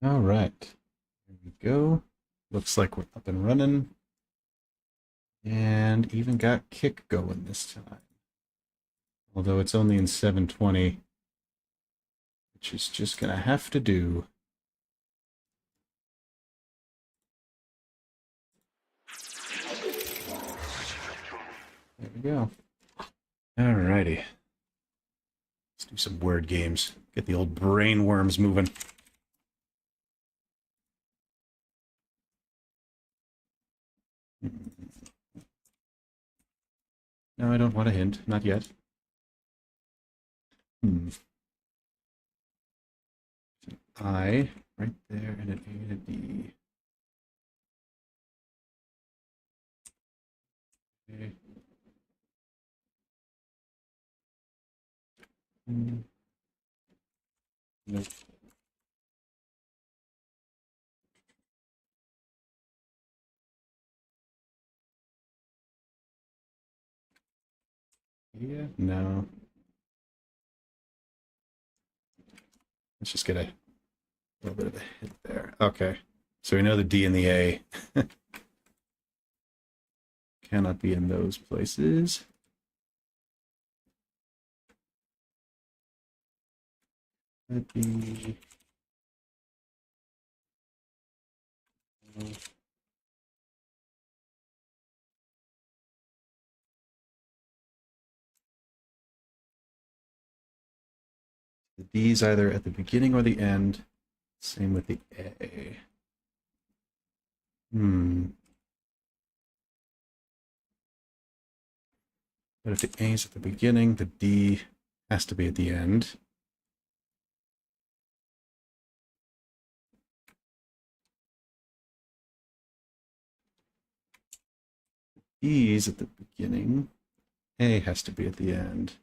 All right, here we go. Looks like we're up and running, and even got kick going this time. Although it's only in 720, which is just gonna have to do. There we go. All righty, let's do some word games. Get the old brain worms moving. No, I don't want a hint. Not yet. Hmm. I right there and an A and a D. Okay. Nope. Yeah, no. Let's just get a little bit of a hit there. Okay. So we know the D and the A cannot be in those places. That'd be the D's either at the beginning or the end. Same with the A. Hmm. But if the A is at the beginning, the D has to be at the end. E is at the beginning. A has to be at the end.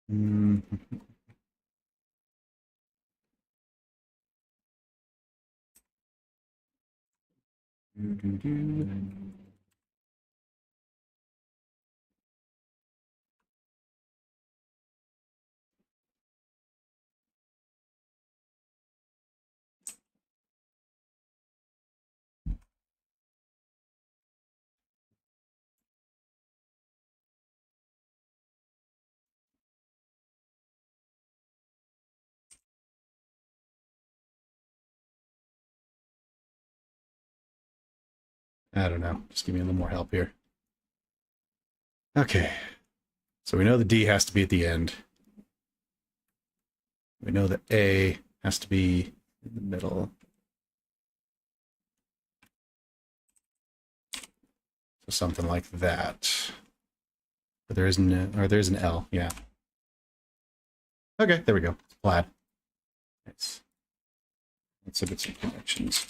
Hmm. I don't know. Just give me a little more help here. Okay. So we know the D has to be at the end. We know the A has to be in the middle. So something like that. But there isn't, or there's an L, yeah. Okay, there we go. It's plaid. Nice. Let's look at some connections.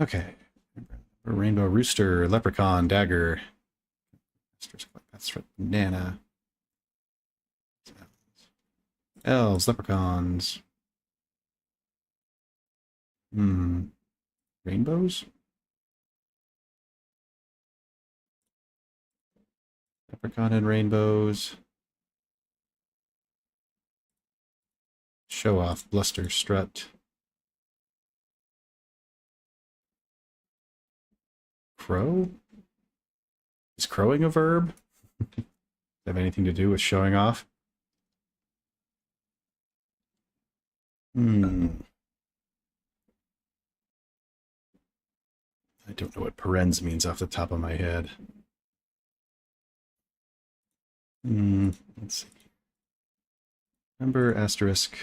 Okay. Rainbow rooster, leprechaun, dagger. That's right. Banana. Elves, leprechauns. Hmm. Rainbows? Leprechaun and rainbows. Show off, bluster, strut. Crow? Is crowing a verb? Have anything to do with showing off? Hmm. I don't know what parens means off the top of my head. Let's see. Number asterisk.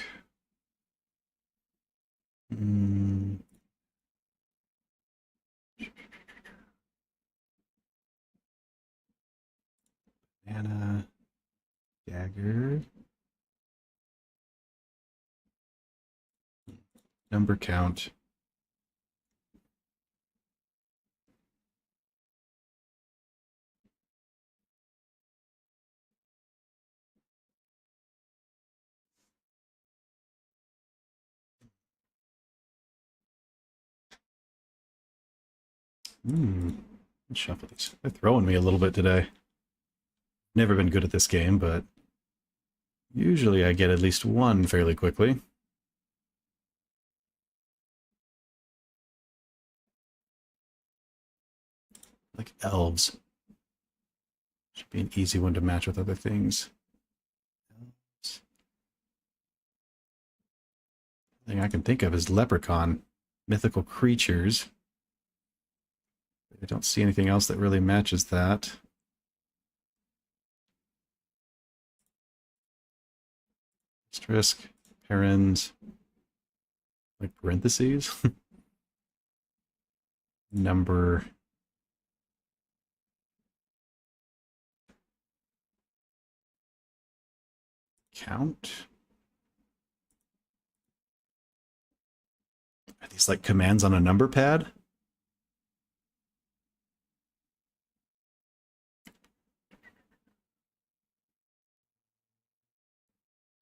Hmm. Banana. Dagger. Number count. Let's shuffle these. They're throwing me a little bit today. Never been good at this game, but usually I get at least one fairly quickly. Like elves. Should be an easy one to match with other things. Elves. The thing I can think of is leprechaun. Mythical creatures. I don't see anything else that really matches that. Asterisk, parens, like parentheses. Number. Count. Are these like commands on a number pad?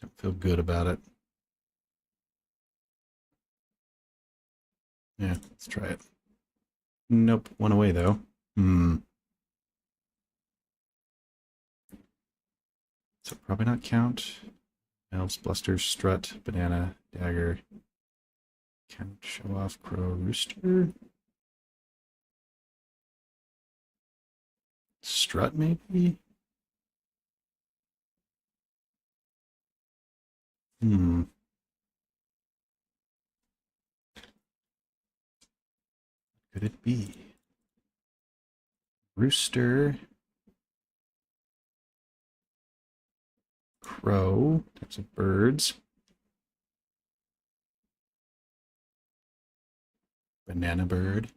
Don't feel good about it. Yeah, let's try it. Nope, one away though. So probably not count. Elves, bluster, strut, banana, dagger. Count, show off, crow, rooster. Strut maybe? Could it be? Rooster. Crow. Types of birds. Banana bird.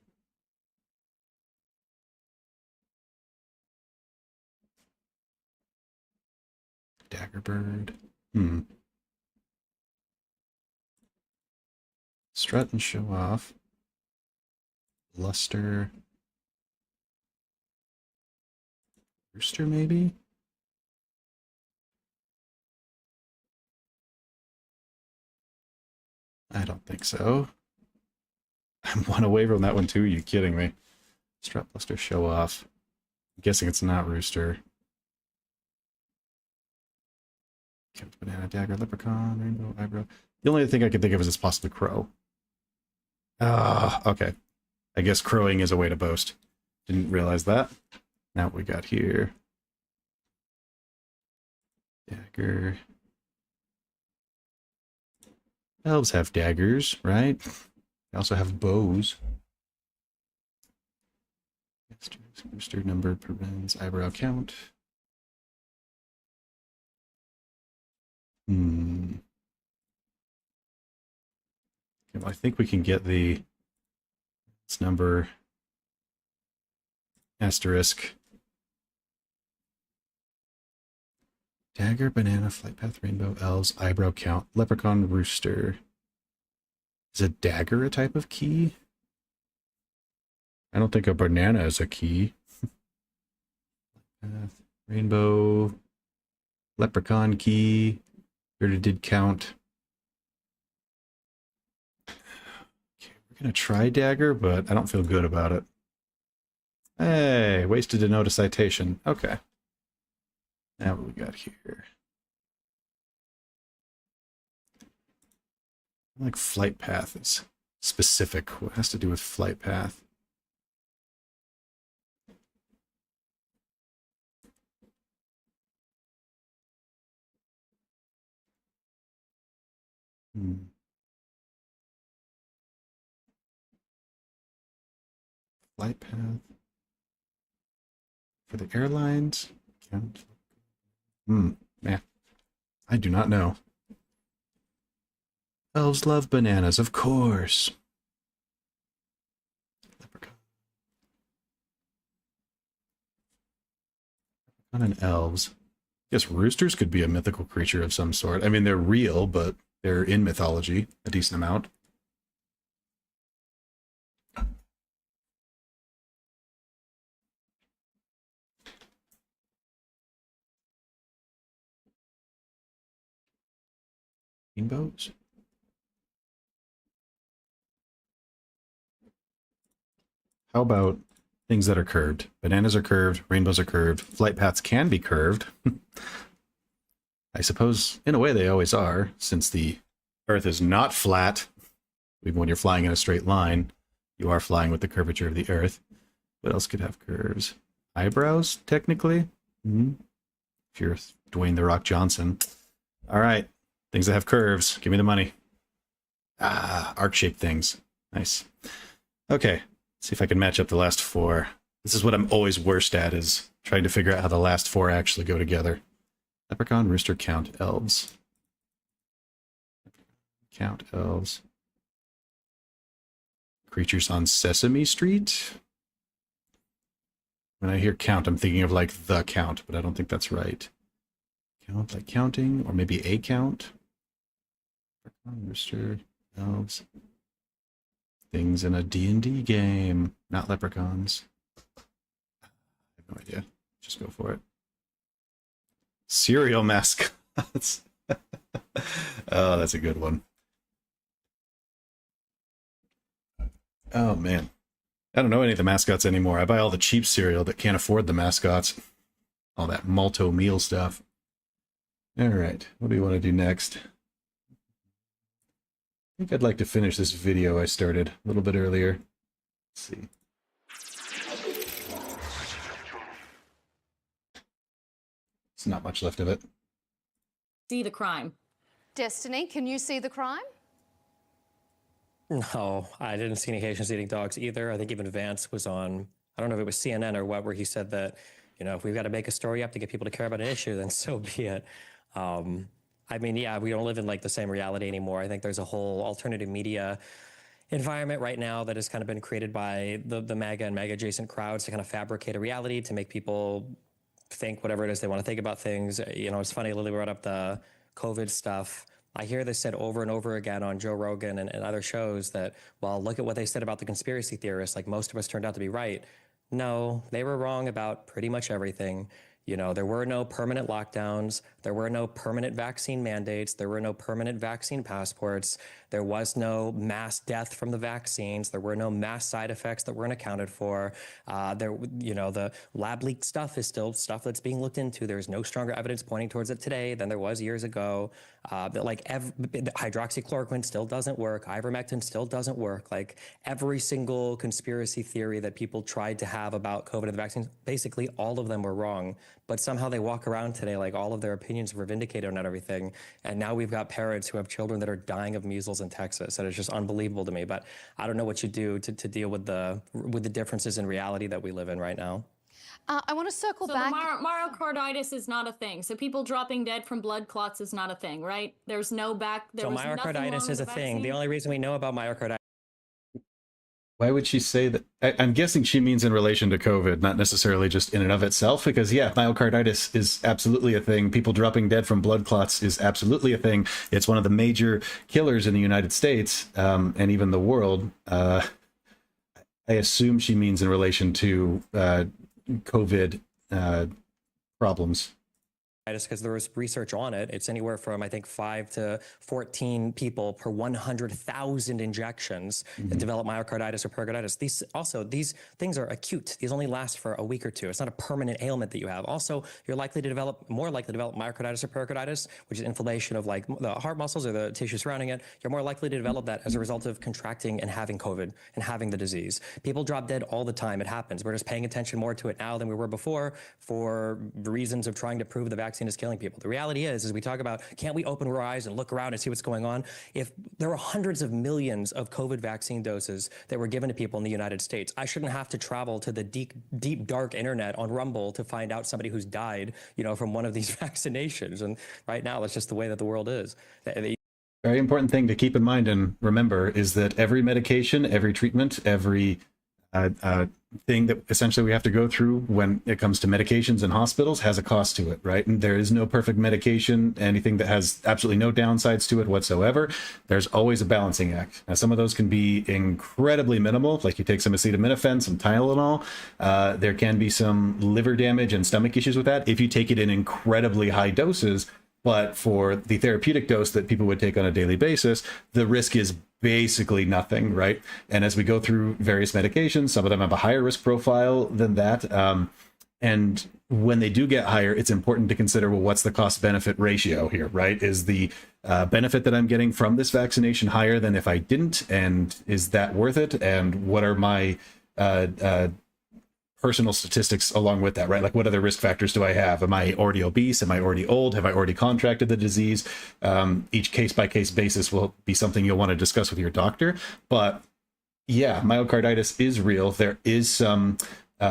Dagger bird. Strut and show off. Luster. Rooster maybe? I don't think so. I'm one away from that one too. Are you kidding me? Strut, bluster, show off. I'm guessing it's not rooster. Count, banana, dagger, leprechaun, rainbow, eyebrow. The only thing I can think of is possibly crow. Okay. I guess crowing is a way to boast. Didn't realize that. Now what we got here. Dagger. Elves have daggers, right? They also have bows. Rooster, number, parens, eyebrow count. Okay, well, I think we can get this number asterisk. Dagger, banana, flight path, rainbow, elves, eyebrow count, leprechaun, rooster. Is a dagger a type of key? I don't think a banana is a key. Rainbow, leprechaun key. Already did count. Okay, we're gonna try dagger, but I don't feel good about it. Hey, wasted to note a citation. Okay. Now what we got here? Like flight path is specific. What has to do with flight path? Flight path for the airlines. Count. Man, I do not know. Elves love bananas, of course. Leprechaun. Leprechaun and elves. I guess roosters could be a mythical creature of some sort. I mean, they're real, but they're in mythology a decent amount. Rainbows? How about things that are curved. Bananas are curved, rainbows are curved, flight paths can be curved. I suppose, in a way, they always are, since the Earth is not flat. Even when you're flying in a straight line, you are flying with the curvature of the Earth. What else could have curves? Eyebrows, technically? Mm-hmm. If you're Dwayne "The Rock" Johnson. All right, things that have curves. Give me the money. Ah, arc-shaped things. Nice. Okay, let's see if I can match up the last four. This is what I'm always worst at, is trying to figure out how the last four actually go together. Leprechaun, rooster, count, elves. Count, elves. Creatures on Sesame Street? When I hear count, I'm thinking of like the count, but I don't think that's right. Count, like counting, or maybe a count. Leprechaun, rooster, elves. Things in a D&D game, not leprechauns. I have no idea. Just go for it. Cereal mascots. Oh, that's a good one. Oh, man. I don't know any of the mascots anymore. I buy all the cheap cereal that can't afford the mascots. All that malto meal stuff. All right. What do you want to do next? I think I'd like to finish this video I started a little bit earlier. Let's see. There's not much left of it. See the crime. Destiny, can you see the crime? No, I didn't see any Haitians eating dogs either. I think even Vance was on, I don't know if it was CNN or what, where he said that, you know, if we've got to make a story up to get people to care about an issue, then so be it. I mean, yeah, we don't live in like the same reality anymore. I think there's a whole alternative media environment right now that has kind of been created by the MAGA and MAGA adjacent crowds to kind of fabricate a reality to make people think whatever it is they want to think about things. You know, it's funny, Lily brought up the COVID stuff. I hear this said over and over again on Joe Rogan and other shows that, well, look at what they said about the conspiracy theorists. Like, most of us turned out to be right. No, they were wrong about pretty much everything. You know, there were no permanent lockdowns. There were no permanent vaccine mandates. There were no permanent vaccine passports. There was no mass death from the vaccines. There were no mass side effects that weren't accounted for. You know, the lab leak stuff is still stuff that's being looked into. There's no stronger evidence pointing towards it today than there was years ago. Hydroxychloroquine still doesn't work. Ivermectin still doesn't work. Like, every single conspiracy theory that people tried to have about COVID and the vaccines, basically all of them were wrong. But somehow they walk around today like all of their opinions were vindicated on everything. And now we've got parents who have children that are dying of measles in Texas. And it's just unbelievable to me. But I don't know what you do to deal with the differences in reality that we live in right now. I want to circle back. So myocarditis is not a thing. So people dropping dead from blood clots is not a thing, right? There's no back. So myocarditis is a thing. The only reason we know about myocarditis. Why would she say that? I'm guessing she means in relation to COVID, not necessarily just in and of itself, because yeah, myocarditis is absolutely a thing. People dropping dead from blood clots is absolutely a thing. It's one of the major killers in the United States, and even the world. I assume she means in relation to COVID problems. Because there was research on it. It's anywhere from, I think, 5 to 14 people per 100,000 injections that develop myocarditis or pericarditis. These things are acute. These only last for a week or two. It's not a permanent ailment that you have. Also, you're more likely to develop myocarditis or pericarditis, which is inflammation of like the heart muscles or the tissue surrounding it. You're more likely to develop that as a result of contracting and having COVID and having the disease. People drop dead all the time. It happens. We're just paying attention more to it now than we were before for reasons of trying to prove the vaccine is killing people. The reality is we talk about, can't we open our eyes and look around and see what's going on? If there were hundreds of millions of COVID vaccine doses that were given to people in the United States, I shouldn't have to travel to the deep, dark internet on Rumble to find out somebody who's died, you know, from one of these vaccinations. And right now, that's just the way that the world is. Very important thing to keep in mind and remember is that every medication, every treatment, every thing that essentially we have to go through when it comes to medications in hospitals has a cost to it, right? And there is no perfect medication, anything that has absolutely no downsides to it whatsoever. There's always a balancing act. Now, some of those can be incredibly minimal, like you take some acetaminophen, some Tylenol. There can be some liver damage and stomach issues with that. If you take it in incredibly high doses, But for the therapeutic dose that people would take on a daily basis, the risk is basically nothing, right? And as we go through various medications, some of them have a higher risk profile than that. And when they do get higher, it's important to consider, well, what's the cost benefit ratio here, right? Is the benefit that I'm getting from this vaccination higher than if I didn't? And is that worth it? And what are my personal statistics along with that, right? Like, what other risk factors do I have? Am I already obese? Am I already old? Have I already contracted the disease? Each case by case basis will be something you'll want to discuss with your doctor. But yeah, myocarditis is real. There is some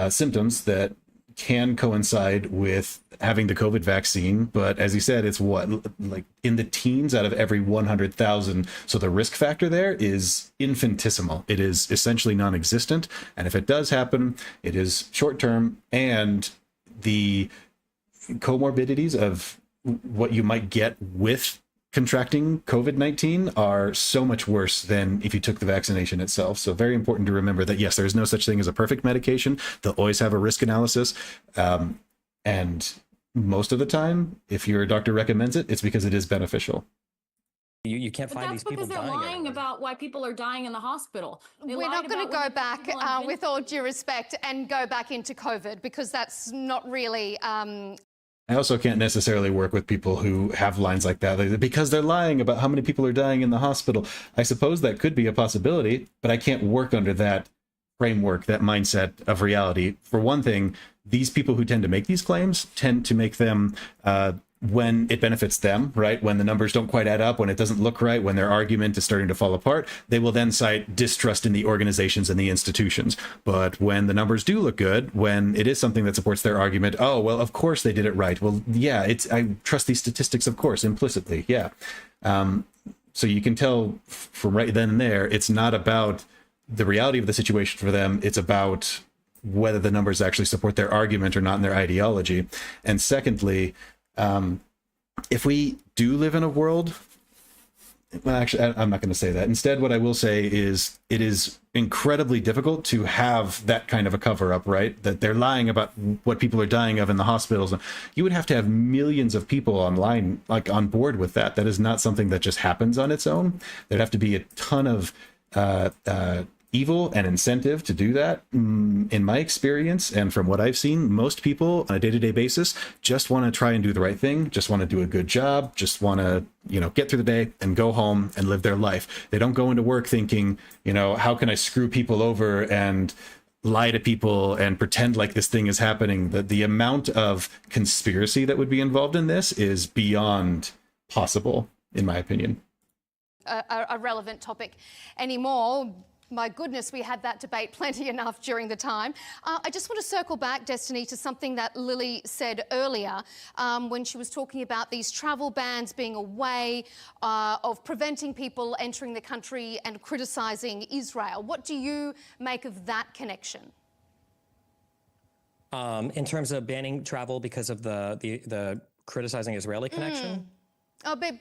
symptoms that can coincide with having the COVID vaccine, but as you said, it's what, like in the teens out of every 100,000. So the risk factor there is infinitesimal. It is essentially non-existent. And if it does happen, it is short-term, and the comorbidities of what you might get with contracting COVID-19 are so much worse than if you took the vaccination itself. So very important to remember that, yes, there is no such thing as a perfect medication. They'll always have a risk analysis. And most of the time, if your doctor recommends it, it's because it is beneficial. You can't But find that's these people because they're dying lying anywhere. about why people are dying in the hospital. They We're lied not going to about go when back, people on with all due respect, and go back into COVID, because that's not really... I also can't necessarily work with people who have lines like that because they're lying about how many people are dying in the hospital. I suppose that could be a possibility, but I can't work under that framework, that mindset of reality. For one thing, these people who tend to make these claims tend to make them when it benefits them, right? When the numbers don't quite add up, when it doesn't look right, when their argument is starting to fall apart, they will then cite distrust in the organizations and the institutions. But when the numbers do look good, when it is something that supports their argument, oh, well, of course they did it right. Well, yeah, I trust these statistics, of course, implicitly. Yeah. So you can tell from right then and there, it's not about the reality of the situation for them. It's about whether the numbers actually support their argument or not in their ideology. And secondly, if we do live in a world, well, actually, I'm not going to say that. Instead, what I will say is it is incredibly difficult to have that kind of a cover up, right? That they're lying about what people are dying of in the hospitals. You would have to have millions of people online, like on board with that. That is not something that just happens on its own. There'd have to be a ton of evil and incentive to do that. In my experience, and from what I've seen, most people on a day-to-day basis just want to try and do the right thing, just want to do a good job, just want to, get through the day and go home and live their life. They don't go into work thinking, how can I screw people over and lie to people and pretend like this thing is happening. The amount of conspiracy that would be involved in this is beyond possible, in my opinion. A relevant topic anymore. My goodness, we had that debate plenty enough during the time. I just want to circle back, Destiny, to something that Lily said earlier when she was talking about these travel bans being a way of preventing people entering the country and criticising Israel. What do you make of that connection? In terms of banning travel because of the criticizing Israeli connection? Oh, but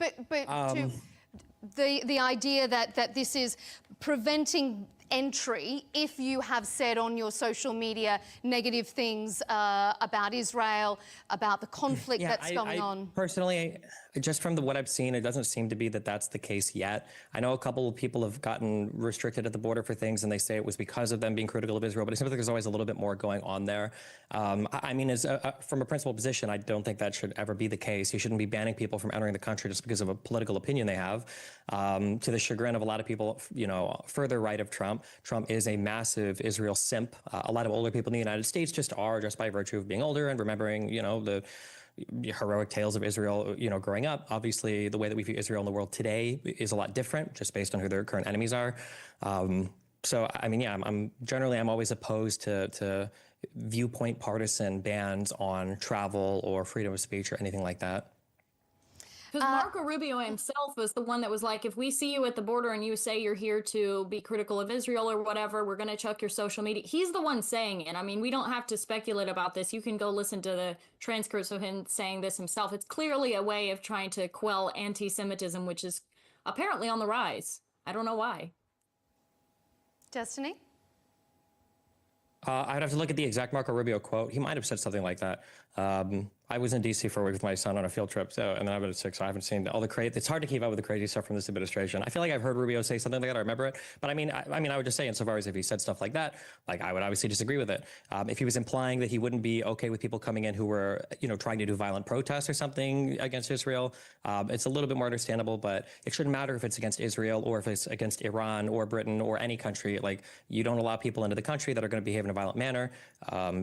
the idea that this is preventing entry if you have said on your social media negative things about Israel, about the conflict that's going on. Personally, just from what I've seen, it doesn't seem to be that that's the case yet. I know a couple of people have gotten restricted at the border for things, and they say it was because of them being critical of Israel, but it seems like there's always a little bit more going on there. I mean, from a principal position, I don't think that should ever be the case. You shouldn't be banning people from entering the country just because of a political opinion they have. To the chagrin of a lot of people, further right of Trump. Trump is a massive Israel simp. A lot of older people in the United States just are, just by virtue of being older and remembering, the heroic tales of Israel, growing up. Obviously, the way that we view Israel in the world today is a lot different, just based on who their current enemies are. So, I mean, yeah, I'm always opposed to viewpoint partisan bans on travel or freedom of speech or anything like that. Because Marco Rubio himself was the one that was like, if we see you at the border and you say you're here to be critical of Israel or whatever, we're going to chuck your social media. He's the one saying it. I mean, we don't have to speculate about this. You can go listen to the transcripts of him saying this himself. It's clearly a way of trying to quell anti-Semitism, which is apparently on the rise. I don't know why. Destiny? I'd have to look at the exact Marco Rubio quote. He might have said something like that. I was in DC for a week with my son on a field trip, and then I've been sick, so I haven't seen all the crazy. It's hard to keep up with the crazy stuff from this administration. I feel like I've heard Rubio say something like that. I remember it, but I would just say, insofar as if he said stuff like that, like I would obviously disagree with it. If he was implying that he wouldn't be okay with people coming in who were, trying to do violent protests or something against Israel, it's a little bit more understandable. But it shouldn't matter if it's against Israel or if it's against Iran or Britain or any country. Like, you don't allow people into the country that are going to behave in a violent manner.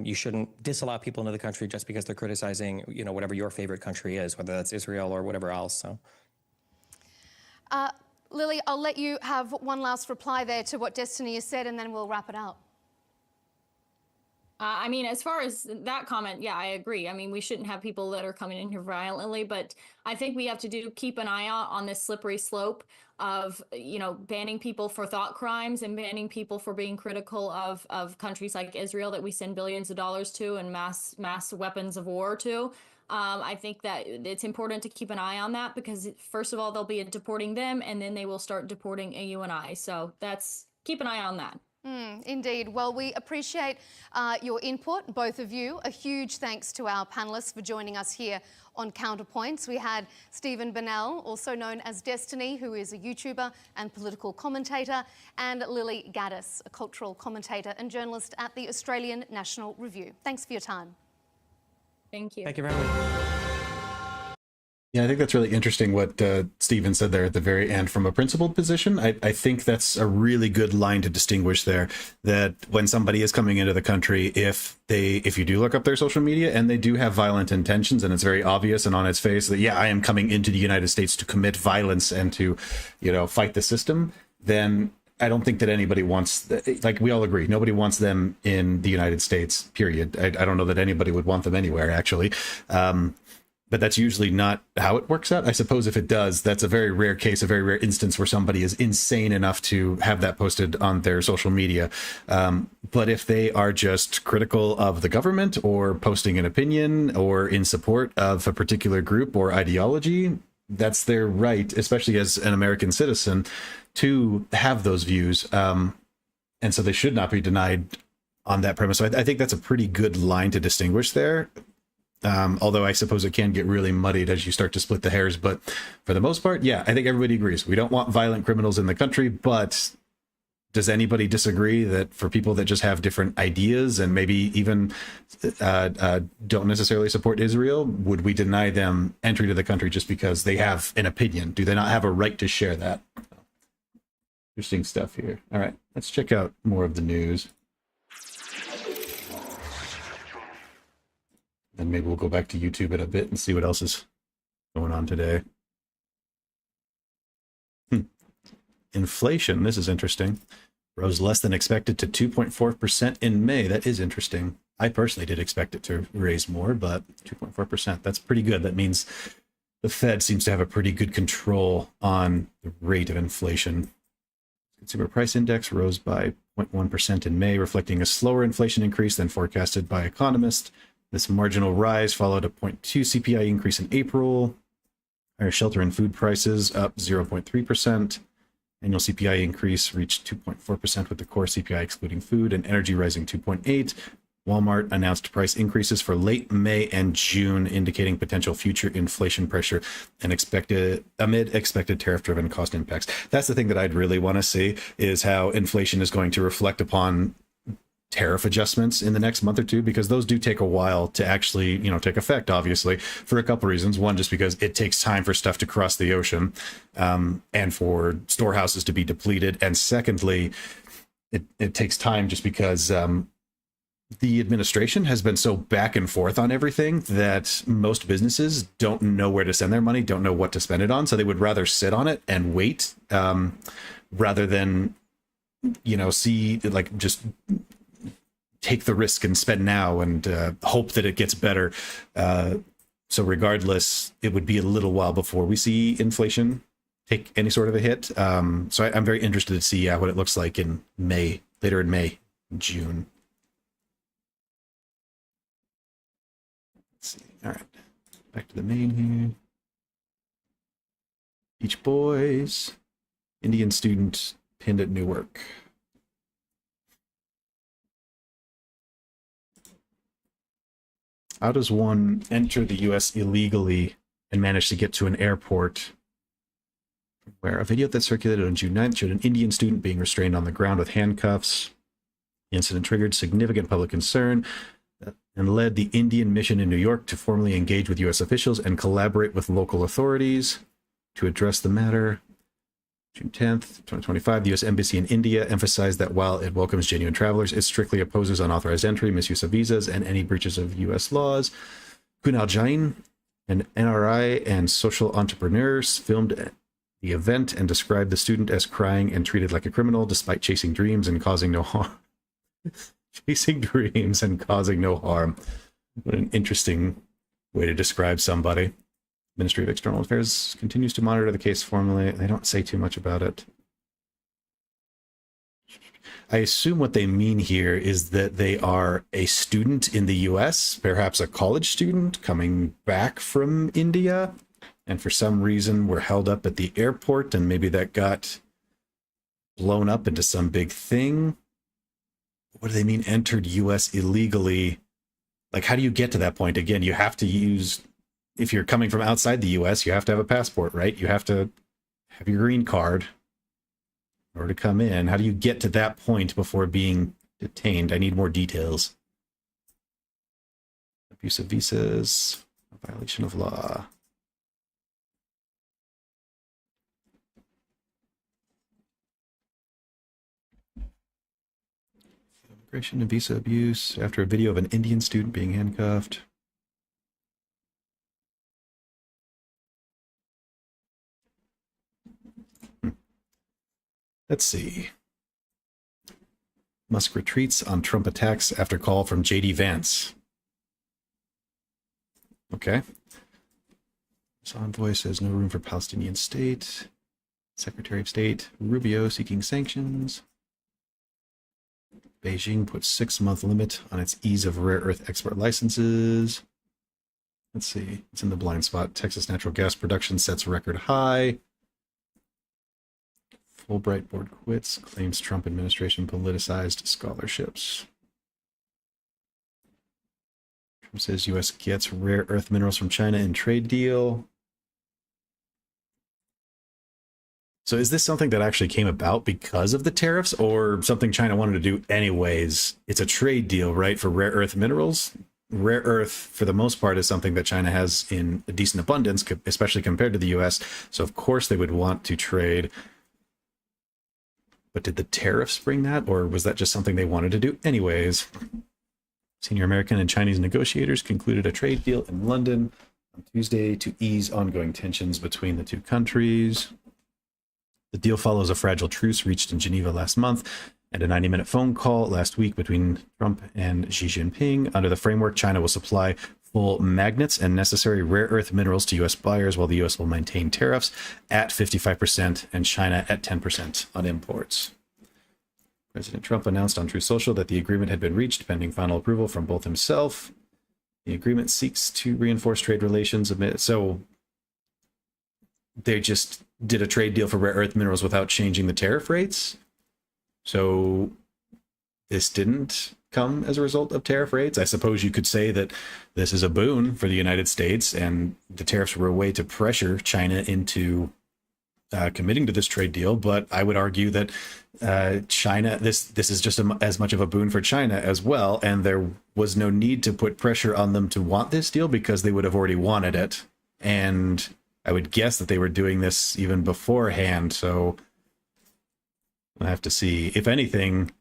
You shouldn't disallow people into the country just because they're criticizing, whatever your favorite country is, whether that's Israel or whatever else. So, Lily, I'll let you have one last reply there to what Destiny has said, and then we'll wrap it out. I mean, as far as that comment, yeah, I agree. I mean, we shouldn't have people that are coming in here violently, but I think we have to keep an eye out on this slippery slope of, banning people for thought crimes and banning people for being critical of countries like Israel that we send billions of dollars to and mass weapons of war to. I think that it's important to keep an eye on that because, first of all, they'll be deporting them, and then they will start deporting you and I. So keep an eye on that. Indeed. Well, we appreciate your input, both of you. A huge thanks to our panellists for joining us here on Counterpoints. We had Stephen Bennell, also known as Destiny, who is a YouTuber and political commentator, and Lily Gaddis, a cultural commentator and journalist at the Australian National Review. Thanks for your time. Thank you. thank you for having me. Yeah, I think that's really interesting what Stephen said there at the very end from a principled position. I think that's a really good line to distinguish there, that when somebody is coming into the country, if you do look up their social media and they do have violent intentions and it's very obvious and on its face that, yeah, I am coming into the United States to commit violence and to, fight the system, then I don't think that anybody wants, like we all agree, nobody wants them in the United States, period. I don't know that anybody would want them anywhere, actually. But that's usually not how it works out. I suppose if it does, that's a very rare case, a very rare instance where somebody is insane enough to have that posted on their social media. But if they are just critical of the government or posting an opinion or in support of a particular group or ideology, that's their right, especially as an American citizen, to have those views. And so they should not be denied on that premise. So I think that's a pretty good line to distinguish there. Although I suppose it can get really muddied as you start to split the hairs. But for the most part, yeah, I think everybody agrees. We don't want violent criminals in the country, but does anybody disagree that for people that just have different ideas and maybe even don't necessarily support Israel, would we deny them entry to the country just because they have an opinion? Do they not have a right to share that? Interesting stuff here. All right, let's check out more of the news. And maybe we'll go back to YouTube in a bit and see what else is going on today. Inflation, this is interesting, rose less than expected to 2.4% in May. That is interesting. I personally did expect it to raise more, but 2.4%, that's pretty good. That means the Fed seems to have a pretty good control on the rate of inflation. Consumer price index rose by 0.1% in May, reflecting a slower inflation increase than forecasted by economists. This marginal rise followed a 0.2 CPI increase in April. Higher shelter and food prices up 0.3%. Annual CPI increase reached 2.4% with the core CPI excluding food, and energy rising 2.8%. Walmart announced price increases for late May and June, indicating potential future inflation pressure and amid expected tariff-driven cost impacts. That's the thing that I'd really want to see, is how inflation is going to reflect upon tariff adjustments in the next month or two, because those do take a while to actually, take effect, obviously, for a couple of reasons. One, just because it takes time for stuff to cross the ocean, and for storehouses to be depleted. And secondly, it takes time just because the administration has been so back and forth on everything that most businesses don't know where to send their money, don't know what to spend it on. So they would rather sit on it and wait, rather than, just take the risk and spend now and hope that it gets better. So regardless, it would be a little while before we see inflation take any sort of a hit. So I'm very interested to see what it looks like in May, later in May, June. Let's see. All right, back to the main here. Beach Boys, Indian student pinned at Newark. How does one enter the US illegally and manage to get to an airport where a video that circulated on June 9th showed an Indian student being restrained on the ground with handcuffs? The incident triggered significant public concern and led the Indian mission in New York to formally engage with US officials and collaborate with local authorities to address the matter. June 10th, 2025, the U.S. Embassy in India emphasized that while it welcomes genuine travelers, it strictly opposes unauthorized entry, misuse of visas, and any breaches of U.S. laws. Kunal Jain, an NRI and social entrepreneur, filmed the event and described the student as crying and treated like a criminal despite chasing dreams and causing no harm. Chasing dreams and causing no harm. What an interesting way to describe somebody. Ministry of External Affairs continues to monitor the case formally. They don't say too much about it. I assume what they mean here is that they are a student in the US, perhaps a college student coming back from India, and for some reason were held up at the airport, and maybe that got blown up into some big thing. What do they mean entered US illegally? Like, how do you get to that point? Again, you have to use... If you're coming from outside the US, you have to have a passport, right? You have to have your green card in order to come in. How do you get to that point before being detained? I need more details. Abuse of visas, a violation of law. Immigration and visa abuse after a video of an Indian student being handcuffed. Let's see. Musk retreats on Trump attacks after call from J.D. Vance. Okay. This envoy says no room for Palestinian state. Secretary of State Rubio seeking sanctions. Beijing puts 6-month limit on its ease of rare earth export licenses. Let's see. It's in the blind spot. Texas natural gas production sets record high. Fulbright board quits, claims Trump administration politicized scholarships. Trump says U.S. gets rare earth minerals from China in trade deal. So is this something that actually came about because of the tariffs, or something China wanted to do anyways? It's a trade deal, right, for rare earth minerals? Rare earth, for the most part, is something that China has in a decent abundance, especially compared to the U.S. So of course they would want to trade. But did the tariffs bring that, or was that just something they wanted to do anyways? Senior American and Chinese negotiators concluded a trade deal in London on Tuesday to ease ongoing tensions between the two countries. The deal follows a fragile truce reached in Geneva last month and a 90-minute phone call last week between Trump and Xi Jinping. Under the framework, China will supply full magnets and necessary rare earth minerals to U.S. buyers, while the U.S. will maintain tariffs at 55% and China at 10% on imports. President Trump announced on Truth Social that the agreement had been reached pending final approval from both himself. The agreement seeks to reinforce trade relations. So they just did a trade deal for rare earth minerals without changing the tariff rates. So this didn't come as a result of tariff rates. I suppose you could say that this is a boon for the United States, and the tariffs were a way to pressure China into committing to this trade deal. But I would argue that China, this is just as much of a boon for China as well, and there was no need to put pressure on them to want this deal because they would have already wanted it. And I would guess that they were doing this even beforehand. So we'll have to see. If anything,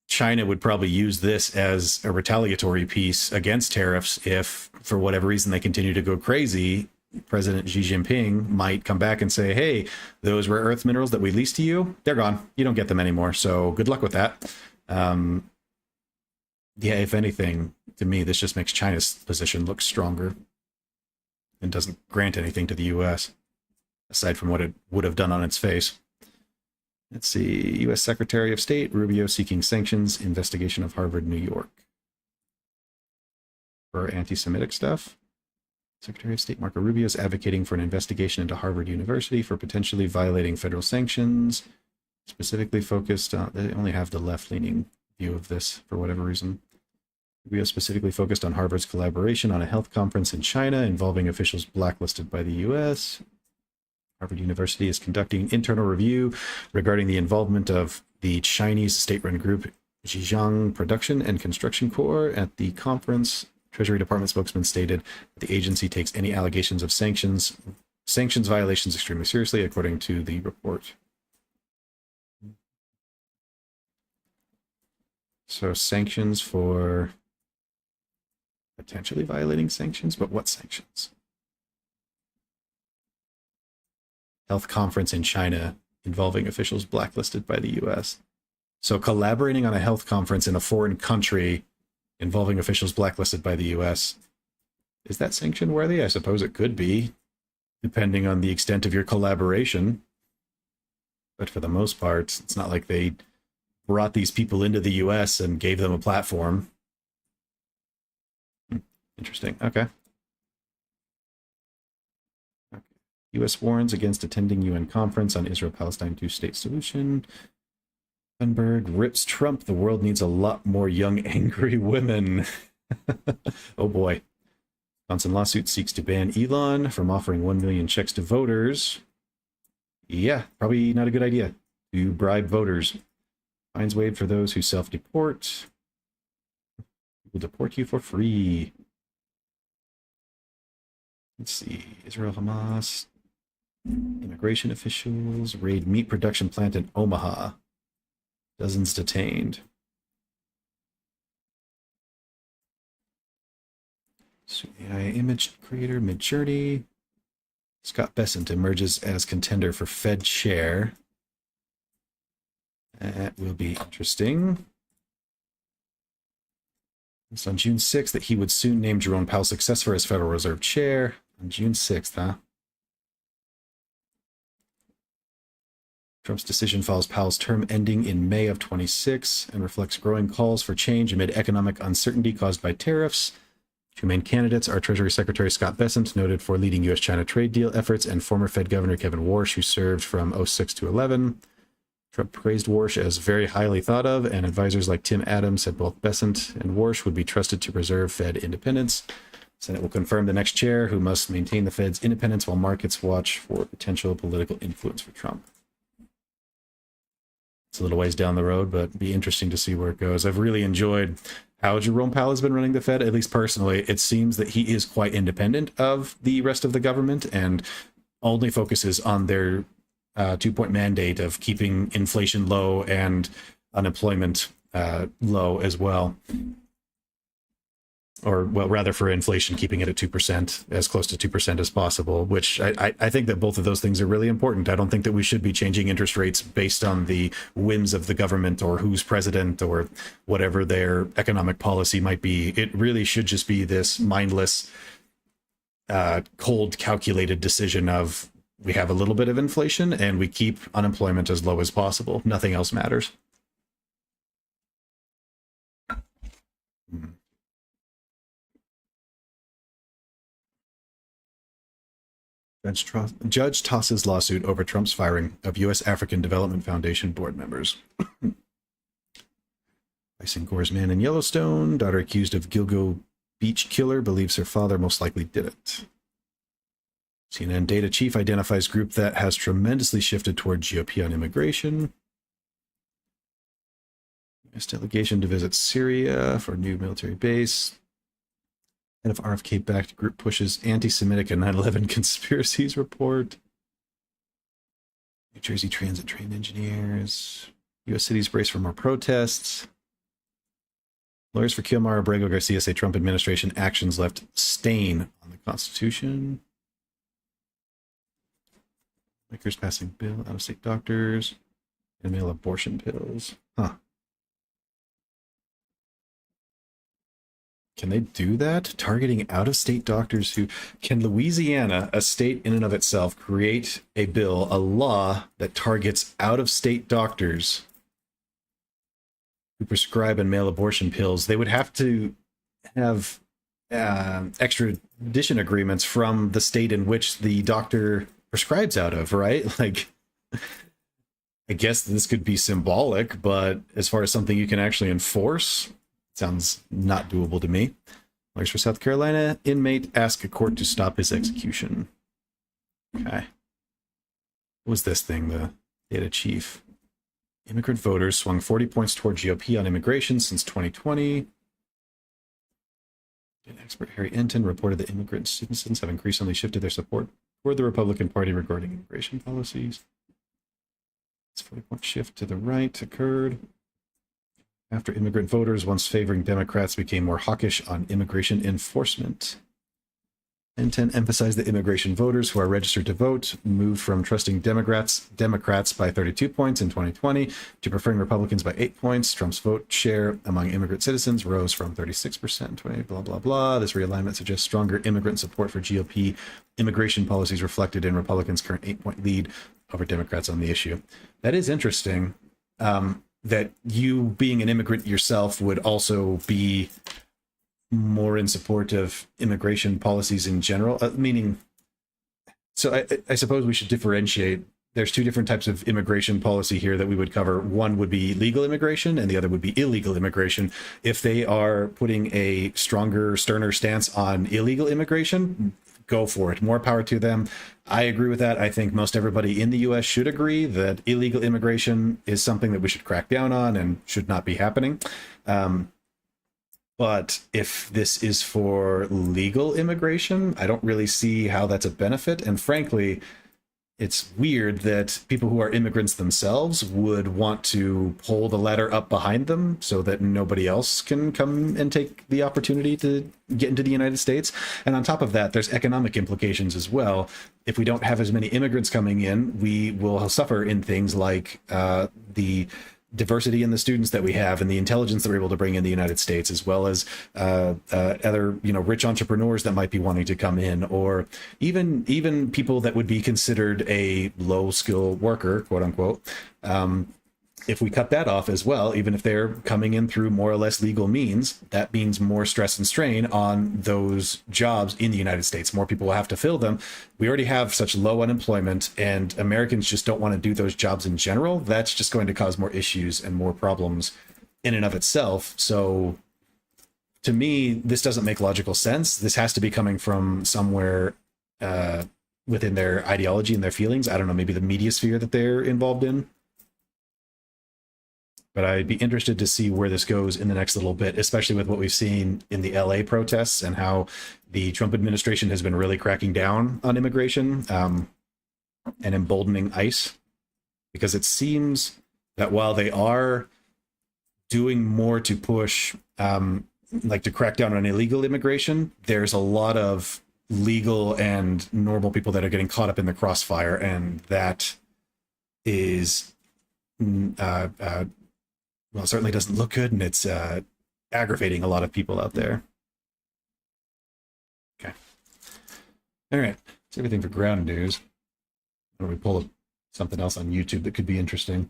China would probably use this as a retaliatory piece against tariffs if, for whatever reason, they continue to go crazy. President Xi Jinping might come back and say, hey, those rare earth minerals that we leased to you, they're gone. You don't get them anymore. So good luck with that. Yeah, if anything, to me, this just makes China's position look stronger and doesn't grant anything to the U.S., aside from what it would have done on its face. Let's see. U.S. Secretary of State Rubio seeking sanctions, investigation of Harvard, New York. For anti-Semitic stuff. Secretary of State Marco Rubio is advocating for an investigation into Harvard University for potentially violating federal sanctions, specifically focused on, they only have the left-leaning view of this for whatever reason. Rubio specifically focused on Harvard's collaboration on a health conference in China involving officials blacklisted by the U.S. Harvard University is conducting internal review regarding the involvement of the Chinese state-run group Zhejiang Production and Construction Corps at the conference. Treasury Department spokesman stated that the agency takes any allegations of sanctions violations extremely seriously, according to the report. So sanctions for potentially violating sanctions, but what sanctions? Health conference in China involving officials blacklisted by the US. So collaborating on a health conference in a foreign country involving officials blacklisted by the US. Is that sanction worthy? I suppose it could be, depending on the extent of your collaboration. But for the most part, it's not like they brought these people into the US and gave them a platform. Interesting. Okay. U.S. warns against attending UN conference on Israel-Palestine two-state solution. Thunberg rips Trump. The world needs a lot more young, angry women. Oh boy. Wisconsin lawsuit seeks to ban Elon from offering 1 million checks to voters. Yeah, probably not a good idea to bribe voters. Fines waived for those who self-deport. We'll deport you for free. Let's see. Israel, Hamas. Immigration officials raid meat production plant in Omaha. Dozens detained. So AI image creator Midjourney. Scott Bessent emerges as contender for Fed chair. That will be interesting. It's on June 6th that he would soon name Jerome Powell's successor as Federal Reserve chair. On June 6th, huh? Trump's decision follows Powell's term ending in May of 26 and reflects growing calls for change amid economic uncertainty caused by tariffs. Two main candidates are Treasury Secretary Scott Bessent, noted for leading U.S.-China trade deal efforts, and former Fed Governor Kevin Warsh, who served from 06 to 11. Trump praised Warsh as very highly thought of, and advisors like Tim Adams said both Bessent and Warsh would be trusted to preserve Fed independence. Senate will confirm the next chair, who must maintain the Fed's independence while markets watch for potential political influence for Trump. It's a little ways down the road, but it'd be interesting to see where it goes. I've really enjoyed how Jerome Powell has been running the Fed, at least personally. It seems that he is quite independent of the rest of the government and only focuses on their two-point mandate of keeping inflation low and unemployment low as well. Or, well, rather for inflation, keeping it at 2%, as close to 2% as possible, which I think that both of those things are really important. I don't think that we should be changing interest rates based on the whims of the government or who's president or whatever their economic policy might be. It really should just be this mindless, cold, calculated decision of we have a little bit of inflation and we keep unemployment as low as possible. Nothing else matters. Judge tosses lawsuit over Trump's firing of U.S. African Development Foundation board members. Tyson Gore's man in Yellowstone. Daughter accused of Gilgo Beach killer believes her father most likely did it. CNN data chief identifies group that has tremendously shifted toward GOP on immigration. U.S. delegation to visit Syria for new military base. Head of RFK-backed group pushes anti-Semitic and 9/11 conspiracies report. New Jersey transit train engineers. U.S. cities brace for more protests. Lawyers for Kilmar Abrego Garcia say Trump administration actions left stain on the Constitution. Lakers passing bill, out-of-state doctors, and mail abortion pills. Huh. Can they do that? Targeting out-of-state doctors who... Can Louisiana, a state in and of itself, create a bill, a law that targets out-of-state doctors who prescribe and mail abortion pills? They would have to have extradition agreements from the state in which the doctor prescribes out of, right? Like, I guess this could be symbolic, but as far as something you can actually enforce, Sounds not doable to me. Lawyers for South Carolina. Inmate ask a court to stop his execution. Okay. What was this thing? The data chief. Immigrant voters swung 40 points toward GOP on immigration since 2020. An expert Harry Enton reported that immigrant citizens have increasingly shifted their support toward the Republican Party regarding immigration policies. This 40-point shift to the right occurred after immigrant voters, once favoring Democrats, became more hawkish on immigration enforcement. Enton emphasized that immigration voters who are registered to vote moved from trusting Democrats by 32 points in 2020 to preferring Republicans by 8 points. Trump's vote share among immigrant citizens rose from 36% in 20, blah, blah, blah. This realignment suggests stronger immigrant support for GOP immigration policies reflected in Republicans' current 8-point lead over Democrats on the issue. That is interesting, that you being an immigrant yourself would also be more in support of immigration policies in general, meaning, so I suppose we should differentiate. There's two different types of immigration policy here that we would cover. One would be legal immigration and the other would be illegal immigration. If they are putting a stronger, sterner stance on illegal immigration, go for it. More power to them. I agree with that. I think most everybody in the US should agree that illegal immigration is something that we should crack down on and should not be happening. But if this is for legal immigration, I don't really see how that's a benefit. And frankly, it's weird that people who are immigrants themselves would want to pull the ladder up behind them so that nobody else can come and take the opportunity to get into the United States. And on top of that, there's economic implications as well. If we don't have as many immigrants coming in, we will suffer in things like the diversity in the students that we have and the intelligence that we're able to bring in the United States, as well as other, rich entrepreneurs that might be wanting to come in, or even people that would be considered a low skill worker, quote unquote. If we cut that off as well, even if they're coming in through more or less legal means, that means more stress and strain on those jobs in the United States. More people will have to fill them. We already have such low unemployment, and Americans just don't want to do those jobs in general. That's just going to cause more issues and more problems in and of itself. So to me, this doesn't make logical sense. This has to be coming from somewhere within their ideology and their feelings. I don't know, maybe the media sphere that they're involved in. But I'd be interested to see where this goes in the next little bit, especially with what we've seen in the LA protests and how the Trump administration has been really cracking down on immigration and emboldening ICE. Because it seems that while they are doing more to push, to crack down on illegal immigration, there's a lot of legal and normal people that are getting caught up in the crossfire. And that is... well, it certainly doesn't look good, and it's aggravating a lot of people out there. Okay. All right. That's everything for ground news. Why don't we pull up something else on YouTube that could be interesting?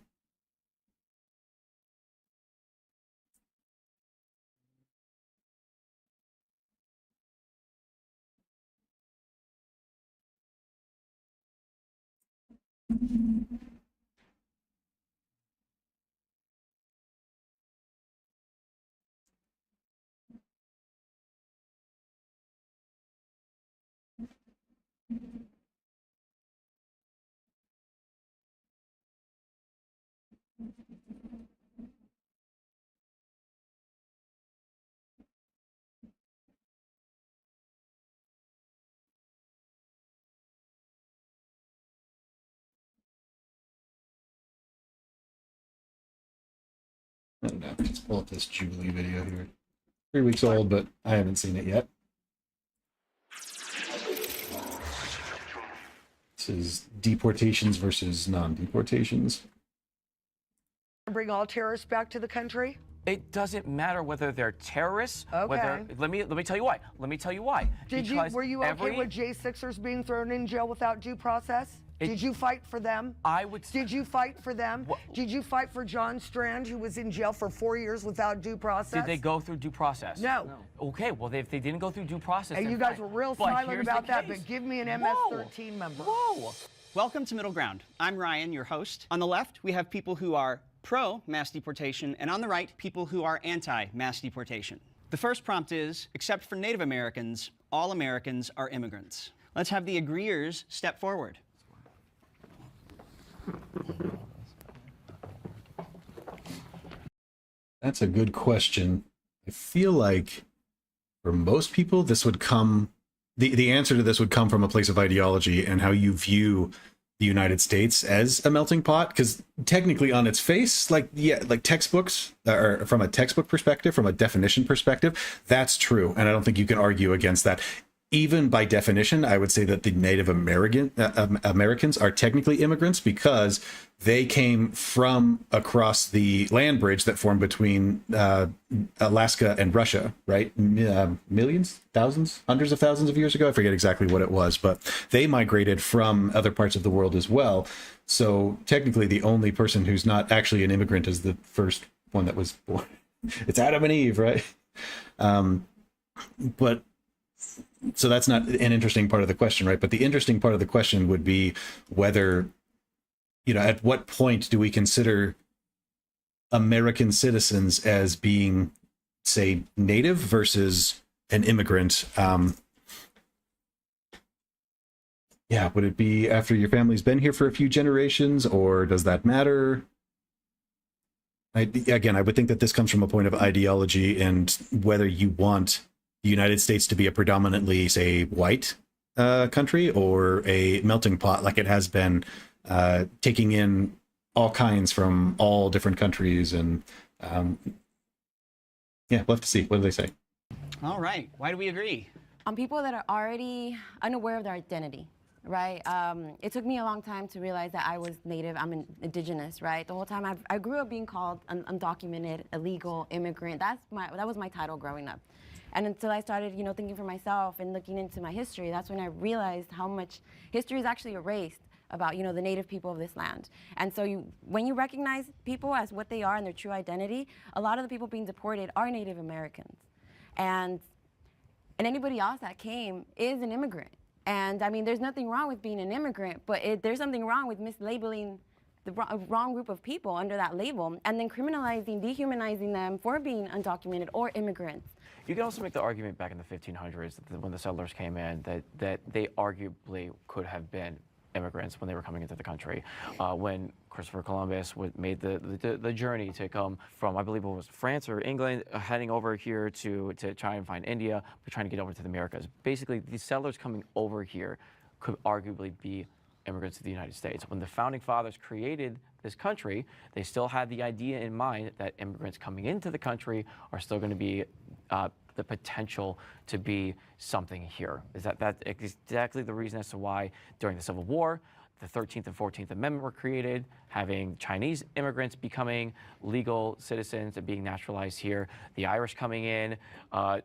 I don't know. Let's pull up this Jubilee video here. 3 weeks old, but I haven't seen it yet. This is deportations versus non-deportations. Bring all terrorists back to the country? It doesn't matter whether they're terrorists. Okay. Let me tell you why. Let me tell you why. Were you okay with J6ers being thrown in jail without due process? Did you fight for them? Did you fight for them? Did you fight for John Strand, who was in jail for 4 years without due process? Did they go through due process? No. Okay, well, if they didn't go through due process, And you guys were real silent about that, but give me an MS-13 member. Whoa. Welcome to Middle Ground. I'm Ryan, your host. On the left, we have people who are pro-mass deportation, and on the right, people who are anti-mass deportation. The first prompt is, except for Native Americans, all Americans are immigrants. Let's have the agreeers step forward. That's a good question. I feel like for most people, this would come, the answer to this would come from a place of ideology and how you view the United States as a melting pot. Because technically on its face, like, yeah, like textbooks, or from a textbook perspective, from a definition perspective, that's true. And I don't think you can argue against that. Even by definition, I would say that the Native Americans are technically immigrants because they came from across the land bridge that formed between Alaska and Russia, right? Millions, thousands, hundreds of thousands of years ago. I forget exactly what it was, but they migrated from other parts of the world as well. So technically the only person who's not actually an immigrant is the first one that was born. It's Adam and Eve, right? But so that's not an interesting part of the question, right? But the interesting part of the question would be whether, you know, at what point do we consider American citizens as being, say, native versus an immigrant? Yeah, would it be after your family's been here for a few generations, or does that matter? Again, I would think that this comes from a point of ideology and whether you want the United States to be a predominantly, say, white country or a melting pot like it has been, taking in all kinds from all different countries. And yeah, we'll have to see. What do they say? All right. Why do we agree? On people that are already unaware of their identity, right? It took me a long time to realize that I was Native, I'm indigenous, right? The whole time I grew up being called undocumented, illegal, immigrant. That was my title growing up. And until I started, you know, thinking for myself and looking into my history, that's when I realized how much history is actually erased about, you know, the Native people of this land. And so when you recognize people as what they are and their true identity, a lot of the people being deported are Native Americans. And anybody else that came is an immigrant. And I mean, there's nothing wrong with being an immigrant, but there's something wrong with mislabeling the wrong group of people under that label and then criminalizing, dehumanizing them for being undocumented or immigrants. You can also make the argument back in the 1500s that when the settlers came in, that they arguably could have been immigrants when they were coming into the country. When Christopher Columbus made the journey to come from, I believe it was France or England, heading over here to try and find India, but trying to get over to the Americas. Basically, these settlers coming over here could arguably be immigrants to the United States. When the founding fathers created this country, they still had the idea in mind that immigrants coming into the country are still going to be the potential to be something here. Is that exactly the reason as to why during the Civil War, the 13th and 14th Amendment were created, having Chinese immigrants becoming legal citizens and being naturalized here, the Irish coming in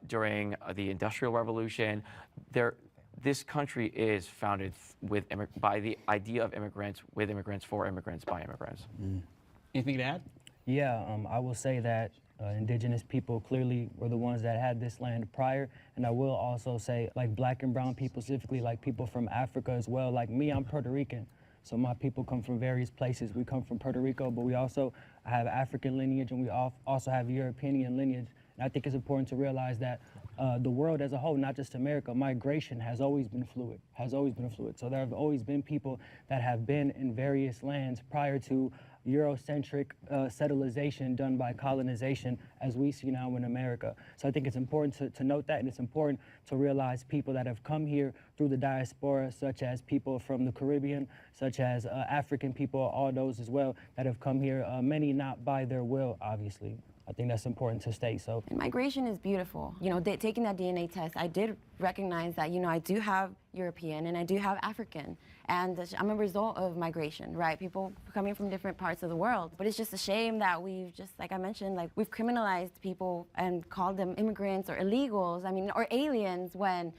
during the Industrial Revolution. This country is founded by the idea of immigrants, with immigrants, for immigrants, by immigrants. Anything to add? Yeah, I will say that indigenous people clearly were the ones that had this land prior. And I will also say, like black and brown people, specifically like people from Africa as well. Like me, I'm Puerto Rican. So my people come from various places. We come from Puerto Rico, but we also have African lineage and we also have European lineage. And I think it's important to realize that the world as a whole, not just America, migration has always been fluid, So there have always been people that have been in various lands prior to Eurocentric settlization done by colonization as we see now in America. So I think it's important to note that, and it's important to realize people that have come here through the diaspora, such as people from the Caribbean, such as African people, all those as well that have come here, many not by their will, obviously. I think that's important to state. So migration is beautiful. You know, taking that DNA test, I did recognize that, you know, I do have European and I do have African. And I'm a result of migration, right? People coming from different parts of the world. But it's just a shame that we've just, like I mentioned, like we've criminalized people and called them immigrants or illegals, I mean, or aliens when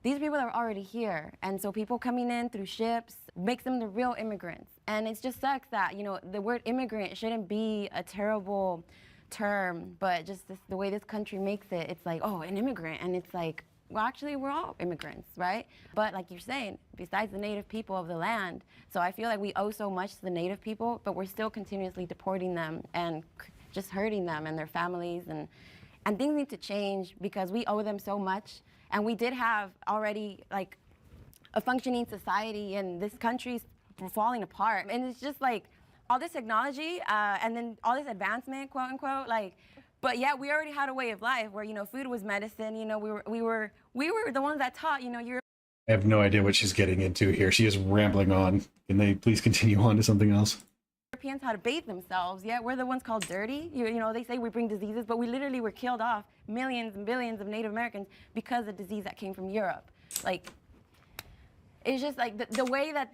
these people are already here. And so people coming in through ships makes them the real immigrants. And it just sucks that, you know, the word immigrant shouldn't be a terrible term, but just the way this country makes it, it's like, oh, an immigrant, and it's like, well, actually, we're all immigrants, right? But like you're saying, besides the native people of the land, so I feel like we owe so much to the native people, but we're still continuously deporting them and just hurting them and their families, and things need to change because we owe them so much. And we did have already like a functioning society, and this country's falling apart. And it's just like all this technology and then all this advancement, quote unquote, like, but yeah, we already had a way of life where, you know, food was medicine. You know, we were the ones that taught, you know, you're. I have no idea what she's getting into here. She is rambling on. Can they please continue on to something else? Europeans how to bathe themselves. Yeah, we're the ones called dirty. You know, they say we bring diseases, but we literally were killed off, millions and billions of Native Americans, because of disease that came from Europe. Like, it's just like the way that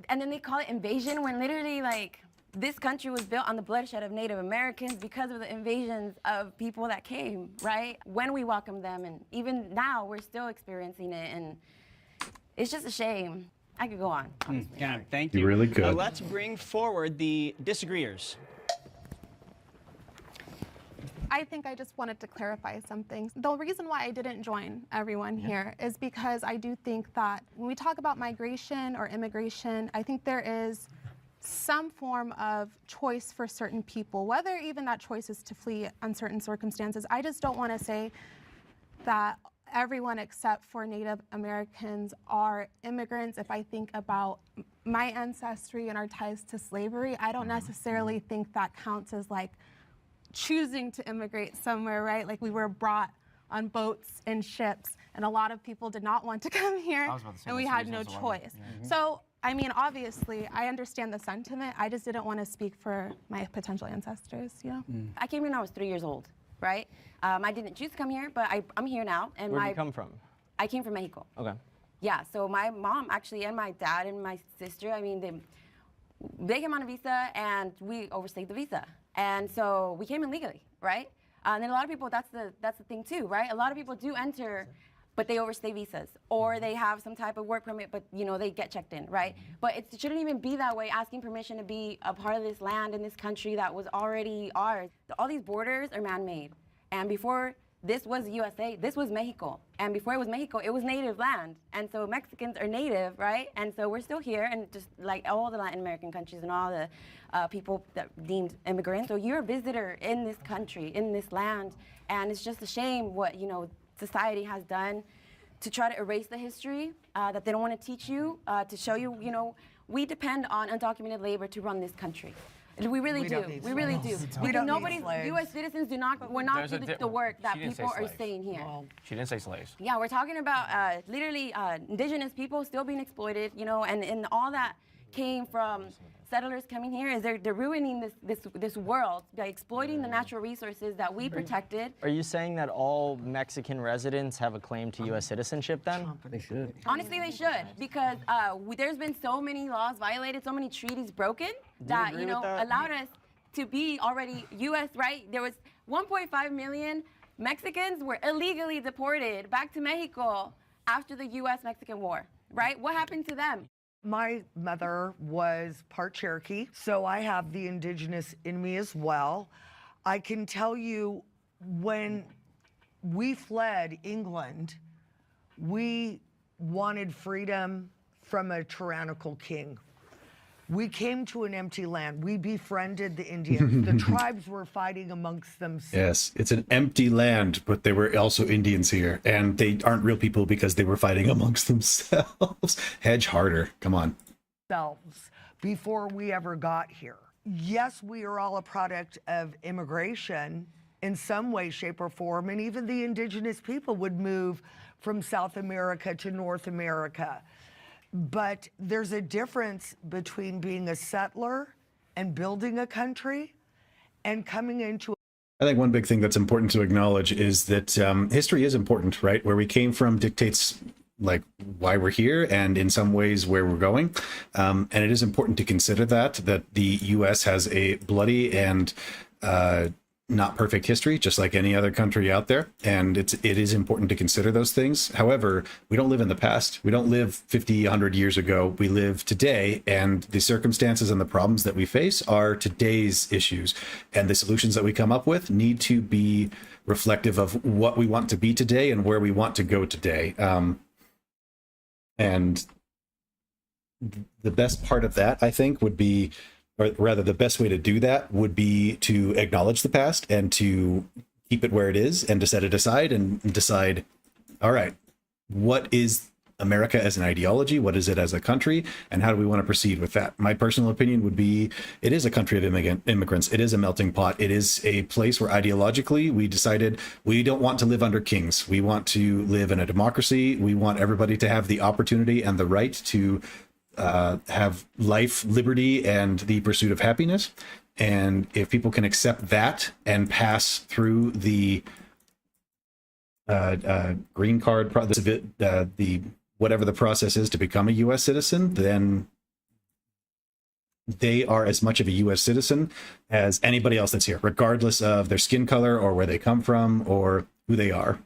and then they call it invasion when literally like this country was built on the bloodshed of Native Americans because of the invasions of people that came, right? When we welcomed them, and even now we're still experiencing it, and it's just a shame. I could go on. Yeah, thank you. You really could. Let's bring forward the disagreeers. I think I just wanted to clarify something. The reason why I didn't join everyone here is because I do think that when we talk about migration or immigration, I think there is some form of choice for certain people, whether even that choice is to flee uncertain circumstances. I just don't want to say that everyone except for Native Americans are immigrants. If I think about my ancestry and our ties to slavery, I don't necessarily think that counts as like choosing to immigrate somewhere, right? Like we were brought on boats and ships, and a lot of people did not want to come here, and we had no choice. So, I mean, obviously, I understand the sentiment. I just didn't want to speak for my potential ancestors, you know? I came here when I was 3 years old, right? I didn't choose to come here, but I'm here now. And Where did you come from? I came from Mexico. Okay. Yeah, so my mom actually, and my dad and my sister, I mean, they came on a visa, and we overstayed the visa. And so we came in legally, right? And then a lot of people, that's the thing too, right? A lot of people do enter, but they overstay visas, or they have some type of work permit, but you know, they get checked in, right? But it shouldn't even be that way, asking permission to be a part of this land in this country that was already ours. All these borders are man-made. And before this was USA, this was Mexico. And before it was Mexico, it was native land. And so Mexicans are native, right? And so we're still here, and just like all the Latin American countries and all the people that deemed immigrants. So you're a visitor in this country, in this land, and it's just a shame what, you know, society has done to try to erase the history that they don't want to teach you, to show you, you know, we depend on undocumented labor to run this country. We really do. We really do. Because nobody's, U.S. citizens do not, we're not do the work that people are saying here. She didn't say slaves. Yeah, we're talking about literally indigenous people still being exploited, you know, and all that came from settlers coming here. Is they're ruining this world by exploiting the natural resources that we protected. Are you saying that all Mexican residents have a claim to U.S. citizenship then? They should. Honestly, they should, because there's been so many laws violated, so many treaties broken that, you know, allowed us to be already U.S., right? There was 1.5 million Mexicans were illegally deported back to Mexico after the U.S.-Mexican War, right? What happened to them? My mother was part Cherokee, so I have the indigenous in me as well. I can tell you, when we fled England, we wanted freedom from a tyrannical king. We came to an empty land. We befriended the Indians. The tribes were fighting amongst themselves. Yes, it's an empty land, but there were also Indians here, and they aren't real people because they were fighting amongst themselves. Hedge harder, come on. Before we ever got here. Yes, we are all a product of immigration in some way, shape, or form, and even the indigenous people would move from South America to North America. But there's a difference between being a settler and building a country and coming into. I think one big thing that's important to acknowledge is that history is important, right? Where we came from dictates like why we're here, and in some ways where we're going. And it is important to consider that the U.S. has a bloody and not perfect history, just like any other country out there. And it is important to consider those things. However, we don't live in the past. We don't live 50, 100 years ago. We live today, and the circumstances and the problems that we face are today's issues. And the solutions that we come up with need to be reflective of what we want to be today and where we want to go today. And the best part of that, I think, would be, or rather the best way to do that would be to acknowledge the past and to keep it where it is and to set it aside and decide, all right, what is America as an ideology? What is it as a country? And how do we want to proceed with that? My personal opinion would be it is a country of immigrants. It is a melting pot. It is a place where ideologically we decided we don't want to live under kings. We want to live in a democracy. We want everybody to have the opportunity and the right to have life, liberty, and the pursuit of happiness. And if people can accept that and pass through the green card, the whatever the process is to become a U.S. citizen, then they are as much of a U.S. citizen as anybody else that's here, regardless of their skin color or where they come from or who they are.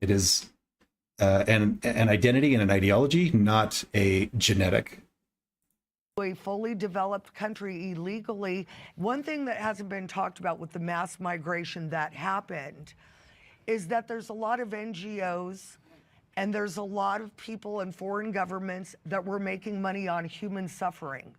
It is an identity and an ideology, not a genetic. A fully developed country illegally. One thing that hasn't been talked about with the mass migration that happened is that there's a lot of NGOs and there's a lot of people in foreign governments that were making money on human suffering.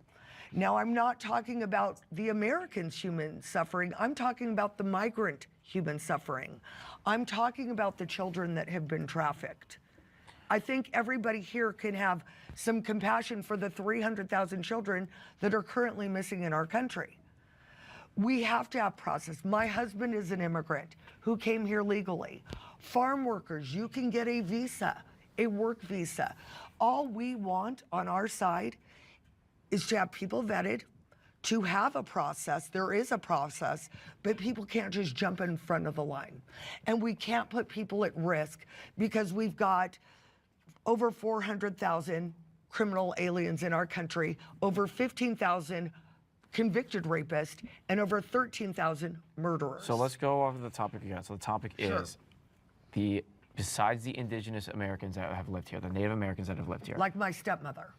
Now, I'm not talking about the Americans' human suffering. I'm talking about the migrant human suffering. I'm talking about the children that have been trafficked. I think everybody here can have some compassion for the 300,000 children that are currently missing in our country. We have to have process. My husband is an immigrant who came here legally. Farm workers, you can get a visa, a work visa. All we want on our side is to have people vetted, to have a process. There is a process, but people can't just jump in front of the line. And we can't put people at risk because we've got over 400,000 criminal aliens in our country, over 15,000 convicted rapists, and over 13,000 murderers. So let's go off of the topic again. So the topic is besides the indigenous Americans that have lived here, the Native Americans that have lived here. Like my stepmother.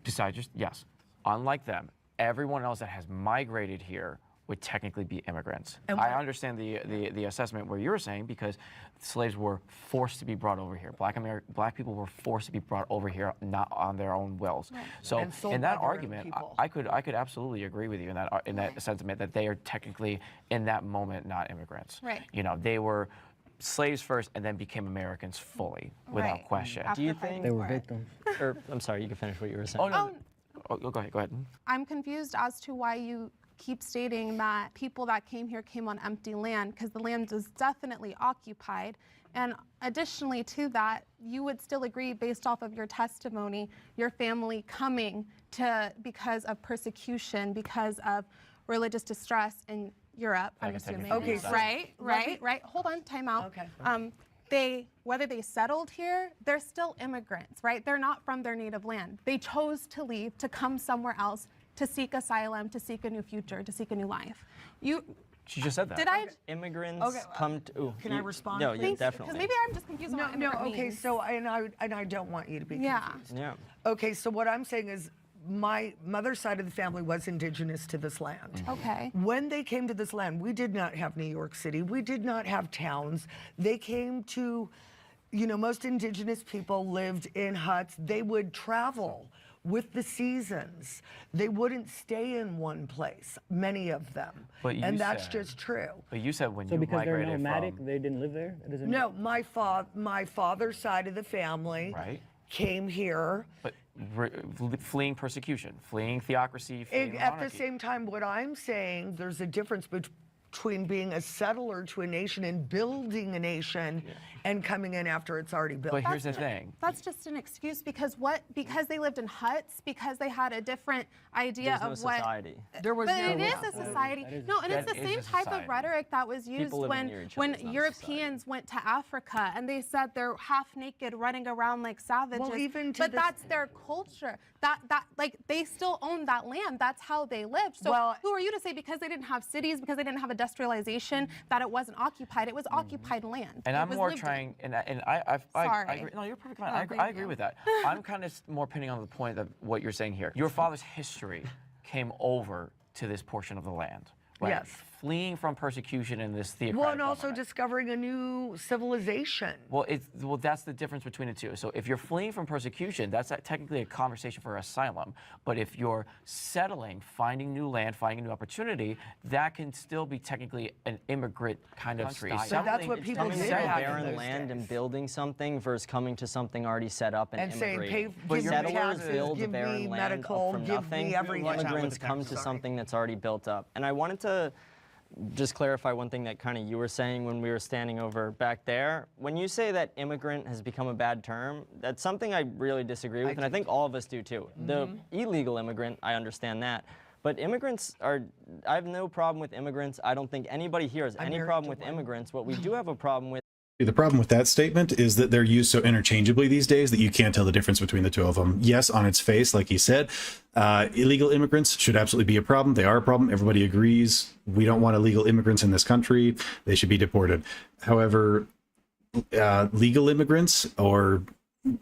Besides just, yes. Unlike them, everyone else that has migrated here would technically be immigrants. And I understand the assessment where you're saying because slaves were forced to be brought over here. Black people were forced to be brought over here, not on their own wills. Right. So in that argument, I could absolutely agree with you in that sentiment that they are technically in that moment not immigrants. Right. You know, they were slaves first and then became Americans fully, without question. Do you think they were victims? Or I'm sorry, you can finish what you were saying. Go ahead. I'm confused as to why you keep stating that people that came here came on empty land, because the land was definitely occupied. And additionally to that, you would still agree, based off of your testimony, your family coming to because of persecution, because of religious distress in Europe, I'm assuming. Okay, right. Hold on, time out. Okay. Whether they settled here, they're still immigrants, right? They're not from their native land. They chose to leave, to come somewhere else, to seek asylum, to seek a new future, to seek a new life. She just said that. Did I? Immigrants come to. Can I respond? No, yeah, definitely. Because maybe I'm just confused on what No, immigrant okay, means. so, and I don't want you to be confused. Yeah. Okay, so what I'm saying is my mother's side of the family was indigenous to this land. Okay. When they came to this land, we did not have New York City. We did not have towns. They came to, most indigenous people lived in huts. They would travel with the seasons. They wouldn't stay in one place, many of them. And that's just true. But you said when So you because they're migrated nomadic, from, they didn't live there? That doesn't No, my father's side of the family came here. But fleeing persecution, fleeing theocracy, fleeing At monarchy. the same time, what I'm saying, there's a difference between being a settler to a nation and building a nation and coming in after it's already built. But here's the thing. That's just an excuse because they lived in huts, because they had a different idea There's of no what. society. There was But no it is a society. No, and it's the same type of rhetoric that was used People living near each other when is not a Europeans went to Africa and they said they're half naked running around like savages. Well, even to but this- that's their culture. That like they still own that land. That's how they lived. So who are you to say because they didn't have cities, because they didn't have industrialization, that it wasn't occupied? It was occupied land. And It I'm was more lived in. trying, and I agree. No, you're perfectly fine. I agree with that. I'm kind of more pinning on the point of what you're saying here. Your father's history came over to this portion of the land, right? Yes. fleeing from persecution in this theocratic Well, and also government. discovering a new civilization. Well, that's the difference between the two. So if you're fleeing from persecution, that's technically a conversation for asylum. But if you're settling, finding new land, finding a new opportunity, that can still be technically an immigrant kind of Country. style. So that's what people Coming did to back in barren those land days. and building something versus coming to something already set up and saying, immigrating. give me Settlers taxes, build give the barren me land medical, up from give nothing. me everything. Immigrants come to something that's already built up. And I wanted to just clarify one thing that kind of you were saying when we were standing over back there. When you say that immigrant has become a bad term, that's something I really disagree with, and I think all of us do too. The illegal immigrant, I understand that. But immigrants are, I have no problem with immigrants. I don't think anybody here has any problem with immigrants. What we do have a problem with The problem with that statement is that they're used so interchangeably these days that you can't tell the difference between the two of them. Yes, on its face, like he said, illegal immigrants should absolutely be a problem. They are a problem. Everybody agrees. We don't want illegal immigrants in this country. They should be deported. However, legal immigrants or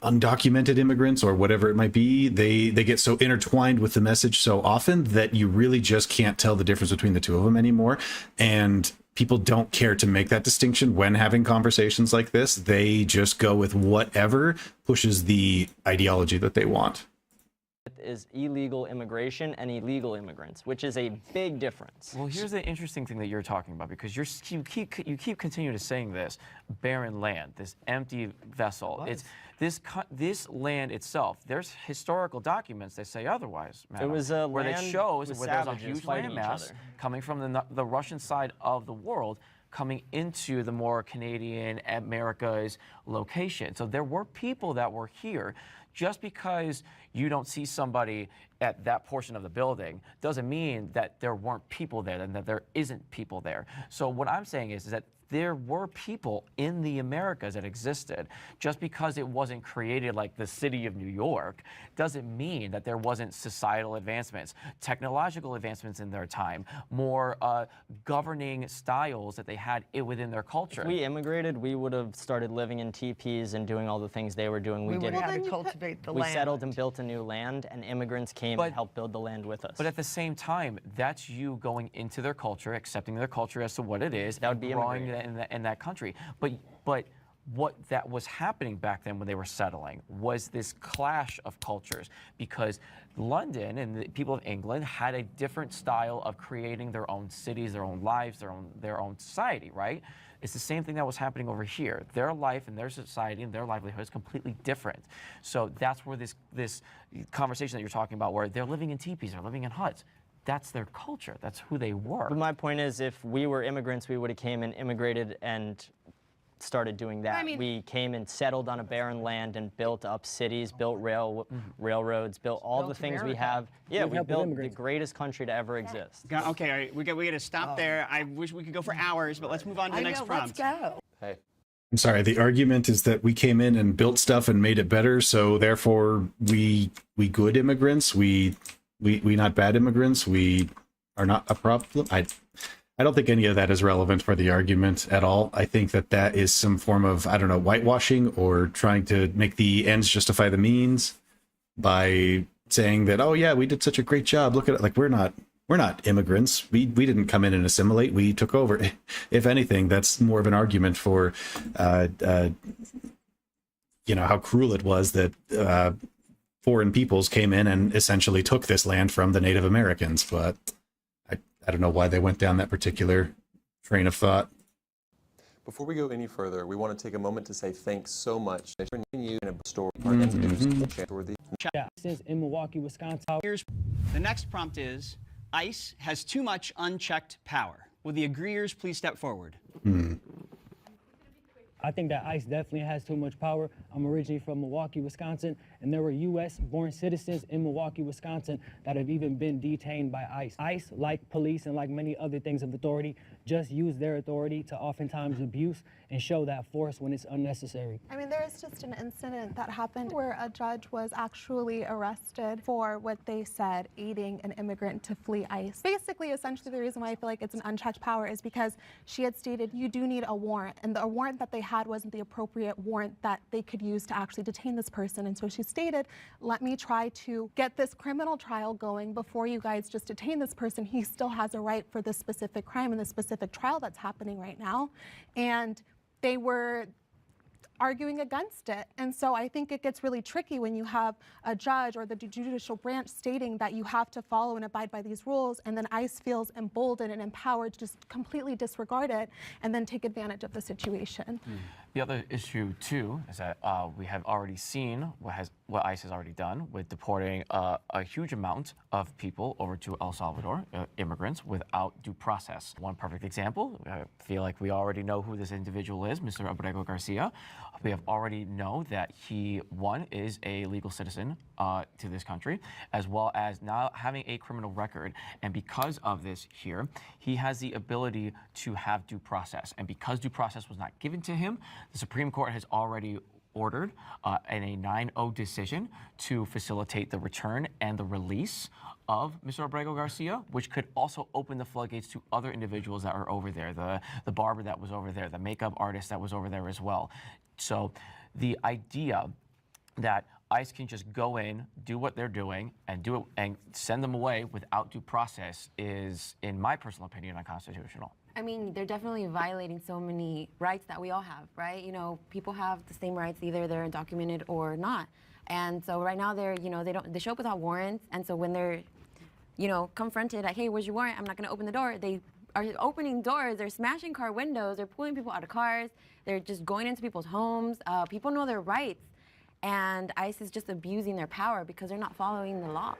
undocumented immigrants or whatever it might be, they get so intertwined with the message so often that you really just can't tell the difference between the two of them anymore. And people don't care to make that distinction when having conversations like this. They just go with whatever pushes the ideology that they want. is illegal immigration and illegal immigrants, which is a big difference. Well, here's the interesting thing that you're talking about, because you keep continuing to saying this barren land, this empty vessel. It's this land itself. There's historical documents that say otherwise. Madam, It was a where land it shows with where there's a savages huge fighting each landmass other. coming from the Russian side of the world, coming into the more Canadian America's location. So there were people that were here. Just because you don't see somebody at that portion of the building doesn't mean that there weren't people there and that there isn't people there. So what I'm saying is that there were people in the Americas that existed. Just because it wasn't created like the city of New York doesn't mean that there wasn't societal advancements, technological advancements in their time, more governing styles that they had within their culture. If we immigrated, we would have started living in teepees and doing all the things they were doing. We would have had to cultivate the We land. settled and built a new land, and immigrants came and helped build the land with us. But at the same time, that's you going into their culture, accepting their culture as to what it is, That would be growing immigrating. in that country. But what that was happening back then when they were settling was this clash of cultures, because London and the people of England had a different style of creating their own cities, their own lives, their own society, right? It's the same thing that was happening over here. Their life and their society and their livelihood is completely different. So that's where this conversation that you're talking about, where they're living in teepees, they're living in huts, that's their culture. That's who they were. But my point is, if we were immigrants, we would have came and immigrated and started doing that. I mean- We came and settled on a barren land and built up cities, built railroads, built all the things we America. have. Yeah, With we help of built the immigrants. greatest country to ever exist. Okay, all right, we got to stop there. I wish we could go for hours, but let's move on to the I next know, prompt. let's go. I'm sorry, the argument is that we came in and built stuff and made it better, so therefore we good immigrants, we not bad immigrants, we are not a problem. I don't think any of that is relevant for the argument at all. I think that is some form of, I don't know, whitewashing or trying to make the ends justify the means by saying that, oh yeah, we did such a great job. Look at it. Like, we're not immigrants. We didn't come in and assimilate. We took over. If anything, that's more of an argument for, how cruel it was that foreign peoples came in and essentially took this land from the Native Americans. But I don't know why they went down that particular train of thought. Before we go any further, we want to take a moment to say thanks so much for bringing you in a story. Yeah, since in Milwaukee, Wisconsin. The next prompt is, ICE has too much unchecked power. Will the agreeers please step forward? I think that ICE definitely has too much power. I'm originally from Milwaukee, Wisconsin, and there were U.S.-born citizens in Milwaukee, Wisconsin that have even been detained by ICE. ICE, like police and like many other things of authority, just use their authority to oftentimes abuse and show that force when it's unnecessary. I mean, there is just an incident that happened where a judge was actually arrested for what they said, aiding an immigrant to flee ICE. Basically, essentially, the reason why I feel like it's an unchecked power is because she had stated you do need a warrant, and the warrant that they had wasn't the appropriate warrant that they could use to actually detain this person. And so she stated, let me try to get this criminal trial going before you guys just detain this person. He still has a right for this specific crime and this specific trial that's happening right now. And they were arguing against it. And so I think it gets really tricky when you have a judge or the judicial branch stating that you have to follow and abide by these rules, and then ICE feels emboldened and empowered to just completely disregard it and then take advantage of the situation. The other issue, too, is that we have already seen what ICE has already done with deporting a huge amount of people over to El Salvador, immigrants, without due process. One perfect example, I feel like we already know who this individual is, Mr. Abrego Garcia. We have already know that he, one, is a legal citizen to this country, as well as now having a criminal record. And because of this here, he has the ability to have due process. And because due process was not given to him, the Supreme Court has already ordered in a 9-0 decision to facilitate the return and the release of Mr. Abrego Garcia, which could also open the floodgates to other individuals that are over there, the barber that was over there, the makeup artist that was over there as well. So the idea that ICE can just go in, do what they're doing, and do it and send them away without due process is, in my personal opinion, unconstitutional. I mean, they're definitely violating so many rights that we all have, right? You know, people have the same rights, either they're undocumented or not. And so right now they're, you know, they show up without warrants. And so when they're, you know, confronted like, hey, where's your warrant? I'm not gonna open the door. They are opening doors, they're smashing car windows, they're pulling people out of cars, they're just going into people's homes. People know their rights. And ICE is just abusing their power because they're not following the law.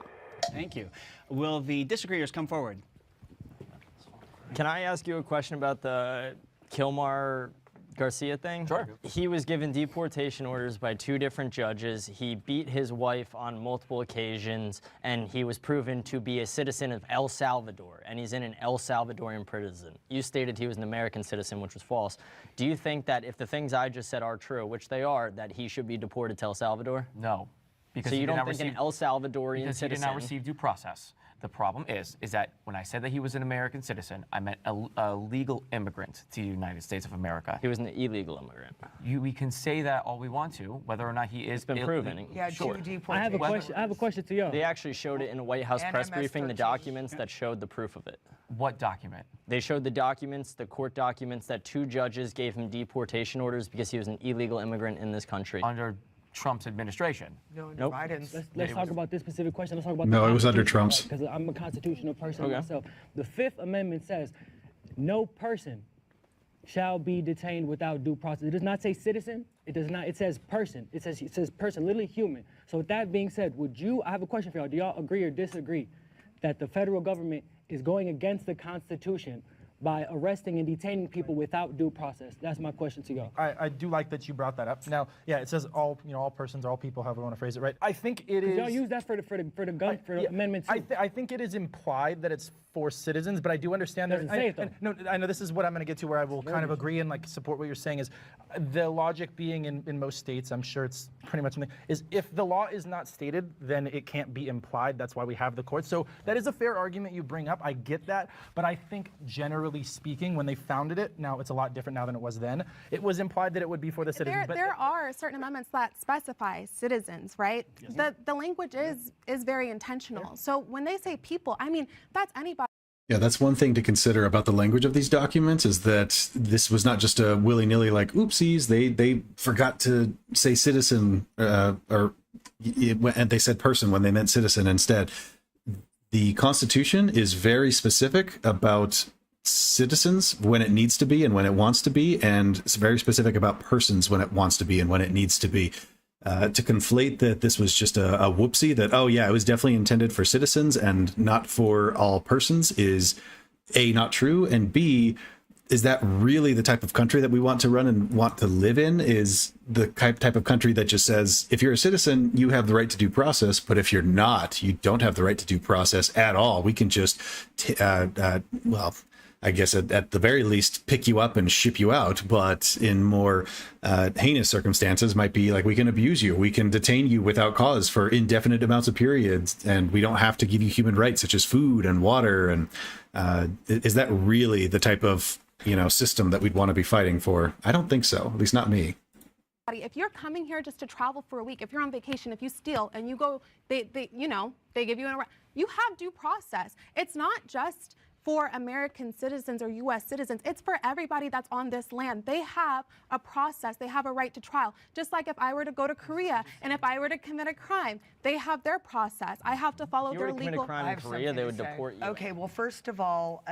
Thank you. Will the disagreeers come forward? Can I ask you a question about the Kilmar Garcia thing? Sure. He was given deportation orders by 2 different judges. He beat his wife on multiple occasions, and he was proven to be a citizen of El Salvador, and he's in an El Salvadorian prison. You stated he was an American citizen, which was false. Do you think that if the things I just said are true, which they are, that he should be deported to El Salvador? No. Because so you don't think an El Salvadorian because citizen... he did not receive due process. The problem is that when I said that he was an American citizen, I meant a legal immigrant to the United States of America. He was an illegal immigrant. We can say that all we want to, whether or not he is. It's been proven. Yeah, sure. I have a question to you. They actually showed it in a White House press briefing, the documents that showed the proof of it. What document? They showed the documents, the court documents, that 2 judges gave him deportation orders because he was an illegal immigrant in this country. Under Trump's administration. No, Nope. Biden's. Let's talk about this specific question. Let's talk about No, it was under Trump's. Because I'm a constitutional person Okay. myself. The 5th Amendment says no person shall be detained without due process. It does not say citizen. It does not. It says person. It says person, literally human. So with that being said, I have a question for y'all. Do y'all agree or disagree that the federal government is going against the Constitution by arresting and detaining people without due process? That's my question to y'all. I do like that you brought that up. Now, yeah, it says all persons, all people, however you want to phrase it, right? I think it is. Y'all use that for the amendment too. I think it is implied that it's for citizens, but I do understand that. Doesn't say it, though. No, I know this is what I'm going to get to, where I will kind of agree and like support what you're saying. Is the logic being in most states, I'm sure it's pretty much something, is if the law is not stated, then it can't be implied. That's why we have the courts. So that is a fair argument you bring up. I get that, but I think generally speaking, when they founded it, now it's a lot different now than it was then. It was implied that it would be for the citizens. There are certain amendments that specify citizens, right? Yes. The language is very intentional. Yeah. So when they say people, I mean, that's anybody. Yeah, that's one thing to consider about the language of these documents, is that this was not just a willy-nilly like, oopsies, they forgot to say citizen, and they said person when they meant citizen instead. The Constitution is very specific about citizens when it needs to be and when it wants to be, and it's very specific about persons when it wants to be and when it needs to be. To conflate that this was just a whoopsie, that, oh yeah, it was definitely intended for citizens and not for all persons, is A, not true, and B, is that really the type of country that we want to run and want to live in? Is the type of country that just says, if you're a citizen, you have the right to due process, but if you're not, you don't have the right to due process at all. We can just, I guess at the very least, pick you up and ship you out. But in more heinous circumstances, might be like, we can abuse you, we can detain you without cause for indefinite amounts of periods, and we don't have to give you human rights such as food and water. And is that really the type of system that we'd want to be fighting for? I don't think so. At least not me. If you're coming here just to travel for a week, if you're on vacation, if you steal and you go, they give you you have due process. It's not just for American citizens or U.S. citizens. It's for everybody that's on this land. They have a process. They have a right to trial. Just like if I were to go to Korea and if I were to commit a crime, they have their process. I have to follow their legal. If you were to commit a crime in Korea, they would deport you. Okay, well, first of all,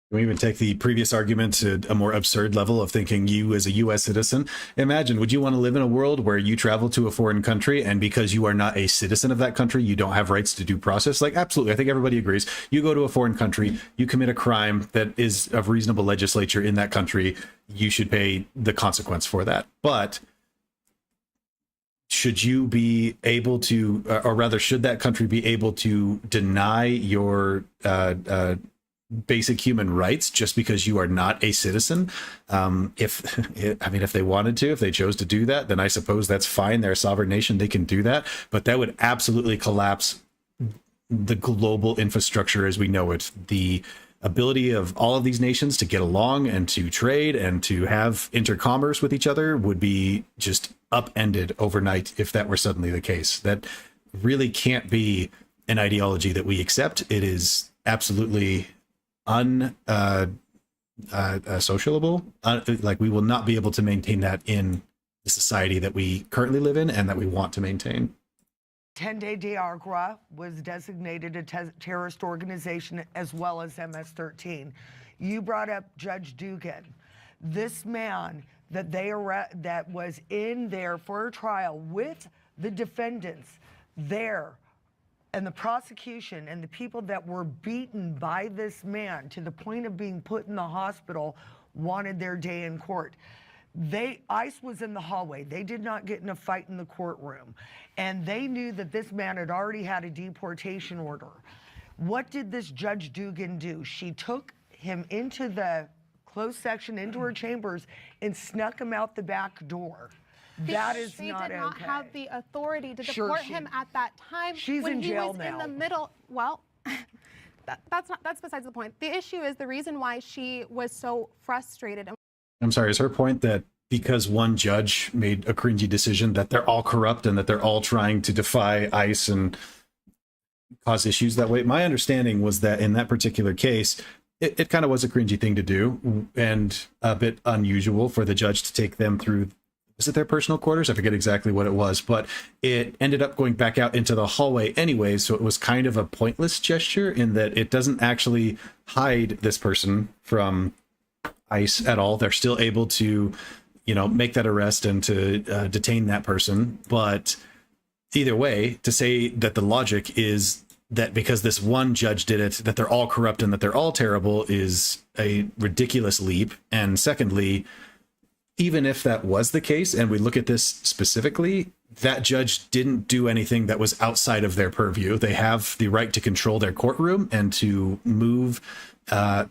we even take the previous argument to a more absurd level of thinking you as a U.S. citizen. Imagine, would you want to live in a world where you travel to a foreign country and because you are not a citizen of that country, you don't have rights to due process? Like, absolutely. I think everybody agrees. You go to a foreign country, you commit a crime that is of reasonable legislature in that country, you should pay the consequence for that. But should you be able to, or rather, should that country be able to deny your basic human rights just because you are not a citizen? If they wanted to, if they chose to do that, then I suppose that's fine. They're a sovereign nation, they can do that. But that would absolutely collapse the global infrastructure as we know it. The ability of all of these nations to get along and to trade and to have intercommerce with each other would be just upended overnight if that were suddenly the case. That really can't be an ideology that we accept. It is absolutely unsocialable. Like, we will not be able to maintain that in the society that we currently live in and that we want to maintain. 10-Day Diagra was designated a terrorist organization as well as MS-13. You brought up Judge Dugan. This man that was in there for a trial with the defendants there, and the prosecution and the people that were beaten by this man to the point of being put in the hospital wanted their day in court. ICE was in the hallway. They did not get in a fight in the courtroom. And they knew that this man had already had a deportation order. What did this Judge Dugan do? She took him into the closed section, into her chambers, and snuck him out the back door. That is not okay. They did not have the authority to deport him at that time. She's when in jail he was now. In the middle. Well, that's besides the point. The issue is the reason why she was so frustrated. I'm sorry, is her point that because one judge made a cringy decision that they're all corrupt and that they're all trying to defy ICE and cause issues that way? My understanding was that in that particular case, it kind of was a cringy thing to do and a bit unusual for the judge to take them through. Was it their personal quarters? I forget exactly what it was, but it ended up going back out into the hallway anyway, so it was kind of a pointless gesture in that it doesn't actually hide this person from ICE at all. They're still able to, make that arrest and to detain that person. But either way, to say that the logic is that because this one judge did it, that they're all corrupt and that they're all terrible is a ridiculous leap. And secondly, even if that was the case, and we look at this specifically, that judge didn't do anything that was outside of their purview. They have the right to control their courtroom and to move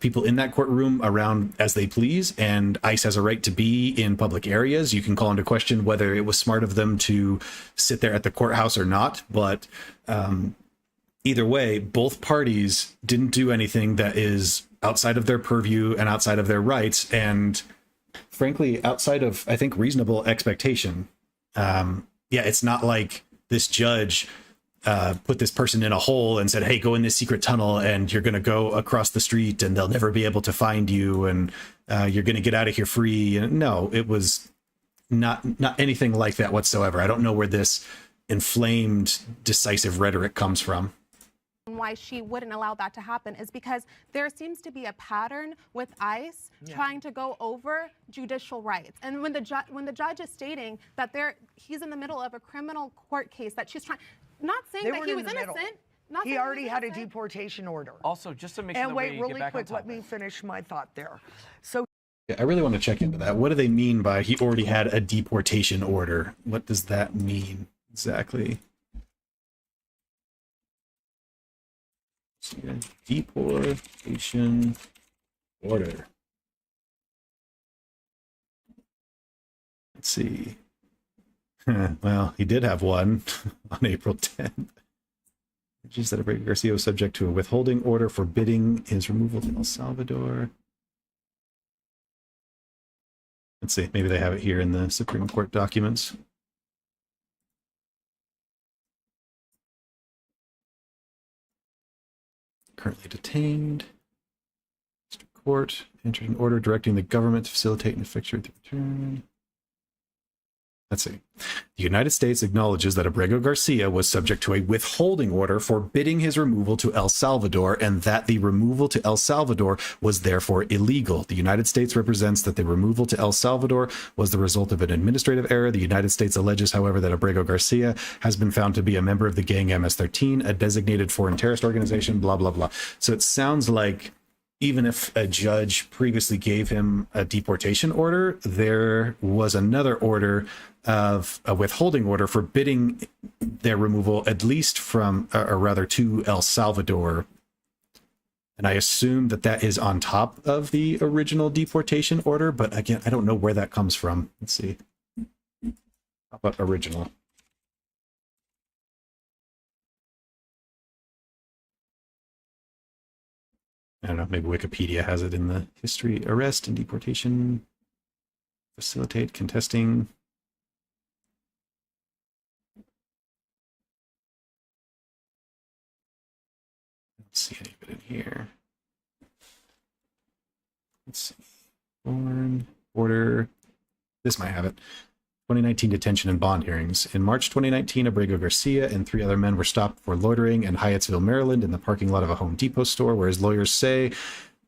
people in that courtroom around as they please, and ICE has a right to be in public areas. You can call into question whether it was smart of them to sit there at the courthouse or not, but either way, both parties didn't do anything that is outside of their purview and outside of their rights, and frankly, outside of, I think, reasonable expectation. It's not like this judge put this person in a hole and said, hey, go in this secret tunnel and you're going to go across the street and they'll never be able to find you and you're going to get out of here free. And no, it was not anything like that whatsoever. I don't know where this inflamed, decisive rhetoric comes from. Why she wouldn't allow that to happen is because there seems to be a pattern with ICE trying to go over judicial rights. And when the judge is stating that he's in the middle of a criminal court case that she's trying, not saying that he was innocent. He already had a deportation order. Also, just to make sure that wait, really quick, let me finish my thought there. So I really want to check into that. What do they mean by he already had a deportation order? What does that mean exactly? Deportation order. Let's see. Well, he did have one on April 10th. Just that Abrego Garcia was subject to a withholding order forbidding his removal to El Salvador. Let's see, maybe they have it here in the Supreme Court documents. Currently detained. District Court entered an order directing the government to facilitate and effectuate the return. Let's see. The United States acknowledges that Abrego Garcia was subject to a withholding order forbidding his removal to El Salvador and that the removal to El Salvador was therefore illegal. The United States represents that the removal to El Salvador was the result of an administrative error. The United States alleges, however, that Abrego Garcia has been found to be a member of the gang MS-13, a designated foreign terrorist organization, blah, blah, blah. So it sounds like even if a judge previously gave him a deportation order, there was another order of a withholding order forbidding their removal, at least from, or rather to El Salvador. And I assume that that is on top of the original deportation order, but again, I don't know where that comes from. Let's see. How about original? I don't know, maybe Wikipedia has it in the history. Arrest and deportation. Facilitate contesting. Let's see any of it in here. Let's see. Foreign order. This might have it. 2019 detention and bond hearings. In March 2019, Abrego Garcia and 3 other men were stopped for loitering in Hyattsville, Maryland, in the parking lot of a Home Depot store, where his lawyers say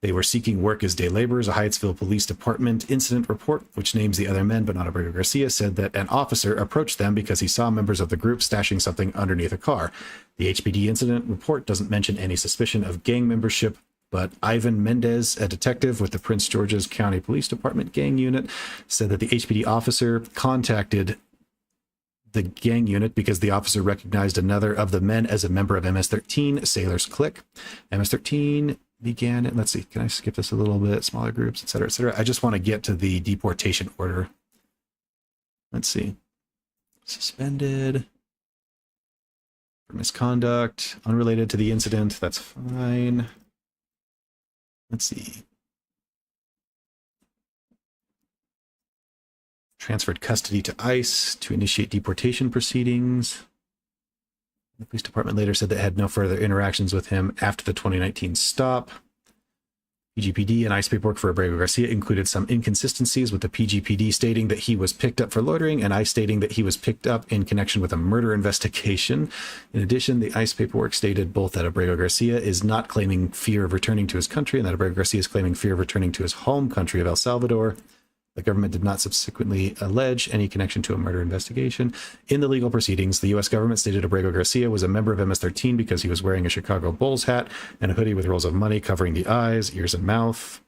they were seeking work as day laborers. A Hyattsville Police Department incident report, which names the other men but not Abrego Garcia, said that an officer approached them because he saw members of the group stashing something underneath a car. The HPD incident report doesn't mention any suspicion of gang membership, but Ivan Mendez, a detective with the Prince George's County Police Department gang unit, said that the HPD officer contacted the gang unit because the officer recognized another of the men as a member of MS-13, Sailor's Clique. MS-13 began, and let's see, can I skip this a little bit? Smaller groups, etc., etc. I just want to get to the deportation order. Let's see. Suspended for misconduct, unrelated to the incident. That's fine. Let's see. Transferred custody to ICE to initiate deportation proceedings. The police department later said they had no further interactions with him after the 2019 stop. PGPD and ICE paperwork for Abrego Garcia included some inconsistencies, with the PGPD stating that he was picked up for loitering and ICE stating that he was picked up in connection with a murder investigation. In addition, the ICE paperwork stated both that Abrego Garcia is not claiming fear of returning to his country and that Abrego Garcia is claiming fear of returning to his home country of El Salvador. The government did not subsequently allege any connection to a murder investigation. In the legal proceedings, the U.S. government stated Abrego Garcia was a member of MS-13 because he was wearing a Chicago Bulls hat and a hoodie with rolls of money covering the eyes, ears, and mouth.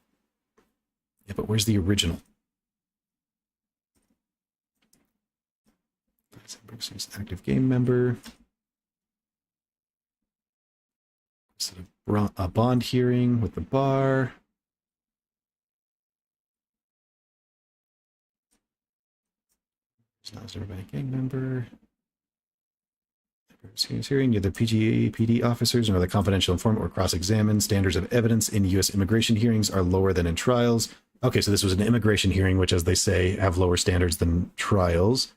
Yeah, but where's the original? He's an active game member. A bond hearing with the bar. Not everybody gang member. Hearing neither PGPD officers nor the confidential informant were cross-examined. Standards of evidence in U.S. immigration hearings are lower than in trials. Okay, so this was an immigration hearing, which, as they say, have lower standards than trials.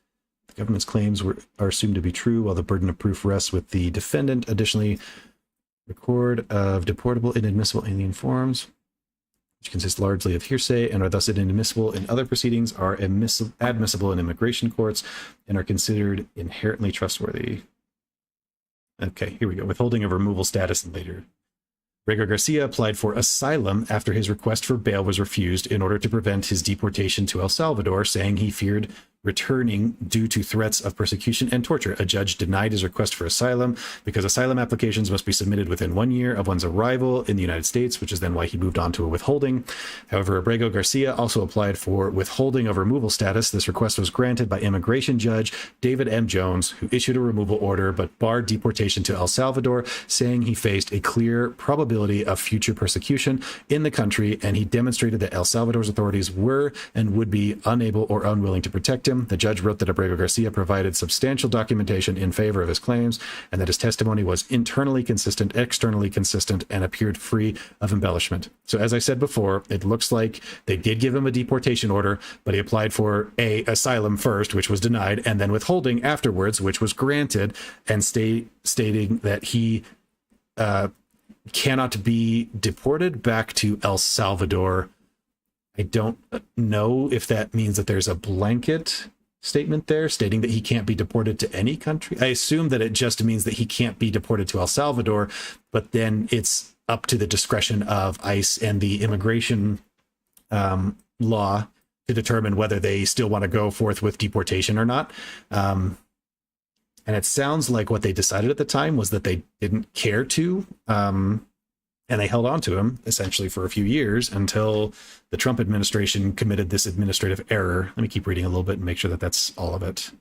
The government's claims are assumed to be true, while the burden of proof rests with the defendant. Additionally, record of deportable inadmissible alien forms, which consist largely of hearsay and are thus inadmissible in other proceedings, are admissible in immigration courts and are considered inherently trustworthy. Okay, here we go. Withholding of removal status and later. Abrego Garcia applied for asylum after his request for bail was refused in order to prevent his deportation to El Salvador, saying he feared returning due to threats of persecution and torture. A judge denied his request for asylum because asylum applications must be submitted within 1 year of one's arrival in the United States, which is then why he moved on to a withholding. However, Abrego Garcia also applied for withholding of removal status. This request was granted by immigration judge David M. Jones, who issued a removal order but barred deportation to El Salvador, saying he faced a clear probability of future persecution in the country, and he demonstrated that El Salvador's authorities were and would be unable or unwilling to protect him. The judge wrote that Abrego Garcia provided substantial documentation in favor of his claims and that his testimony was internally consistent, externally consistent, and appeared free of embellishment. So as I said before, it looks like they did give him a deportation order, but he applied for asylum first, which was denied, and then withholding afterwards, which was granted, and stating that he cannot be deported back to El Salvador. I don't know if that means that there's a blanket statement there stating that he can't be deported to any country. I assume that it just means that he can't be deported to El Salvador, but then it's up to the discretion of ICE and the immigration law to determine whether they still want to go forth with deportation or not. And it sounds like what they decided at the time was that they didn't care to, and they held on to him essentially for a few years until the Trump administration committed this administrative error. Let me keep reading a little bit and make sure that that's all of it.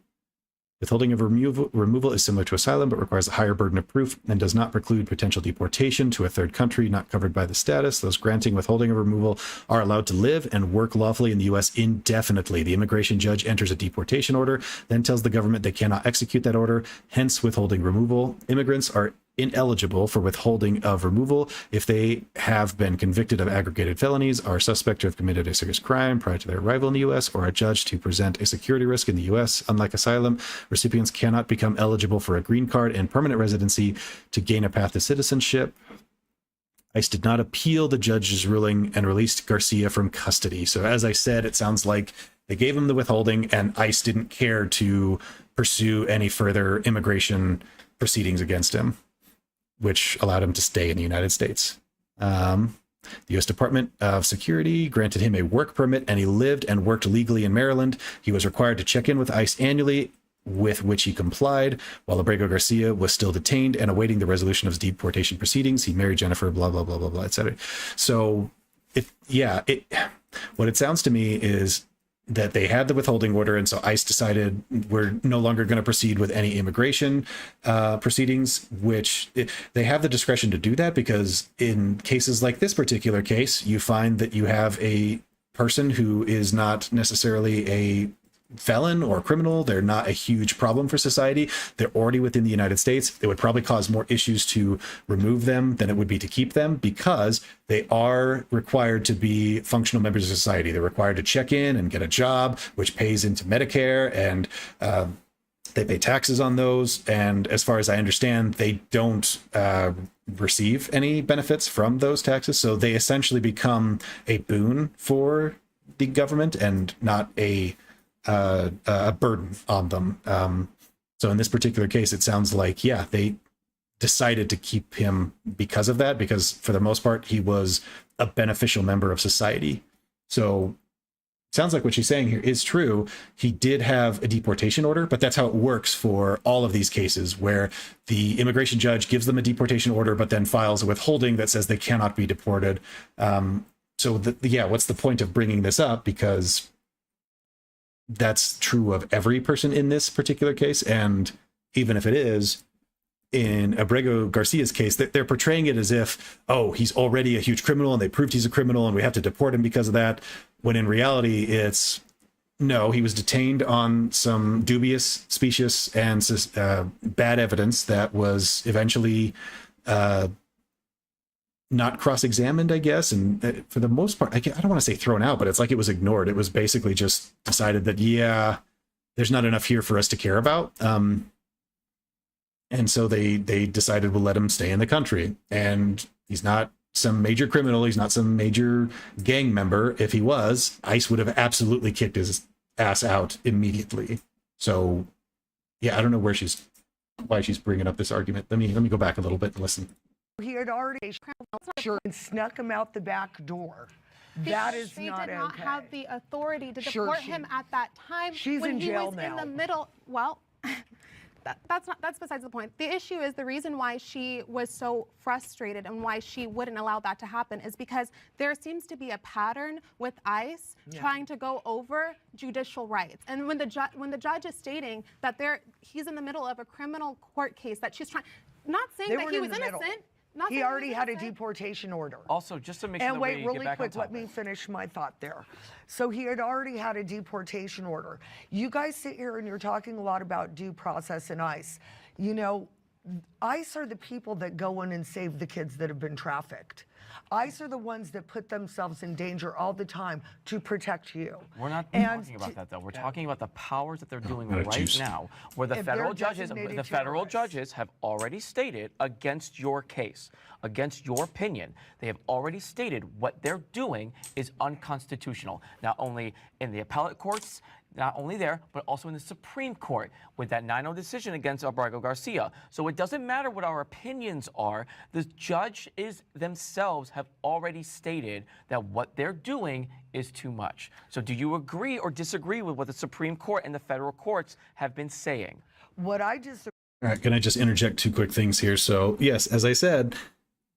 Withholding of removal is similar to asylum, but requires a higher burden of proof and does not preclude potential deportation to a third country not covered by the status. Those granting withholding of removal are allowed to live and work lawfully in the U.S. indefinitely. The immigration judge enters a deportation order, then tells the government they cannot execute that order, hence withholding removal. Immigrants are ineligible for withholding of removal if they have been convicted of aggravated felonies, are suspect to have committed a serious crime prior to their arrival in the U.S., or are judged to present a security risk in the U.S. Unlike asylum, recipients cannot become eligible for a green card and permanent residency to gain a path to citizenship. ICE did not appeal the judge's ruling and released Garcia from custody. So as I said, it sounds like they gave him the withholding and ICE didn't care to pursue any further immigration proceedings against him, which allowed him to stay in the United States. The U.S. Department of Security granted him a work permit, and he lived and worked legally in Maryland. He was required to check in with ICE annually, with which he complied, while Abrego Garcia was still detained and awaiting the resolution of his deportation proceedings. He married Jennifer, blah, blah, blah, blah, blah, etc. So, what it sounds to me is that they had the withholding order, and so ICE decided we're no longer going to proceed with any immigration proceedings, which they have the discretion to do that because in cases like this particular case, you find that you have a person who is not necessarily a felon or criminal. They're not a huge problem for society. They're already within the United States. It would probably cause more issues to remove them than it would be to keep them because they are required to be functional members of society. They're required to check in and get a job, which pays into Medicare, and they pay taxes on those. And as far as I understand, they don't receive any benefits from those taxes. So they essentially become a boon for the government and not a burden on them. So in this particular case, it sounds like, yeah, they decided to keep him because of that, because for the most part, he was a beneficial member of society. So it sounds like what she's saying here is true. He did have a deportation order, but that's how it works for all of these cases where the immigration judge gives them a deportation order, but then files a withholding that says they cannot be deported. So what's the point of bringing this up? Because that's true of every person in this particular case. And even if it is, in Abrego Garcia's case, they're portraying it as if, oh, he's already a huge criminal and they proved he's a criminal and we have to deport him because of that. When in reality, it's no, he was detained on some dubious, specious, and bad evidence that was eventually not cross-examined, I guess, and for the most part, I don't want to say thrown out, but it's like it was ignored. It was basically just decided that, yeah, there's not enough here for us to care about. And so they decided we'll let him stay in the country. And he's not some major criminal. He's not some major gang member. If he was, ICE would have absolutely kicked his ass out immediately. So, yeah, I don't know why she's bringing up this argument. Let me go back a little bit and listen. He had already and snuck him out the back door. That is they not did not okay. have the authority to Sure, deport him at that time. She's when in he jail was now. in the middle. Well, that's besides the point. The issue is the reason why she was so frustrated and why she wouldn't allow that to happen is because there seems to be a pattern with ICE trying to go over judicial rights. And when the judge is stating that he's in the middle of a criminal court case that she's trying, not saying They that weren't he in was the middle. innocent. He already had a deportation order. Also, just to make sure And that wait, we really get back on quick, let topic. me finish my thought there. So he had already had a deportation order. You guys sit here and you're talking a lot about due process and ICE. You know, ICE are the people that go in and save the kids that have been trafficked. ICE are the ones that put themselves in danger all the time to protect you. We're not talking about that, though. We're talking about the powers that they're doing right now, where the If federal they're judges, designated judges have already stated against your case, against your opinion. They have already stated what they're doing is unconstitutional. Not only in the appellate courts, not only there, but also in the Supreme Court with that 9-0 decision against Abrego Garcia. So it doesn't matter what our opinions are. The judges themselves have already stated that what they're doing is too much. So do you agree or disagree with what the Supreme Court and the federal courts have been saying? What I disagree. All right, can I just interject two quick things here? So, yes, as I said,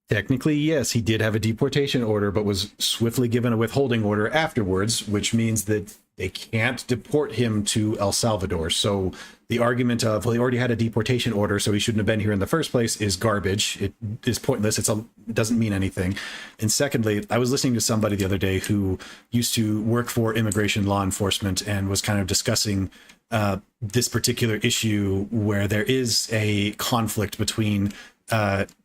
technically, yes, he did have a deportation order, but was swiftly given a withholding order afterwards, which means that they can't deport him to El Salvador. So the argument of, well, he already had a deportation order, so he shouldn't have been here in the first place is garbage. It is pointless. It doesn't mean anything. And secondly, I was listening to somebody the other day who used to work for immigration law enforcement and was kind of discussing this particular issue where there is a conflict between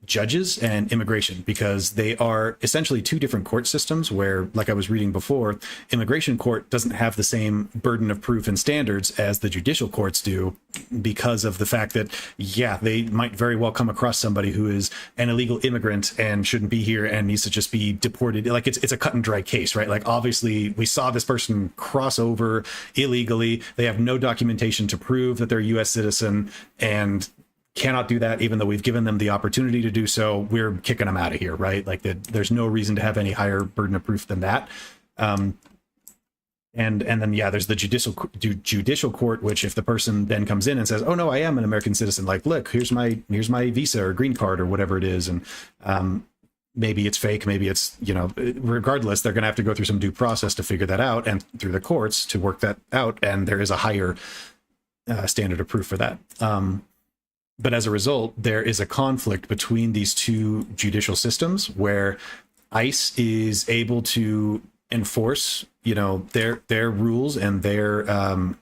judges and immigration, because they are essentially two different court systems where, like I was reading before, immigration court doesn't have the same burden of proof and standards as the judicial courts do, because of the fact that, yeah, they might very well come across somebody who is an illegal immigrant and shouldn't be here and needs to just be deported. Like it's a cut and dry case, right? Like obviously we saw this person cross over illegally. They have no documentation to prove that they're a U.S. citizen and cannot do that, even though we've given them the opportunity to do so. We're kicking them out of here, right? Like there's no reason to have any higher burden of proof than that. And then, yeah, there's the judicial court, which if the person then comes in and says, oh no, I am an American citizen, like, look, here's my visa or green card or whatever it is. And maybe it's fake, maybe it's, regardless, they're going to have to go through some due process to figure that out and through the courts to work that out. And there is a higher standard of proof for that. But as a result, there is a conflict between these two judicial systems where ICE is able to enforce, their rules and their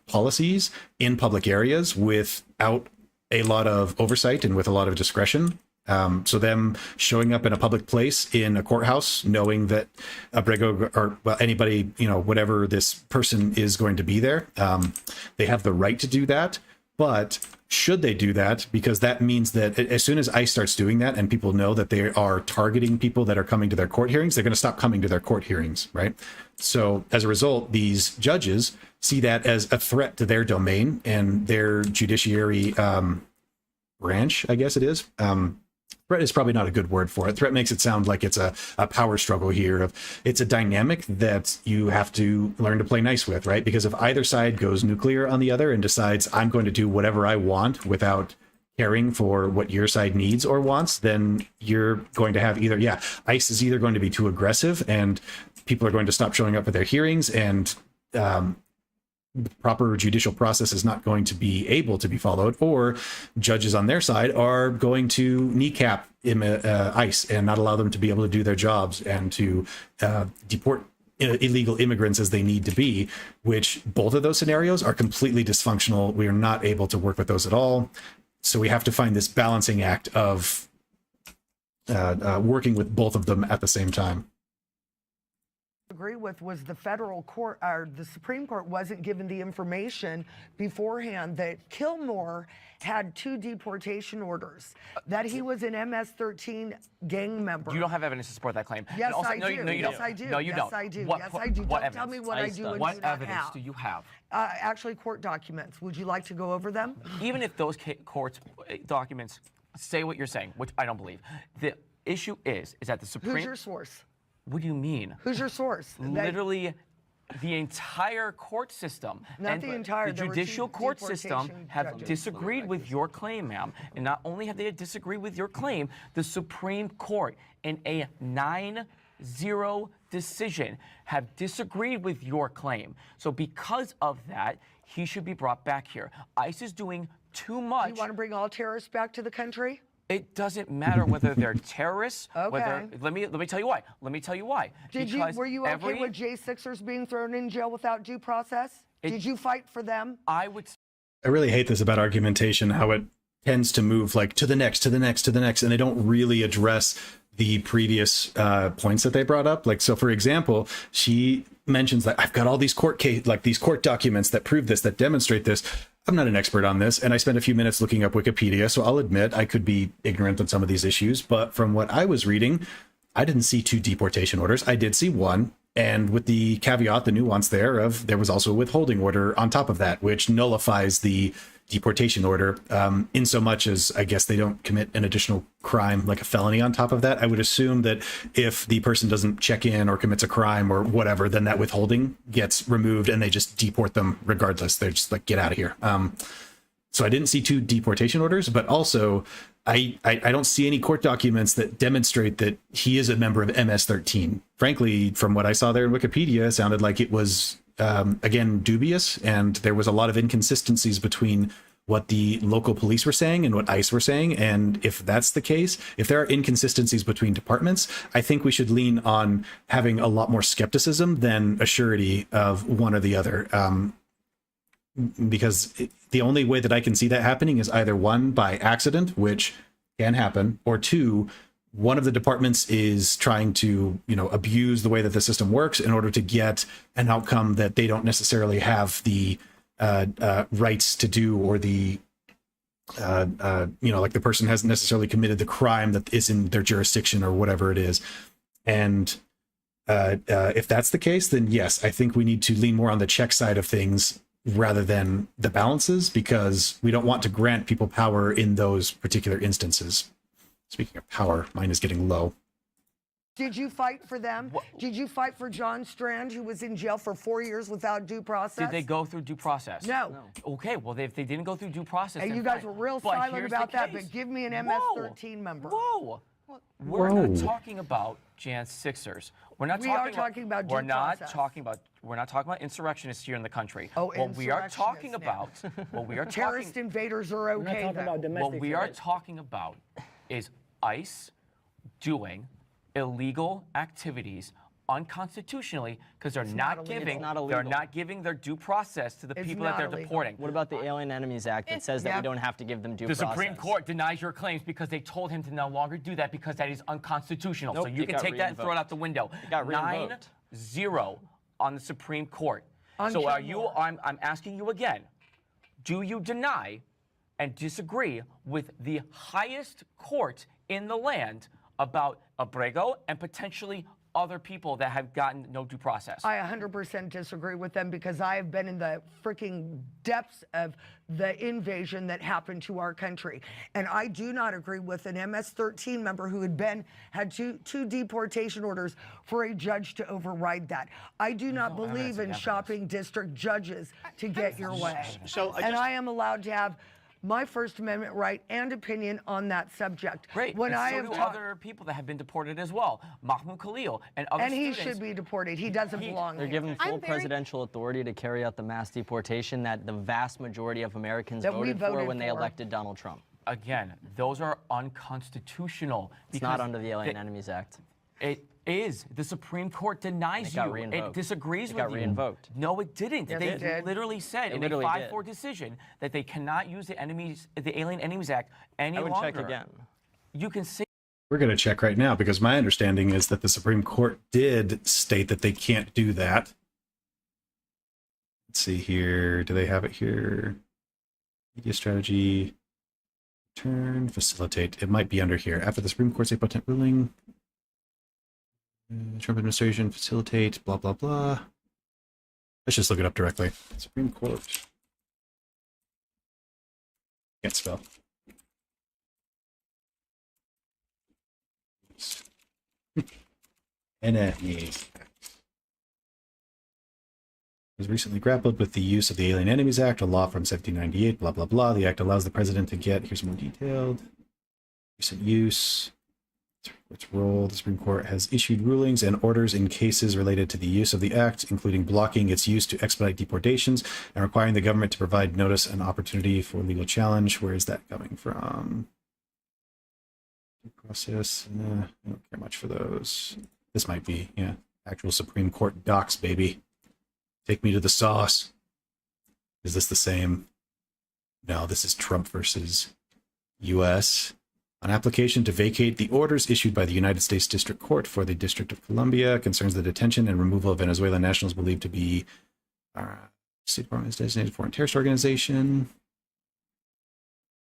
policies in public areas without a lot of oversight and with a lot of discretion. So them showing up in a public place in a courthouse, knowing that Abrego or anybody, whatever this person is going to be there, they have the right to do that. But should they do that? Because that means that as soon as ICE starts doing that and people know that they are targeting people that are coming to their court hearings, they're going to stop coming to their court hearings, right? So as a result, these judges see that as a threat to their domain and their judiciary branch, I guess it is. Threat is probably not a good word for it. Threat makes it sound like it's a power struggle here. It's a dynamic that you have to learn to play nice with, right? Because if either side goes nuclear on the other and decides I'm going to do whatever I want without caring for what your side needs or wants, then you're going to have either, ICE is either going to be too aggressive and people are going to stop showing up at their hearings, and proper judicial process is not going to be able to be followed, or judges on their side are going to kneecap ICE and not allow them to be able to do their jobs and to deport illegal immigrants as they need to be, which both of those scenarios are completely dysfunctional. We are not able to work with those at all. So we have to find this balancing act of working with both of them at the same time. Agree with was the federal court or the Supreme Court wasn't given the information beforehand that Kilmore had 2 deportation orders, that he was an MS-13 gang member. You don't have evidence to support that claim. Yes, also, I do. Yes, I do. No, you don't. Yes, I do. What, yes, I do. What Don't tell me what I do and what do not evidence have. do you have? Actually, court documents. Would you like to go over them? Even if those court documents say what you're saying, which I don't believe, the issue is that the Supreme... Who's your source? What do you mean? Who's your source? Literally the entire court system. Not and the entire. The judicial court system have disagreed with your claim, ma'am. And not only have they disagreed with your claim, the Supreme Court in a 9-0 decision have disagreed with your claim. So because of that, he should be brought back here. ICE is doing too much. Do you want to bring all terrorists back to the country? It doesn't matter whether they're terrorists. Okay. Let me tell you why. Let me tell you why. Were you okay with J6ers being thrown in jail without due process? Did you fight for them? I really hate this about argumentation, how it tends to move like to the next, to the next, to the next, and they don't really address the previous points that they brought up. Like, so for example, she mentions that I've got all these court documents that prove this, that demonstrate this. I'm not an expert on this, and I spent a few minutes looking up Wikipedia, so I'll admit I could be ignorant on some of these issues, but from what I was reading, I didn't see 2 deportation orders. I did see 1, and with the caveat, the nuance there was also a withholding order on top of that, which nullifies the deportation order, in so much as I guess they don't commit an additional crime like a felony on top of that. I would assume that if the person doesn't check in or commits a crime or whatever, then that withholding gets removed and they just deport them regardless. They're just like, get out of here. So I didn't see 2 deportation orders, but also I don't see any court documents that demonstrate that he is a member of MS-13. Frankly, from what I saw there in Wikipedia, it sounded like it was again, dubious, and there was a lot of inconsistencies between what the local police were saying and what ICE were saying. And if that's the case, if there are inconsistencies between departments, I think we should lean on having a lot more skepticism than a surety of one or the other. Because the only way that I can see that happening is either 1, by accident, which can happen, or 2, one of the departments is trying to, abuse the way that the system works in order to get an outcome that they don't necessarily have the rights to do, or the, like the person hasn't necessarily committed the crime that is in their jurisdiction or whatever it is. And if that's the case, then yes, I think we need to lean more on the check side of things rather than the balances, because we don't want to grant people power in those particular instances. Speaking of power, mine is getting low. Did you fight for them? Did you fight for John Strand, who was in jail for 4 years without due process? Did they go through due process? No. Okay, well, if they didn't go through due process, and you guys were real silent about that, but give me an MS-13 member. Whoa. We're not talking about Jan's Sixers. We're not talking about due process. We're not talking about insurrectionists here in the country. Oh, what we are talking about, terrorist invaders are okay. What we are talking about is ICE doing illegal activities unconstitutionally because they're not giving their due process to the people that they're deporting. What about the Alien Enemies Act that says that we don't have to give them due process? The Supreme Court denies your claims because they told him to no longer do that because that is unconstitutional. Nope, so you can take that and throw it out the window. 9-0 on the Supreme Court. So I'm asking you again, do you deny and disagree with the highest court in the land about Abrego and potentially other people that have gotten no due process? I 100% disagree with them because I have been in the freaking depths of the invasion that happened to our country. And I do not agree with an MS-13 member who had two deportation orders for a judge to override that. I do not believe in shopping district judges to get your way. And I am allowed to have my First Amendment right and opinion on that subject. Great. When and I so have do other people that have been deported as well. Mahmoud Khalil and other students. And he should be deported. He doesn't belong They're here. given full presidential authority to carry out the mass deportation that the vast majority of Americans voted for when they elected Donald Trump. Again, those are unconstitutional. It's not under the Alien Enemies Act. It is. The Supreme Court denies you. It disagrees with you. It got reinvoked. No, it didn't. Yes, they literally said in a 5-4 decision that they cannot use the Alien Enemies Act any longer. I would check again. You can say. We're going to check right now because my understanding is that the Supreme Court did state that they can't do that. Let's see here. Do they have it here? Media strategy. Turn, facilitate. It might be under here. After the Supreme Court's potent ruling. Trump administration facilitate blah blah blah. Let's just look it up directly. Supreme Court. Can't spell. Enemies was recently grappled with the use of the Alien Enemies Act, a law from 1798, blah, blah, blah. The act allows the president to get, here's more detailed, recent use, its role. The Supreme Court has issued rulings and orders in cases related to the use of the act, including blocking its use to expedite deportations and requiring the government to provide notice and opportunity for legal challenge. Where is that coming from? Due process, I don't care much for those. This might be, yeah, actual Supreme Court docs, baby. Take me to the sauce. Is this the same? No, this is Trump versus U.S. On application to vacate the orders issued by the United States District Court for the District of Columbia concerns the detention and removal of Venezuelan nationals believed to be State Department's designated foreign terrorist organization.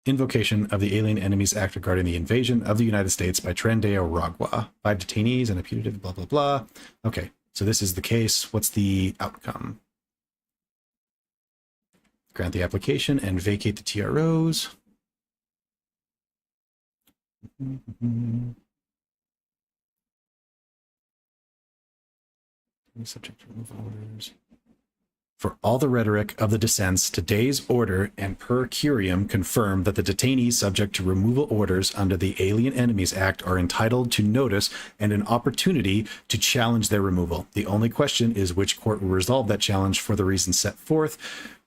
Invocation of the Alien Enemies Act regarding the invasion of the United States by Tren de Aragua. 5 detainees and a putative blah, blah, blah. Okay, so this is the case. What's the outcome? Grant the application and vacate the TROs. Subject to removal orders. For all the rhetoric of the dissents, today's order and per curiam confirm that the detainees subject to removal orders under the Alien Enemies Act are entitled to notice and an opportunity to challenge their removal. The only question is which court will resolve that challenge for the reasons set forth.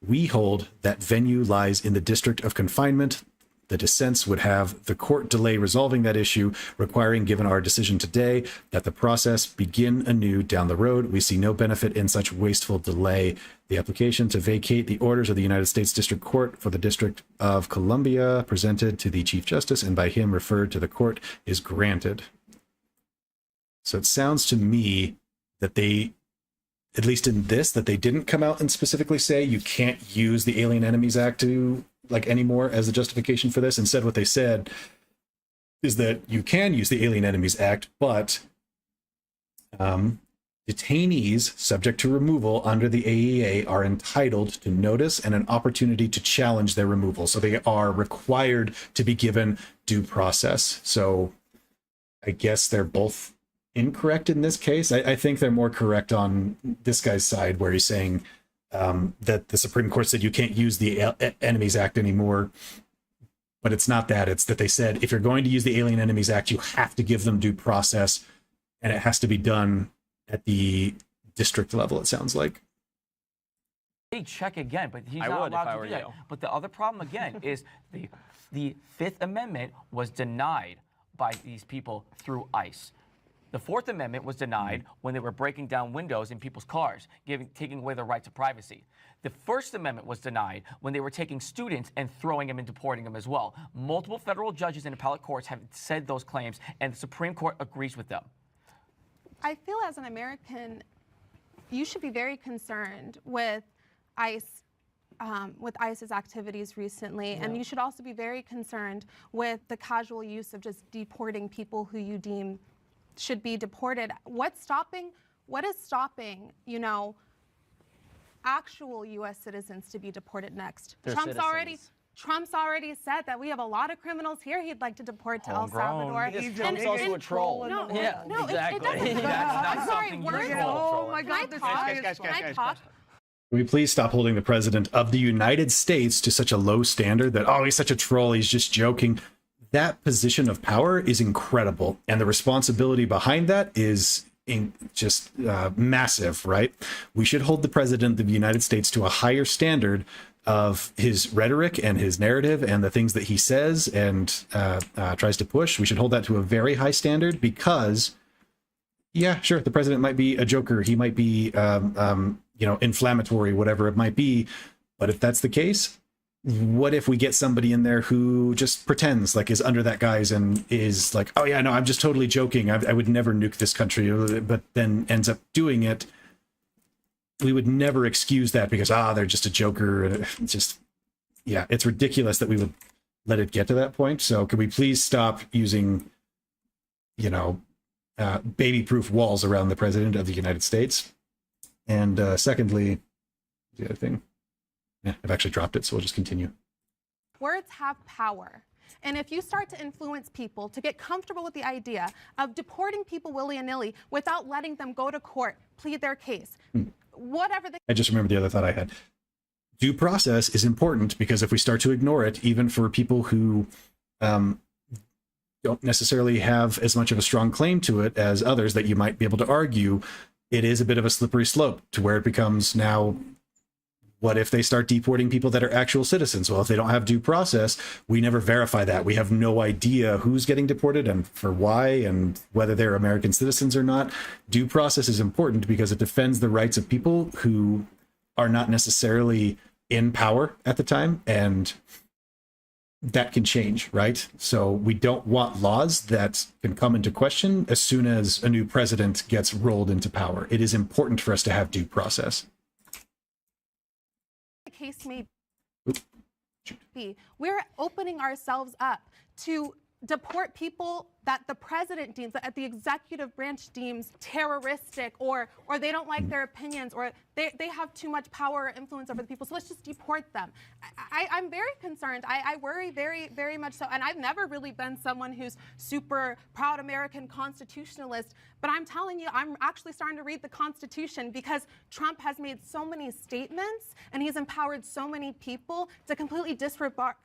We hold that venue lies in the district of confinement. The dissents would have the court delay resolving that issue, requiring, given our decision today, that the process begin anew down the road. We see no benefit in such wasteful delay. The application to vacate the orders of the United States District Court for the District of Columbia, presented to the Chief Justice and by him referred to the court, is granted. So it sounds to me that they, at least in this, that they didn't come out and specifically say you can't use the Alien Enemies Act to anymore as a justification for this. Instead, what they said is that you can use the Alien Enemies Act, but detainees subject to removal under the AEA are entitled to notice and an opportunity to challenge their removal. So they are required to be given due process. So I guess they're both incorrect in this case. I think they're more correct on this guy's side, where he's saying that the Supreme Court said you can't use the Enemies Act anymore, but it's not that. It's that they said if you're going to use the Alien Enemies Act, you have to give them due process, and it has to be done at the district level, it sounds like. Hey, check again, but he's not allowed to do that. But the other problem again is the Fifth Amendment was denied by these people through ICE. The Fourth Amendment was denied when they were breaking down windows in people's cars, taking away their right to privacy. The First Amendment was denied when they were taking students and throwing them and deporting them as well. Multiple federal judges and appellate courts have said those claims, and the Supreme Court agrees with them. I feel as an American, you should be very concerned with ICE. With ICE's activities recently, and you should also be very concerned with the casual use of just deporting people who you deem should be deported. What is stopping, actual U.S. citizens to be deported next? Trump's already said that we have a lot of criminals here he'd like to deport to El Salvador. Trump's also a troll. No, exactly. I'm sorry, oh my God, guys, can I talk? Can we please stop holding the president of the United States to such a low standard that, oh, he's such a troll, he's just joking. That position of power is incredible, and the responsibility behind that is just massive, right? We should hold the president of the United States to a higher standard of his rhetoric and his narrative and the things that he says and tries to push. We should hold that to a very high standard because, yeah, sure, the president might be a joker. He might be, inflammatory, whatever it might be. But if that's the case, what if we get somebody in there who just pretends like is under that guise and is like, oh yeah, no, I'm just totally joking. I would never nuke this country, but then ends up doing it. We would never excuse that because, they're just a joker. It's just, yeah, it's ridiculous that we would let it get to that point. So can we please stop using, baby-proof walls around the president of the United States? And secondly, the other thing, I've actually dropped it, so we'll just continue. Words have power. And if you start to influence people to get comfortable with the idea of deporting people willy-nilly without letting them go to court, plead their case, whatever the... I just remember the other thought I had. Due process is important because if we start to ignore it, even for people who don't necessarily have as much of a strong claim to it as others that you might be able to argue, it is a bit of a slippery slope to where it becomes now, what if they start deporting people that are actual citizens? Well, if they don't have due process, we never verify that. We have no idea who's getting deported and for why and whether they're American citizens or not. Due process is important because it defends the rights of people who are not necessarily in power at the time, and that can change, right? So we don't want laws that can come into question as soon as a new president gets rolled into power. It is important for us to have due process. The case may be, we're opening ourselves up to deport people that the president deems, that the executive branch deems terroristic, or they don't like their opinions, or they have too much power or influence over the people, so let's just deport them. I'm very concerned. I worry very, very much so. And I've never really been someone who's super proud American constitutionalist, but I'm telling you, I'm actually starting to read the Constitution because Trump has made so many statements and he's empowered so many people to completely disregard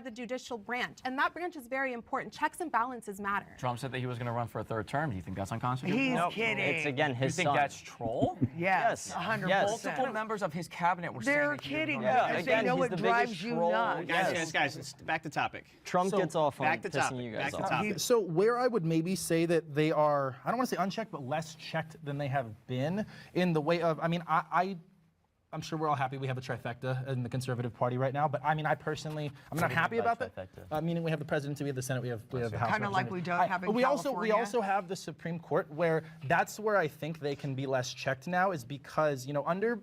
the judicial branch. And that branch is very important. Checks and balances matter. Trump said that he was going to run for a third term. Do you think that's unconstitutional? He's kidding. It's again his You think son. that's troll? Yes, 100%. Multiple members of his cabinet were saying They're that he was kidding. gonna Yeah, run. Because again, they know he's it the drives biggest you troll. nuts. Guys, back to topic. Trump gets off on back to pissing topic. you guys Back to off. topic. So where I would maybe say that they are, I don't want to say unchecked, but less checked than they have been in the way of, I mean, I'm sure we're all happy we have a trifecta in the Conservative Party right now, but I mean, I personally, I'm not happy about that. Meaning we have the presidency, we have the Senate, we have the House. Kind of like we don't have in we California. also have the Supreme Court, where that's where I think they can be less checked now, is because, you know, under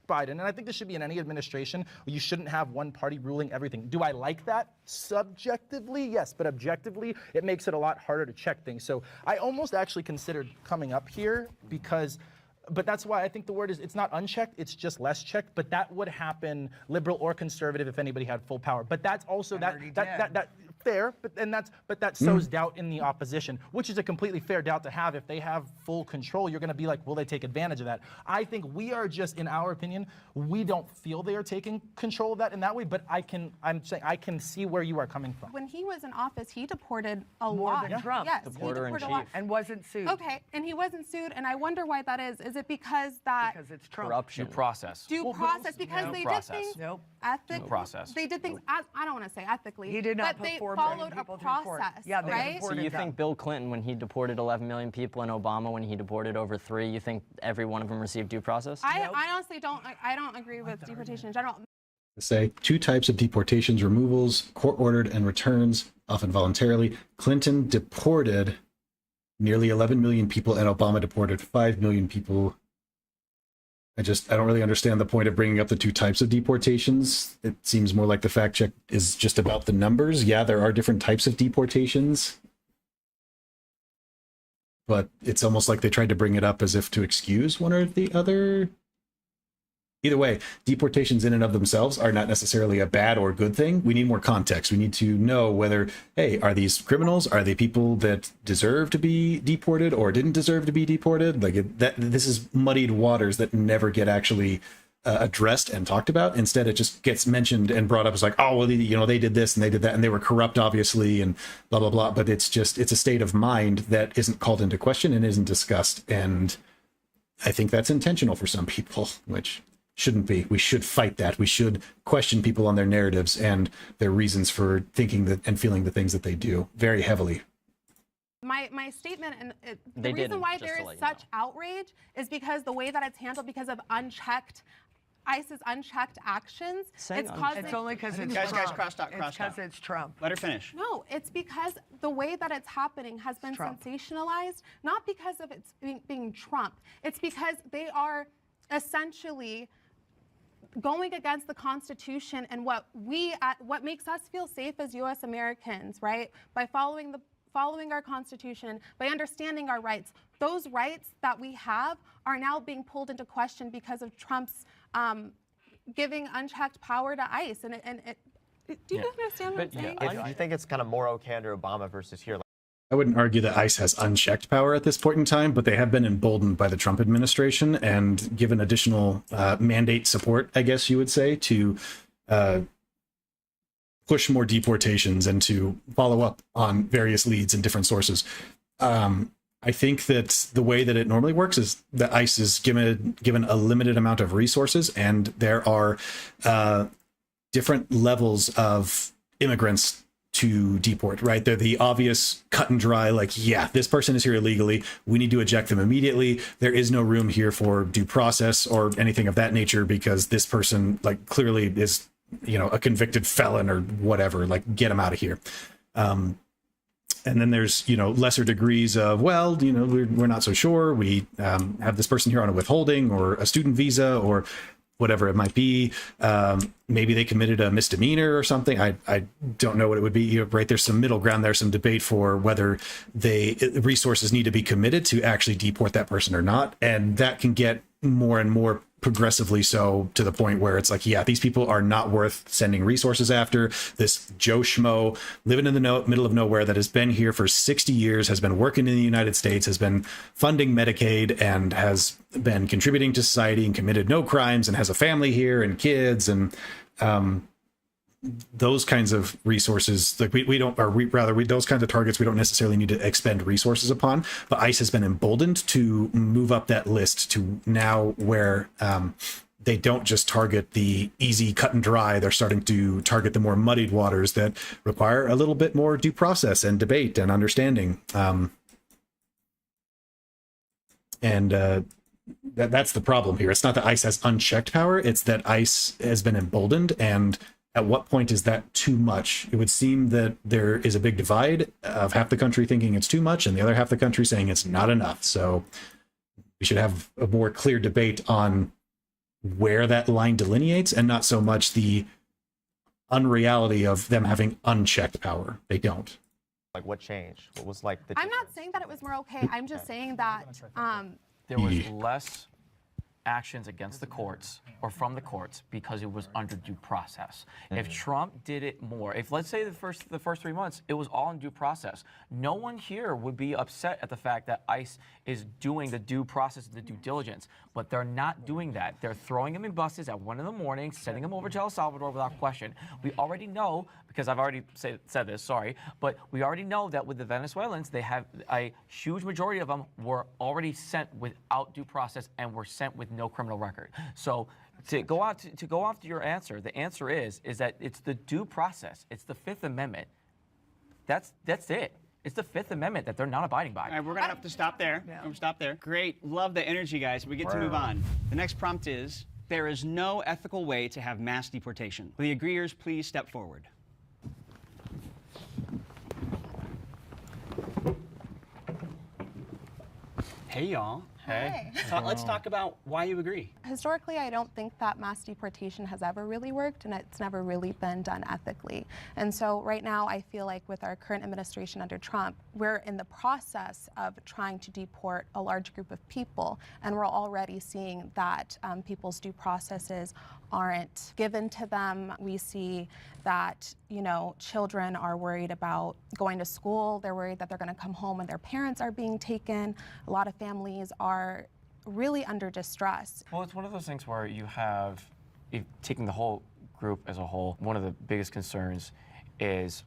Biden, and I think this should be in any administration, you shouldn't have one party ruling everything. Do I like that? Subjectively, yes, but objectively, it makes it a lot harder to check things. So I almost actually considered coming up here because, but that's why I think the word is, it's not unchecked, it's just less checked, but that would happen liberal or conservative if anybody had full power. But that's also that fair, but that sows doubt in the opposition, which is a completely fair doubt to have. If they have full control, you're going to be like, will they take advantage of that? I think we are just, in our opinion, we don't feel they are taking control of that in that way, but I'm saying I can see where you are coming from. When he was in office, he deported a More lot. than Trump. Yes, Deporter he in deported a lot. chief. And wasn't sued. Okay, and he wasn't sued, and I wonder why that is. Is it because that Because it's Trump. Corruption. Due process. due process? Because they did things Nope. ethically. process. They did things. I don't want to say ethically. He did not but they put followed a people through court. process. Yeah, they right? deported So you them. think Bill Clinton, when he deported 11 million people, and Obama, when he deported over 3, you think every one of them received due process? I honestly don't. I don't agree with deportation in general. Say 2 types of deportations: removals, court-ordered, and returns, often voluntarily. Clinton deported nearly 11 million people, and Obama deported 5 million people. I don't really understand the point of bringing up the 2 types of deportations. It seems more like the fact check is just about the numbers. Yeah, there are different types of deportations, but it's almost like they tried to bring it up as if to excuse one or the other. Either way, deportations in and of themselves are not necessarily a bad or good thing. We need more context. We need to know whether, hey, are these criminals? Are they people that deserve to be deported or didn't deserve to be deported? This is muddied waters that never get actually addressed and talked about. Instead, it just gets mentioned and brought up as like, oh, well, they did this and they did that and they were corrupt, obviously, and blah, blah, blah. But it's a state of mind that isn't called into question and isn't discussed. And I think that's intentional for some people, which shouldn't be. We should fight that. We should question people on their narratives and their reasons for thinking that and feeling the things that they do very heavily. My statement, and They the reason didn't, why just there to is let you such outrage is because the way that it's handled, because of ICE's unchecked actions. Saying It's only because it's Guys, Trump. crosstalk. It's because it's Trump. Let her finish. No, it's because the way that it's happening has been Trump. sensationalized, not because of it's being Trump. It's because they are essentially going against the Constitution and what makes us feel safe as U.S. Americans, right? By following our Constitution, by understanding our rights. Those rights that we have are now being pulled into question because of Trump's giving unchecked power to ICE. And Do you understand what I'm saying? Do you think it's kind of more okay under Obama versus here? I wouldn't argue that ICE has unchecked power at this point in time, but they have been emboldened by the Trump administration and given additional mandate support, I guess you would say, to push more deportations and to follow up on various leads in different sources. I think that the way that it normally works is that ICE is given a limited amount of resources, and there are different levels of immigrants to deport, right? They're the obvious cut and dry, like, yeah, this person is here illegally. We need to eject them immediately. There is no room here for due process or anything of that nature because this person, like, clearly is, you know, a convicted felon or whatever, like, get them out of here. And then there's, you know, lesser degrees of, well, you know, we're not so sure. We have this person here on a withholding or a student visa or whatever it might be. Maybe they committed a misdemeanor or something. I don't know what it would be. You know, right, there's some middle ground there, some debate for whether resources need to be committed to actually deport that person or not. And that can get more and more progressively so to the point where it's like, yeah, these people are not worth sending resources after. This Joe Schmo living in the middle of nowhere that has been here for 60 years, has been working in the United States, has been funding Medicaid, and has been contributing to society and committed no crimes and has a family here and kids and those kinds of resources, like we don't, or those kinds of targets we don't necessarily need to expend resources upon, but ICE has been emboldened to move up that list to now where they don't just target the easy cut and dry, they're starting to target the more muddied waters that require a little bit more due process and debate and understanding. That's the problem here. It's not that ICE has unchecked power, it's that ICE has been emboldened, and at what point is that too much? It would seem that there is a big divide of half the country thinking it's too much and the other half the country saying it's not enough. So we should have a more clear debate on where that line delineates and not so much the unreality of them having unchecked power. They don't. Like what changed? What was like the I'm not saying that it was more okay. I'm just saying that there was less actions against the courts or from the courts because it was under due process. If Trump did it more, if let's say the first 3 months it was all in due process, no one here would be upset at the fact that ICE is doing the due process, the due diligence, but they're not doing that. They're throwing them in buses at 1 a.m, sending them over to El Salvador without question. We already know, because I've already said this, sorry, but we already know that with the Venezuelans, they have a huge majority of them were already sent without due process and were sent with no criminal record. So to go off to your answer, the answer is that it's the due process. It's the Fifth Amendment. That's it. It's the Fifth Amendment that they're not abiding by. All right, we're going to have to stop there. We're going to stop there. Great. Love the energy, guys. We get to move on. The next prompt is, there is no ethical way to have mass deportation. Will the agreeers please step forward? Hey, y'all. Hey. Let's talk about why you agree. Historically, I don't think that mass deportation has ever really worked, and it's never really been done ethically. And so right now, I feel like with our current administration under Trump, we're in the process of trying to deport a large group of people, and we're already seeing that people's due processes aren't given to them. We see that, you know, children are worried about going to school. They're worried that they're going to come home and their parents are being taken. A lot of families are really under distress. Well, it's one of those things where you have, taking the whole group as a whole, one of the biggest concerns is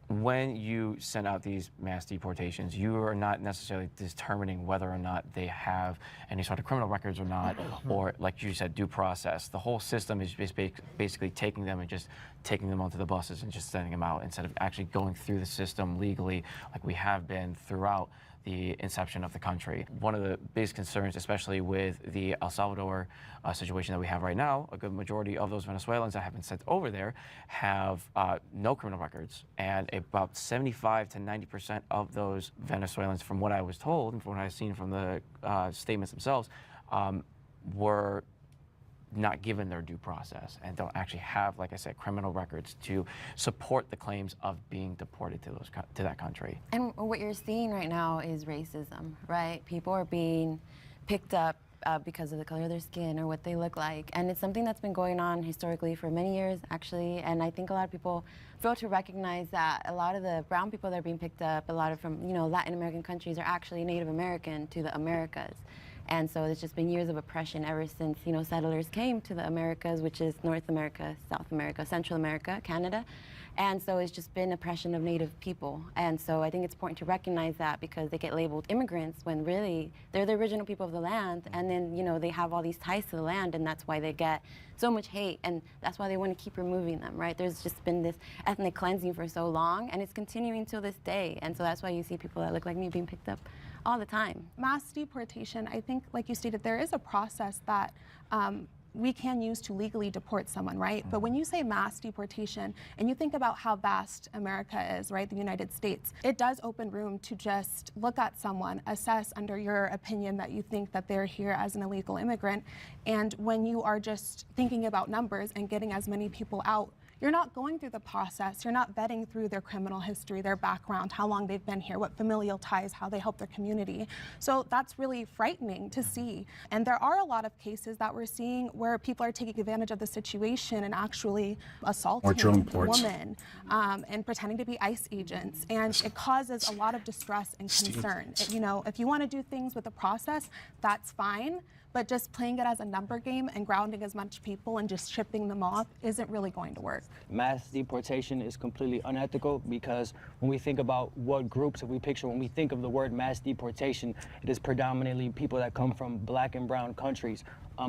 when you send out these mass deportations, you are not necessarily determining whether or not they have any sort of criminal records or not, or like you said, due process. The whole system is just basically taking them and just taking them onto the buses and just sending them out instead of actually going through the system legally like we have been throughout the inception of the country. One of the biggest concerns, especially with the El Salvador situation that we have right now, a good majority of those Venezuelans that have been sent over there have no criminal records, and about 75 to 90% of those Venezuelans, from what I was told and from what I've seen from the statements themselves, were not given their due process and don't actually have, like I said, criminal records to support the claims of being deported to that country. And what you're seeing right now is racism, right? People are being picked up because of the color of their skin or what they look like. And it's something that's been going on historically for many years, actually. And I think a lot of people fail to recognize that a lot of the brown people that are being picked up, a lot of from, you know, Latin American countries are actually Native American to the Americas. And so it's just been years of oppression ever since, you know, settlers came to the Americas, which is North America, South America, Central America, Canada. And so it's just been oppression of Native people. And so I think it's important to recognize that, because they get labeled immigrants when really they're the original people of the land. And then, you know, they have all these ties to the land, and that's why they get so much hate. And that's why they want to keep removing them, right? There's just been this ethnic cleansing for so long, and it's continuing till this day. And so that's why you see people that look like me being picked up all the time. Mass deportation, I think, like you stated, there is a process that we can use to legally deport someone, right? But when you say mass deportation and you think about how vast America is, right, the United States, it does open room to just look at someone, assess under your opinion that you think that they're here as an illegal immigrant. And when you are just thinking about numbers and getting as many people out, you're not going through the process. You're not vetting through their criminal history, their background, how long they've been here, what familial ties, how they help their community. So that's really frightening to see. And there are a lot of cases that we're seeing where people are taking advantage of the situation and actually assaulting a woman and pretending to be ICE agents. And it causes a lot of distress and concern. You know, if you want to do things with the process, that's fine. But just playing it as a number game and grounding as much people and just shipping them off isn't really going to work. Mass deportation is completely unethical, because when we think about what groups, if we picture, when we think of the word mass deportation, it is predominantly people that come from black and brown countries.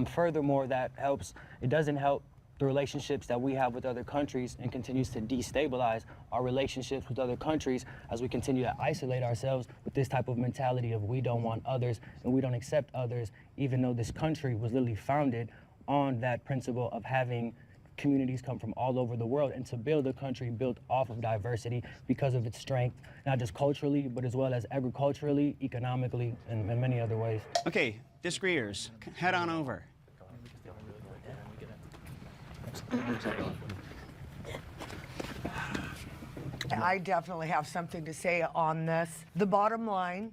Furthermore, it doesn't help the relationships that we have with other countries, and continues to destabilize our relationships with other countries as we continue to isolate ourselves with this type of mentality of we don't want others and we don't accept others, even though this country was literally founded on that principle of having communities come from all over the world, and to build a country built off of diversity because of its strength, not just culturally, but as well as agriculturally, economically, and many other ways. Okay, disagreeers, head on over. I definitely have something to say on this. The bottom line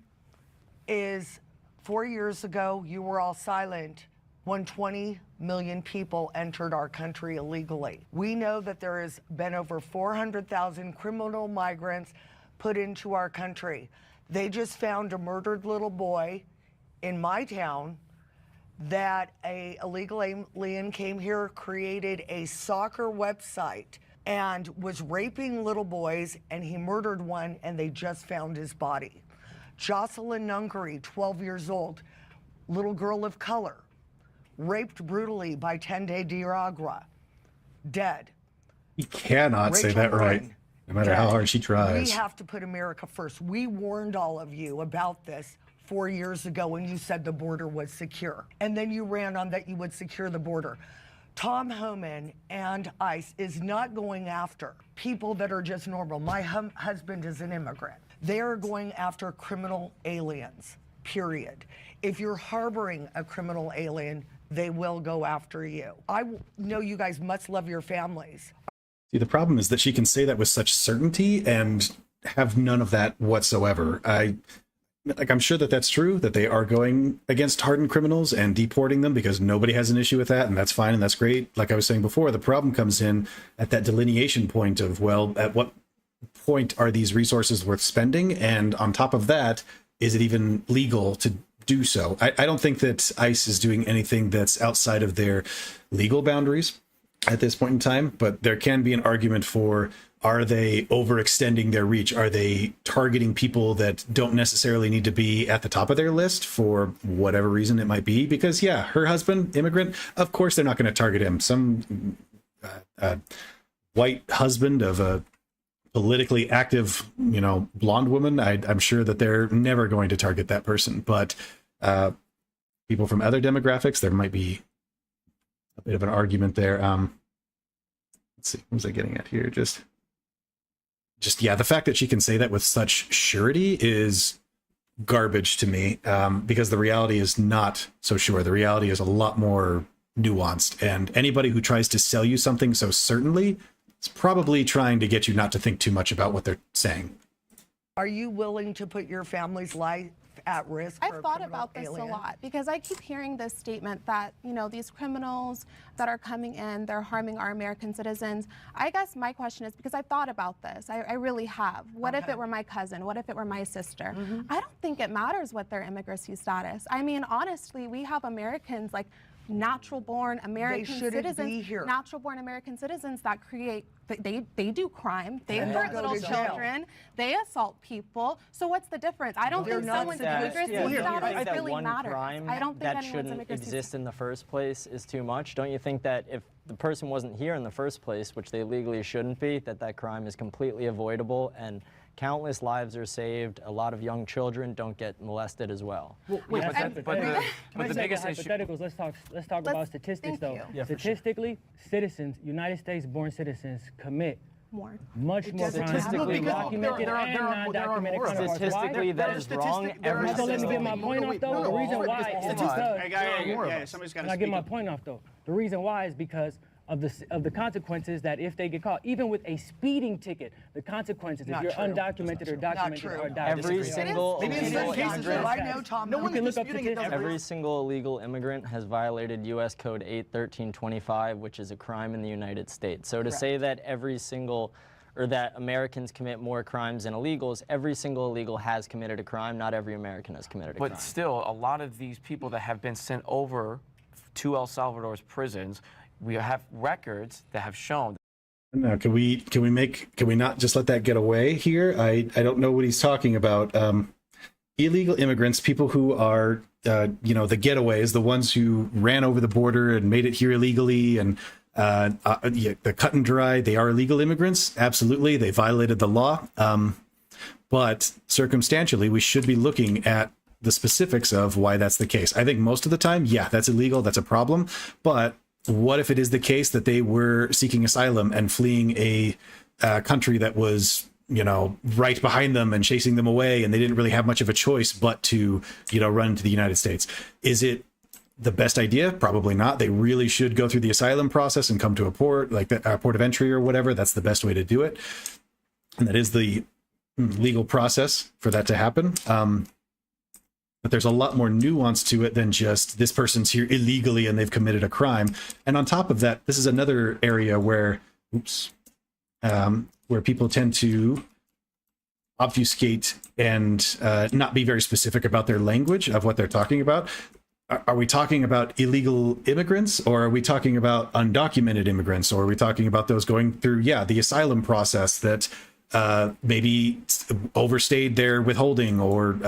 is 4 years ago, you were all silent when 20 million people entered our country illegally. We know that there has been over 400,000 criminal migrants put into our country. They just found a murdered little boy in my town that a illegal alien came here, created a soccer website, and was raping little boys, and he murdered one, and they just found his body. Jocelyn Nungary, 12 years old, little girl of color, raped brutally by Tende Diagra, dead. You cannot say that right, no matter how hard she tries. We have to put America first. We warned all of you about this 4 years ago when you said the border was secure. And then you ran on that you would secure the border. Tom Homan and ICE is not going after people that are just normal. My husband is an immigrant. They are going after criminal aliens, period. If you're harboring a criminal alien, they will go after you. I know you guys must love your families. See, the problem is that she can say that with such certainty and have none of that whatsoever. I'm sure that that's true, that they are going against hardened criminals and deporting them, because nobody has an issue with that, and that's fine and that's great. Like I was saying before, the problem comes in at that delineation point of, well, at what point are these resources worth spending? And on top of that, is it even legal to do so? I don't think that ICE is doing anything that's outside of their legal boundaries at this point in time, but there can be an argument for, are they overextending their reach? Are they targeting people that don't necessarily need to be at the top of their list for whatever reason it might be? Because, yeah, her husband, immigrant, of course they're not going to target him. Some white husband of a politically active, blonde woman, I'm sure that they're never going to target that person. But people from other demographics, there might be a bit of an argument there. Let's see, what was I getting at here? Just yeah, the fact that she can say that with such surety is garbage to me, because the reality is not so sure. The reality is a lot more nuanced, and anybody who tries to sell you something so certainly is probably trying to get you not to think too much about what they're saying. Are you willing to put your family's life at risk. I've thought about this a lot because I keep hearing this statement that, you know, these criminals that are coming in, they're harming our American citizens. I guess my question is, because I've thought about this, I really have. What if it were my cousin? What if it were my sister? I don't think it matters what their immigrancy status. I mean, honestly, we have Americans like natural-born American citizens, natural-born American citizens that create, they do crime, they hurt little children, they assault people. So what's the difference? I don't think someone's immigrancy status really matters. I don't think that anyone's shouldn't immigrancy exist in the first place is too much. Don't you think that if the person wasn't here in the first place, which they legally shouldn't be, that crime is completely avoidable and countless lives are saved, a lot of young children don't get molested as well? But the biggest issue... Hypotheticals, let's talk about statistics though. Statistically, citizens, United States-born citizens commit much more crimes than documented and non-documented crimes. Statistically, that is wrong. So let me get my point off though. The reason why is because... somebody's got to Can I get my point off though? The reason why is because of the consequences that if they get caught, even with a speeding ticket, the consequences if you're undocumented or documented are documented. Every single illegal immigrant, I know, Tom. No one can look up statistics. every single illegal immigrant has violated U.S. Code 81325, which is a crime in the United States. So to say that every single or that Americans commit more crimes than illegals, every single illegal has committed a crime. Not every American has committed a crime. But still, a lot of these people that have been sent over to El Salvador's prisons, we have records that have shown. No, can we not just let that get away here? I don't know what he's talking about. Illegal immigrants, people who are, the getaways, the ones who ran over the border and made it here illegally, and the cut and dry, they are illegal immigrants. Absolutely, they violated the law. But circumstantially, we should be looking at the specifics of why that's the case. I think most of the time, yeah, that's illegal, that's a problem. But what if it is the case that they were seeking asylum and fleeing a country that was, right behind them and chasing them away, and they didn't really have much of a choice but to, run to the United States? Is it the best idea? Probably not. They really should go through the asylum process and come to a port, like the port of entry or whatever. That's the best way to do it. And that is the legal process for that to happen. But there's a lot more nuance to it than just this person's here illegally and they've committed a crime. And on top of that, this is another area where, where people tend to obfuscate and not be very specific about their language of what they're talking about. Are we talking about illegal immigrants, or are we talking about undocumented immigrants, or are we talking about those going through, the asylum process that maybe overstayed their withholding or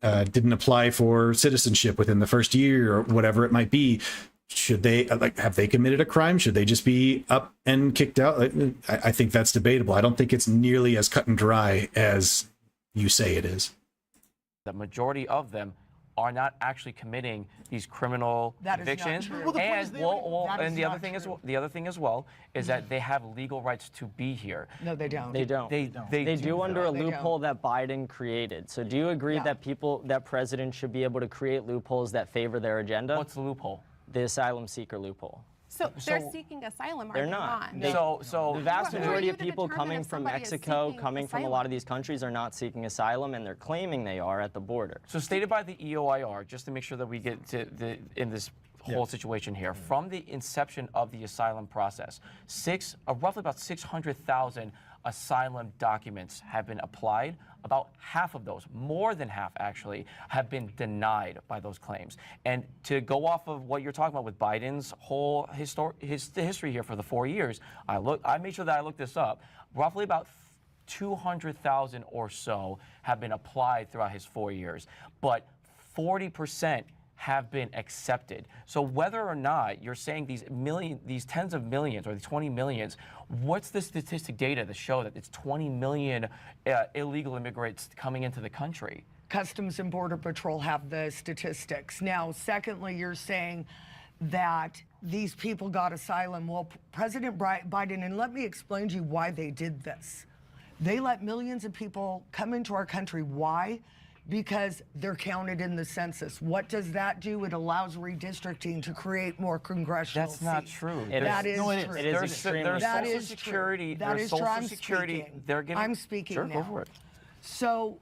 didn't apply for citizenship within the first year or whatever it might be? Should they, have they committed a crime? Should they just be up and kicked out? I think that's debatable. I don't think it's nearly as cut and dry as you say it is. The majority of them are not actually committing these criminal convictions. And the other thing as well is that they have legal rights to be here. No, they don't. They don't. They do under a loophole that Biden created. So do you agree that presidents should be able to create loopholes that favor their agenda? What's the loophole? The asylum seeker loophole. So they're seeking asylum, they're not. So the vast majority of people coming from Mexico, coming from a lot of these countries, are not seeking asylum, and they're claiming they are at the border. So stated by the EOIR, just to make sure that we get to in this whole situation here, from the inception of the asylum process, roughly about 600,000 asylum documents have been applied. About half of those, more than half actually, have been denied by those claims. And to go off of what you're talking about with Biden's whole history here for the 4 years, I made sure that I looked this up. Roughly about 200,000 or so have been applied throughout his 4 years, but 40% have been accepted. So whether or not you're saying these tens of millions or the 20 millions, what's the statistic data to show that it's 20 million illegal immigrants coming into the country? Customs and Border Patrol have the statistics. Now, secondly, you're saying that these people got asylum. Well, President Biden, and let me explain to you why they did this. They let millions of people come into our country. Why? Because they're counted in the census. What does that do? It allows redistricting to create more congressional seats. That's not true. That is true. It is extremely That Social is Security. true. That There's is true. Social I'm Security. speaking. They're giving. I'm speaking Sure, now. go for it. So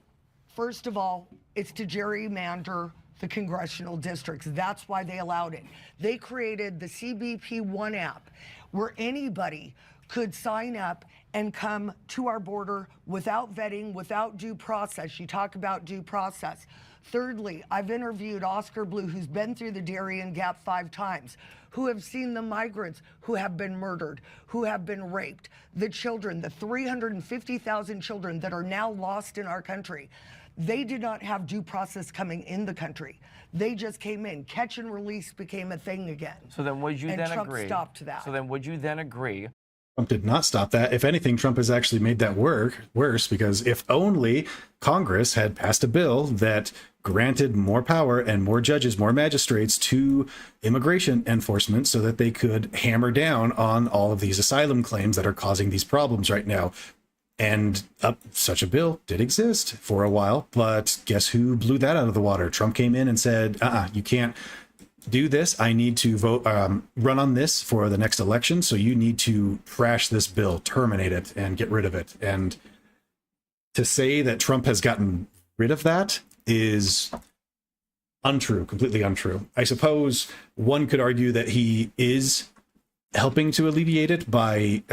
first of all, it's to gerrymander the congressional districts. That's why they allowed it. They created the CBP One app where anybody could sign up and come to our border without vetting, without due process. You talk about due process. Thirdly, I've interviewed Oscar Blue, who's been through the Darien Gap 5 times, who have seen the migrants who have been murdered, who have been raped, the children, the 350,000 children that are now lost in our country. They did not have due process coming in the country. They just came in. Catch and release became a thing again. So then would you and then Trump agree? stopped that. So then would you then agree? Trump did not stop that. If anything, Trump has actually made that worse, because if only Congress had passed a bill that granted more power and more judges, more magistrates to immigration enforcement so that they could hammer down on all of these asylum claims that are causing these problems right now. And such a bill did exist for a while, but guess who blew that out of the water? Trump came in and said, you can't do this. I need to run on this for the next election. So you need to trash this bill, terminate it, and get rid of it. And to say that Trump has gotten rid of that is untrue, completely untrue. I suppose one could argue that he is helping to alleviate it by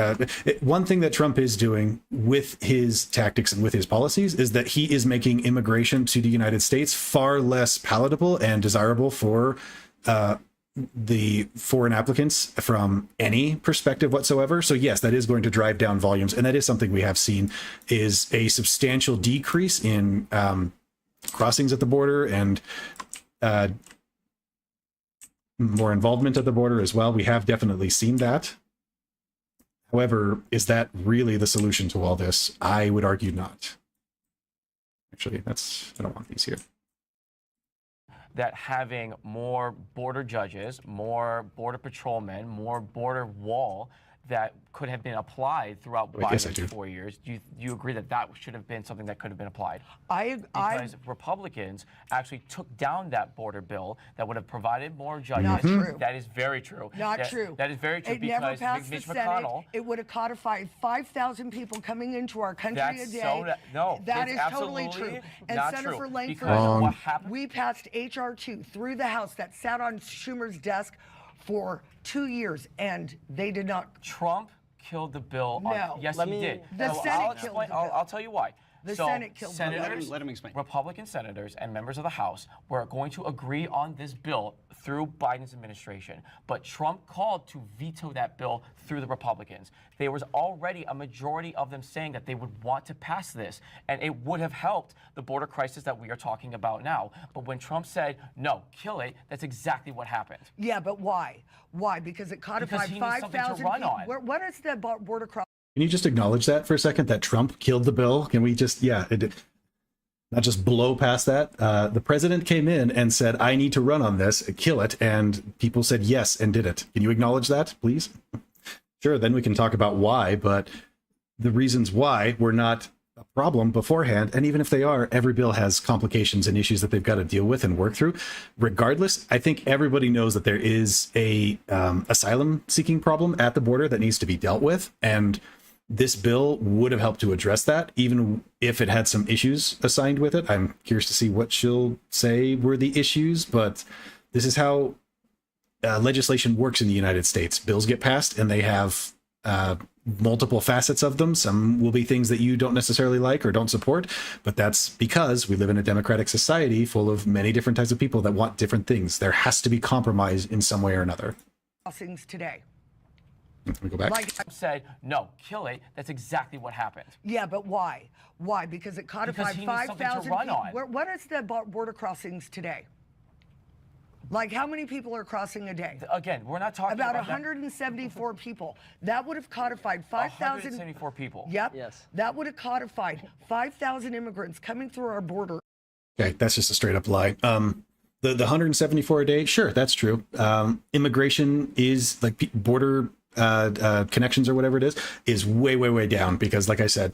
one thing that Trump is doing with his tactics and with his policies is that he is making immigration to the United States far less palatable and desirable for the foreign applicants from any perspective whatsoever. So yes, that is going to drive down volumes, and that is something we have seen is a substantial decrease in crossings at the border and more involvement at the border as well. We have definitely seen that. However, is that really the solution to all this? I would argue not. Actually, I don't want these here. That having more border judges, more border patrolmen, more border wall that could have been applied throughout Biden's 4 years. Do you agree that that should have been something that could have been applied? Because Republicans actually took down that border bill that would have provided more judges. Not true. That is very true. Not true. That is very true. It never because passed Mitch the Senate. McConnell. It would have codified 5,000 people coming into our country a day. No, that it's is totally true. And not Senator true. Langford, What happened? we passed H.R. 2 through the House that sat on Schumer's desk for 2 years, and they did not. Trump killed the bill. No. Yes, he did. The Senate killed the bill. I'll tell you why. The Senate killed the bill. senators, Let him explain. Republican senators and members of the House were going to agree on this bill through Biden's administration. But Trump called to veto that bill through the Republicans. There was already a majority of them saying that they would want to pass this, and it would have helped the border crisis that we are talking about now. But when Trump said, no, kill it, that's exactly what happened. Yeah, but why? Why? Because it codified 5,000 people. What is the border crossing? Can you just acknowledge that for a second, that Trump killed the bill? Can we just, not just blow past that? The president came in and said, I need to run on this, kill it. And people said yes and did it. Can you acknowledge that, please? Sure, then we can talk about why, but the reasons why were not a problem beforehand. And even if they are, every bill has complications and issues that they've got to deal with and work through. Regardless, I think everybody knows that there is a asylum seeking problem at the border that needs to be dealt with. And this bill would have helped to address that, even if it had some issues assigned with it. I'm curious to see what she'll say were the issues, but this is how legislation works in the United States. Bills get passed and they have multiple facets of them. Some will be things that you don't necessarily like or don't support, but that's because we live in a democratic society full of many different types of people that want different things. There has to be compromise in some way or another. Crossings today. Let me go back. Like Trump said, no, kill it. That's exactly what happened. Yeah, but why? Why? Because it codified 5,000 people. What is the border crossings today? Like, how many people are crossing a day? Again, we're not talking about 174 people. That would have codified 5,000. 174 people. Yep. Yes. That would have codified 5,000 immigrants coming through our border. Okay, that's just a straight up lie. The 174 a day, sure, that's true. Immigration is like border connections or whatever it is way, way, way down because, like I said,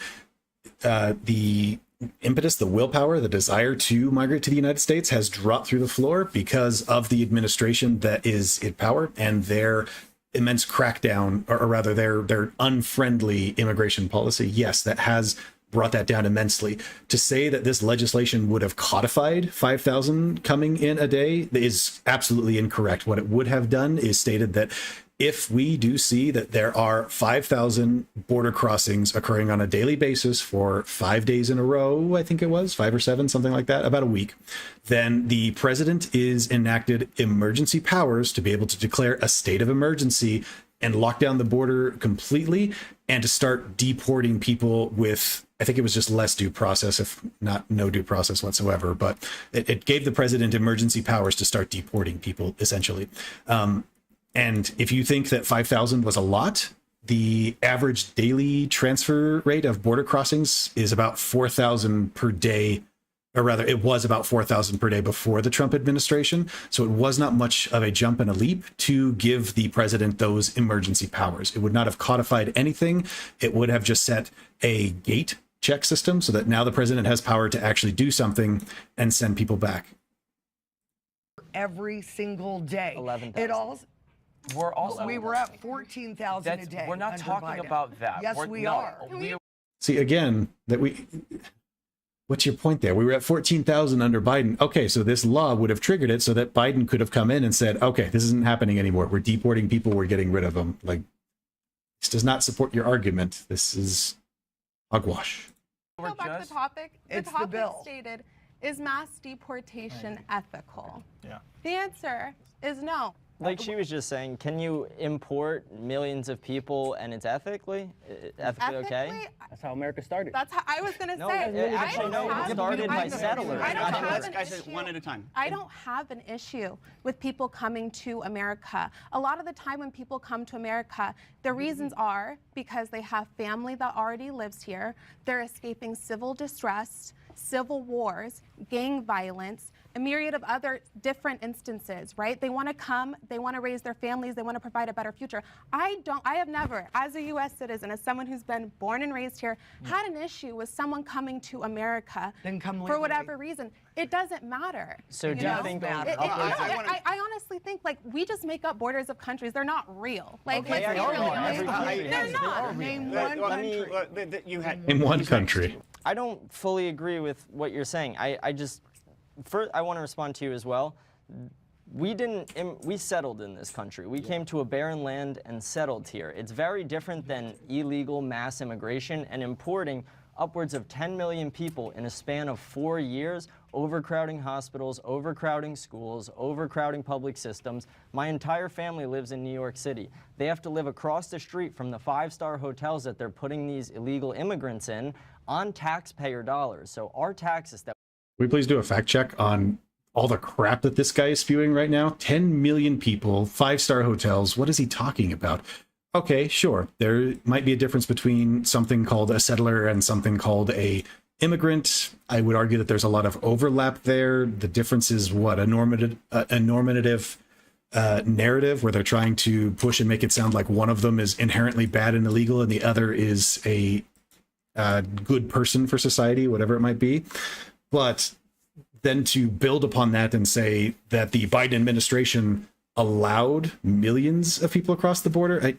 the impetus, the willpower, the desire to migrate to the United States has dropped through the floor because of the administration that is in power and their immense crackdown, or rather their unfriendly immigration policy. Yes, that has brought that down immensely. To say that this legislation would have codified 5,000 coming in a day is absolutely incorrect. What it would have done is stated that if we do see that there are 5,000 border crossings occurring on a daily basis for 5 days in a row, I think it was 5 or 7, something like that, about a week, then the president is enacted emergency powers to be able to declare a state of emergency and lock down the border completely and to start deporting people with, I think it was just less due process, if not no due process whatsoever, but it gave the president emergency powers to start deporting people, essentially. And if you think that 5,000 was a lot, the average daily transfer rate of border crossings is about 4,000 per day, or rather it was about 4,000 per day before the Trump administration. So it was not much of a jump and a leap to give the president those emergency powers. It would not have codified anything. It would have just set a gate check system so that now the president has power to actually do something and send people back. Every single day. 11,000. It all. We were at 14,000 a day. We're not under talking Biden. about that. Yes, we are. See, again, what's your point there? We were at 14,000 under Biden. Okay, so this law would have triggered it so that Biden could have come in and said, okay, this isn't happening anymore. We're deporting people. We're getting rid of them. Like, this does not support your argument. This is hogwash. Go back to the topic. It's the topic the bill. stated, is mass deportation ethical? Yeah. The answer is no. Like she was just saying, can you import millions of people and it's ethically okay? That's how America started. That's how I was going to No, say. actually, no, it started by settlers. Let's guys one at a time. I don't have an issue with people coming to America. A lot of the time when people come to America, the reasons are because they have family that already lives here, they're escaping civil distress, civil wars, gang violence, a myriad of other different instances, right? They want to come, they want to raise their families, they want to provide a better future. I have never, as a U.S. citizen, as someone who's been born and raised here, had an issue with someone coming to America for whatever reason. It doesn't matter. So do you think that? I honestly think, like, we just make up borders of countries. They're not real. Like, Okay, let's be real. They're not. Name one country. In one country. I don't fully agree with what you're saying. First, I want to respond to you as well. We settled in this country. We came to a barren land and settled here. It's very different than illegal mass immigration and importing upwards of 10 million people in a span of 4 years, overcrowding hospitals, overcrowding schools, overcrowding public systems. My entire family lives in New York City. They have to live across the street from the 5-star hotels that they're putting these illegal immigrants in on taxpayer dollars. So our taxes that Will you please do a fact check on all the crap that this guy is spewing right now? 10 million people, 5-star hotels. What is he talking about? Okay, sure. There might be a difference between something called a settler and something called a immigrant. I would argue that there's a lot of overlap there. The difference is what? A normative narrative where they're trying to push and make it sound like one of them is inherently bad and illegal and the other is a good person for society, whatever it might be. But then to build upon that and say that the Biden administration allowed millions of people across the border,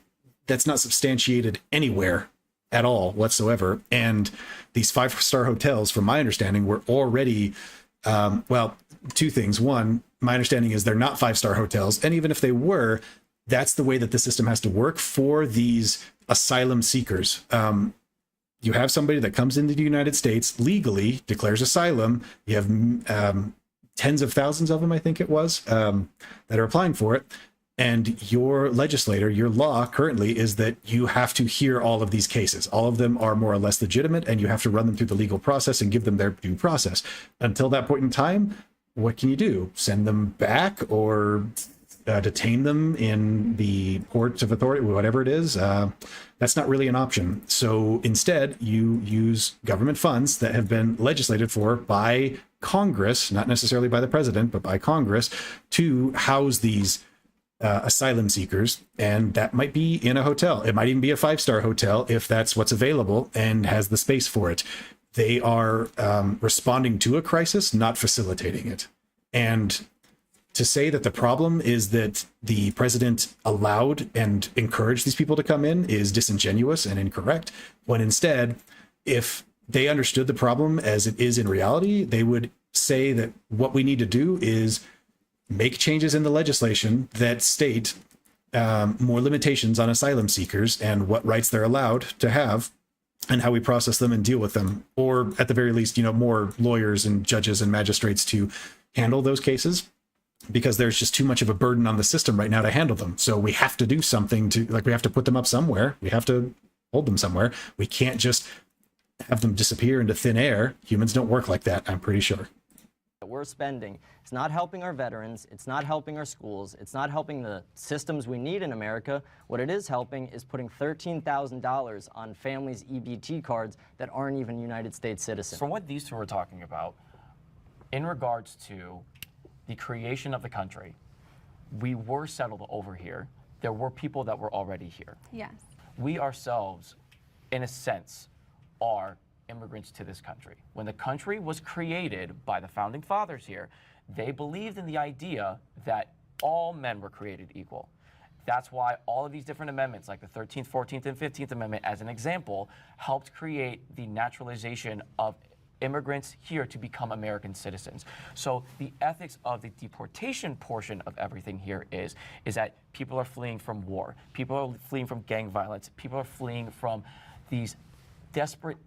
that's not substantiated anywhere at all whatsoever. And these 5-star hotels, from my understanding, were already, well, two things. One, my understanding is they're not 5-star hotels. And even if they were, that's the way that the system has to work for these asylum seekers. You have somebody that comes into the United States legally, declares asylum. You have tens of thousands of them, I think it was, that are applying for it. And your legislator, your law currently is that you have to hear all of these cases. All of them are more or less legitimate, and you have to run them through the legal process and give them their due process. Until that point in time, what can you do? Send them back or detain them in the port of authority, whatever it is? That's not really an option. So instead, you use government funds that have been legislated for by Congress, not necessarily by the president, but by Congress, to house these asylum seekers. And that might be in a hotel. It might even be a 5-star hotel if that's what's available and has the space for it. They are responding to a crisis, not facilitating it. And to say that the problem is that the president allowed and encouraged these people to come in is disingenuous and incorrect, when instead, if they understood the problem as it is in reality, they would say that what we need to do is make changes in the legislation that state more limitations on asylum seekers and what rights they're allowed to have and how we process them and deal with them. Or at the very least, more lawyers and judges and magistrates to handle those cases, because there's just too much of a burden on the system right now to handle them. So we have to do something we have to put them up somewhere. We have to hold them somewhere. We can't just have them disappear into thin air. Humans don't work like that, I'm pretty sure. That we're spending, it's not helping our veterans, it's not helping our schools, it's not helping the systems we need in America. What it is helping is putting $13,000 on families' EBT cards that aren't even United States citizens. From what these two were talking about, in regards to the creation of the country, we were settled over here. There were people that were already here. Yes. We ourselves, in a sense, are immigrants to this country. When the country was created by the founding fathers here, they believed in the idea that all men were created equal. That's why all of these different amendments, like the 13th, 14th, and 15th Amendment, as an example, helped create the naturalization of immigrants here to become American citizens. So the ethics of the deportation portion of everything here is that people are fleeing from war, people are fleeing from gang violence, people are fleeing from these desperate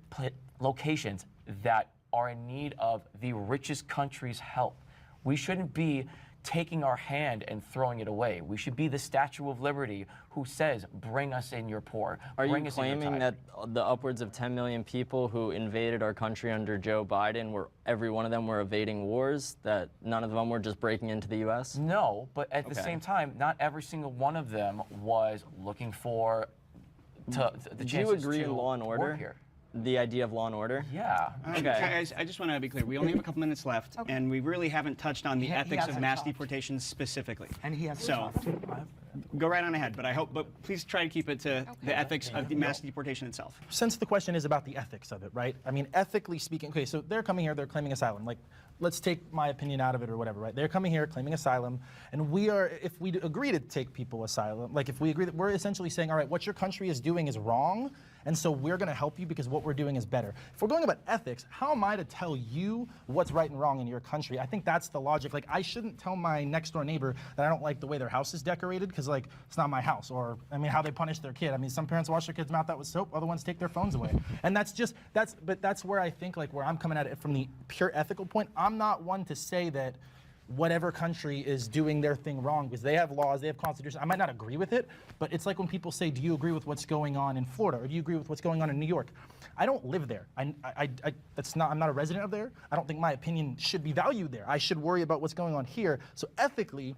locations that are in need of the richest country's help. We shouldn't be taking our hand and throwing it away. We should be the Statue of Liberty who says, bring us in your poor. Are you claiming that the upwards of 10 million people who invaded our country under Joe Biden, every one of them were evading wars, that none of them were just breaking into the U.S.? No, but at the same time, not every single one of them was looking for the chances Do you agree in law and work order? Here. The idea of law and order? Yeah. Okay. Guys, I just want to be clear. We only have a couple minutes left, and we really haven't touched on the ethics of mass deportation specifically. And he has so go right on ahead. But please try to keep it to the ethics of the mass deportation itself. Since the question is about the ethics of it, right? I mean, ethically speaking, okay, so they're coming here, they're claiming asylum. Like, let's take my opinion out of it or whatever, right? They're coming here claiming asylum, and if we agree to take people asylum, like if we agree that we're essentially saying, all right, what your country is doing is wrong, and so we're going to help you because what we're doing is better. If we're going about ethics, how am I to tell you what's right and wrong in your country? I think that's the logic. Like, I shouldn't tell my next door neighbor that I don't like the way their house is decorated because, like, it's not my house. Or, I mean, how they punish their kid. I mean, some parents wash their kids' mouth out with soap, other ones take their phones away. And that's where I think, like, where I'm coming at it from the pure ethical point. I'm not one to say that whatever country is doing their thing wrong because they have laws, they have constitution. I might not agree with it, but it's like when people say, do you agree with what's going on in Florida or do you agree with what's going on in New York? I don't live there. I'm not a resident of there. I don't think my opinion should be valued there. I should worry about what's going on here. So ethically,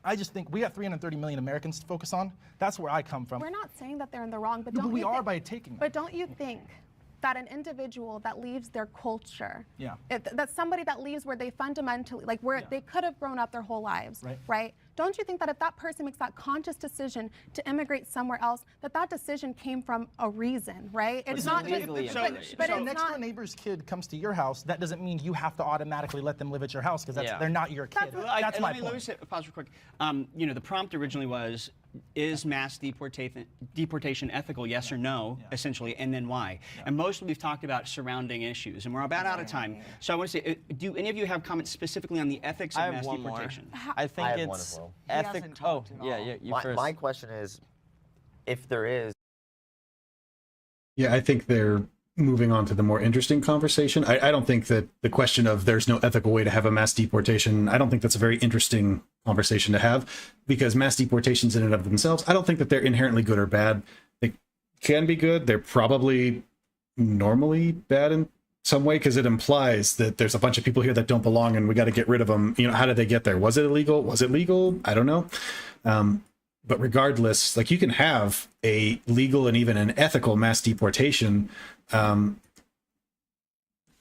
I just think we got 330 million Americans to focus on. That's where I come from. We're not saying that they're in the wrong, but we are by taking them. But don't you think that an individual that leaves their culture, yeah, that's somebody that leaves where they fundamentally, like where they could have grown up their whole lives, right? Don't you think that if that person makes that conscious decision to immigrate somewhere else, that decision came from a reason, right? It's not just, but if next door neighbor's kid comes to your house, that doesn't mean you have to automatically let them live at your house because they're not your kid. That's my point. Let me pause real quick. The prompt originally was, is mass deportation ethical, yes or no, essentially, and then why? And mostly we've talked about surrounding issues, and we're about out of time. So I want to say, do any of you have comments specifically on the ethics of mass deportation? I think it's ethic. Oh, yeah, you first. My question is, if there is. Yeah, I think they're moving on to the more interesting conversation. I don't think that the question of there's no ethical way to have a mass deportation, I don't think that's a very interesting conversation to have, because mass deportations in and of themselves, I don't think that they're inherently good or bad. They can be good. They're probably normally bad in some way because it implies that there's a bunch of people here that don't belong and we got to get rid of them. How did they get there? Was it illegal? Was it legal? I don't know. But regardless, like, you can have a legal and even an ethical mass deportation. I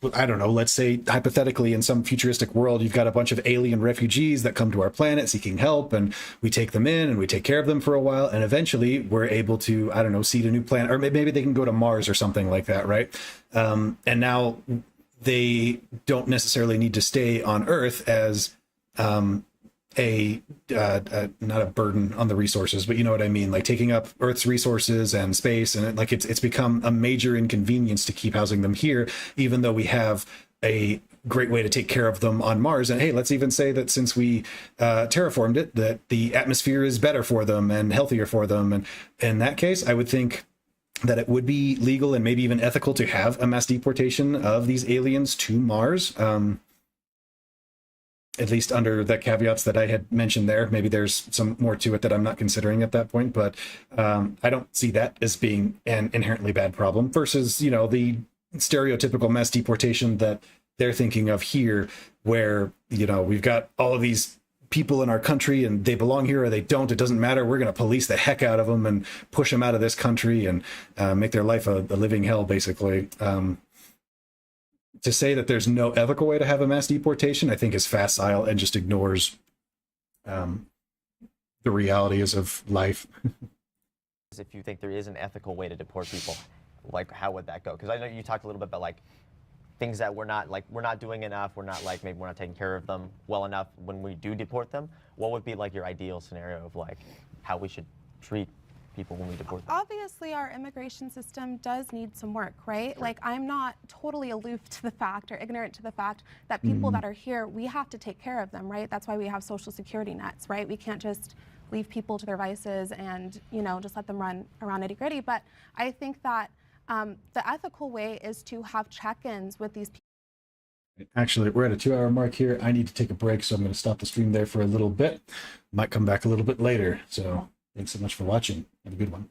don't know, let's say hypothetically in some futuristic world, you've got a bunch of alien refugees that come to our planet seeking help, and we take them in and we take care of them for a while. And eventually we're able to, I don't know, seed a new planet, or maybe they can go to Mars or something like that, right? And now they don't necessarily need to stay on Earth as not a burden on the resources, but you know what I mean, like taking up Earth's resources and space, and like it's become a major inconvenience to keep housing them here, even though we have a great way to take care of them on Mars. And hey, let's even say that since we terraformed it, that the atmosphere is better for them and healthier for them. And in that case, I would think that it would be legal and maybe even ethical to have a mass deportation of these aliens to Mars. At least under the caveats that I had mentioned there. Maybe there's some more to it that I'm not considering at that point, but I don't see that as being an inherently bad problem versus, you know, the stereotypical mass deportation that they're thinking of here, where, you know, we've got all of these people in our country and they belong here or they don't. It doesn't matter. We're going to police the heck out of them and push them out of this country and make their life a living hell, basically. To say that there's no ethical way to have a mass deportation, I think is facile and just ignores the realities of life. If you think there is an ethical way to deport people, like how would that go? Because I know you talked a little bit about like things that we're not doing enough, maybe we're not taking care of them well enough when we do deport them. What would be like your ideal scenario of like how we should treat people when we deport them? Obviously, our immigration system does need some work, right? Sure. Like, I'm not totally aloof to the fact or ignorant to the fact that people that are here, we have to take care of them, right? That's why we have social security nets, right? We can't just leave people to their vices and, you know, just let them run around nitty-gritty. But I think that the ethical way is to have check-ins with these people. Actually, we're at a 2-hour mark here. I need to take a break, so I'm going to stop the stream there for a little bit. Might come back a little bit later. So thanks so much for watching. Have a good one.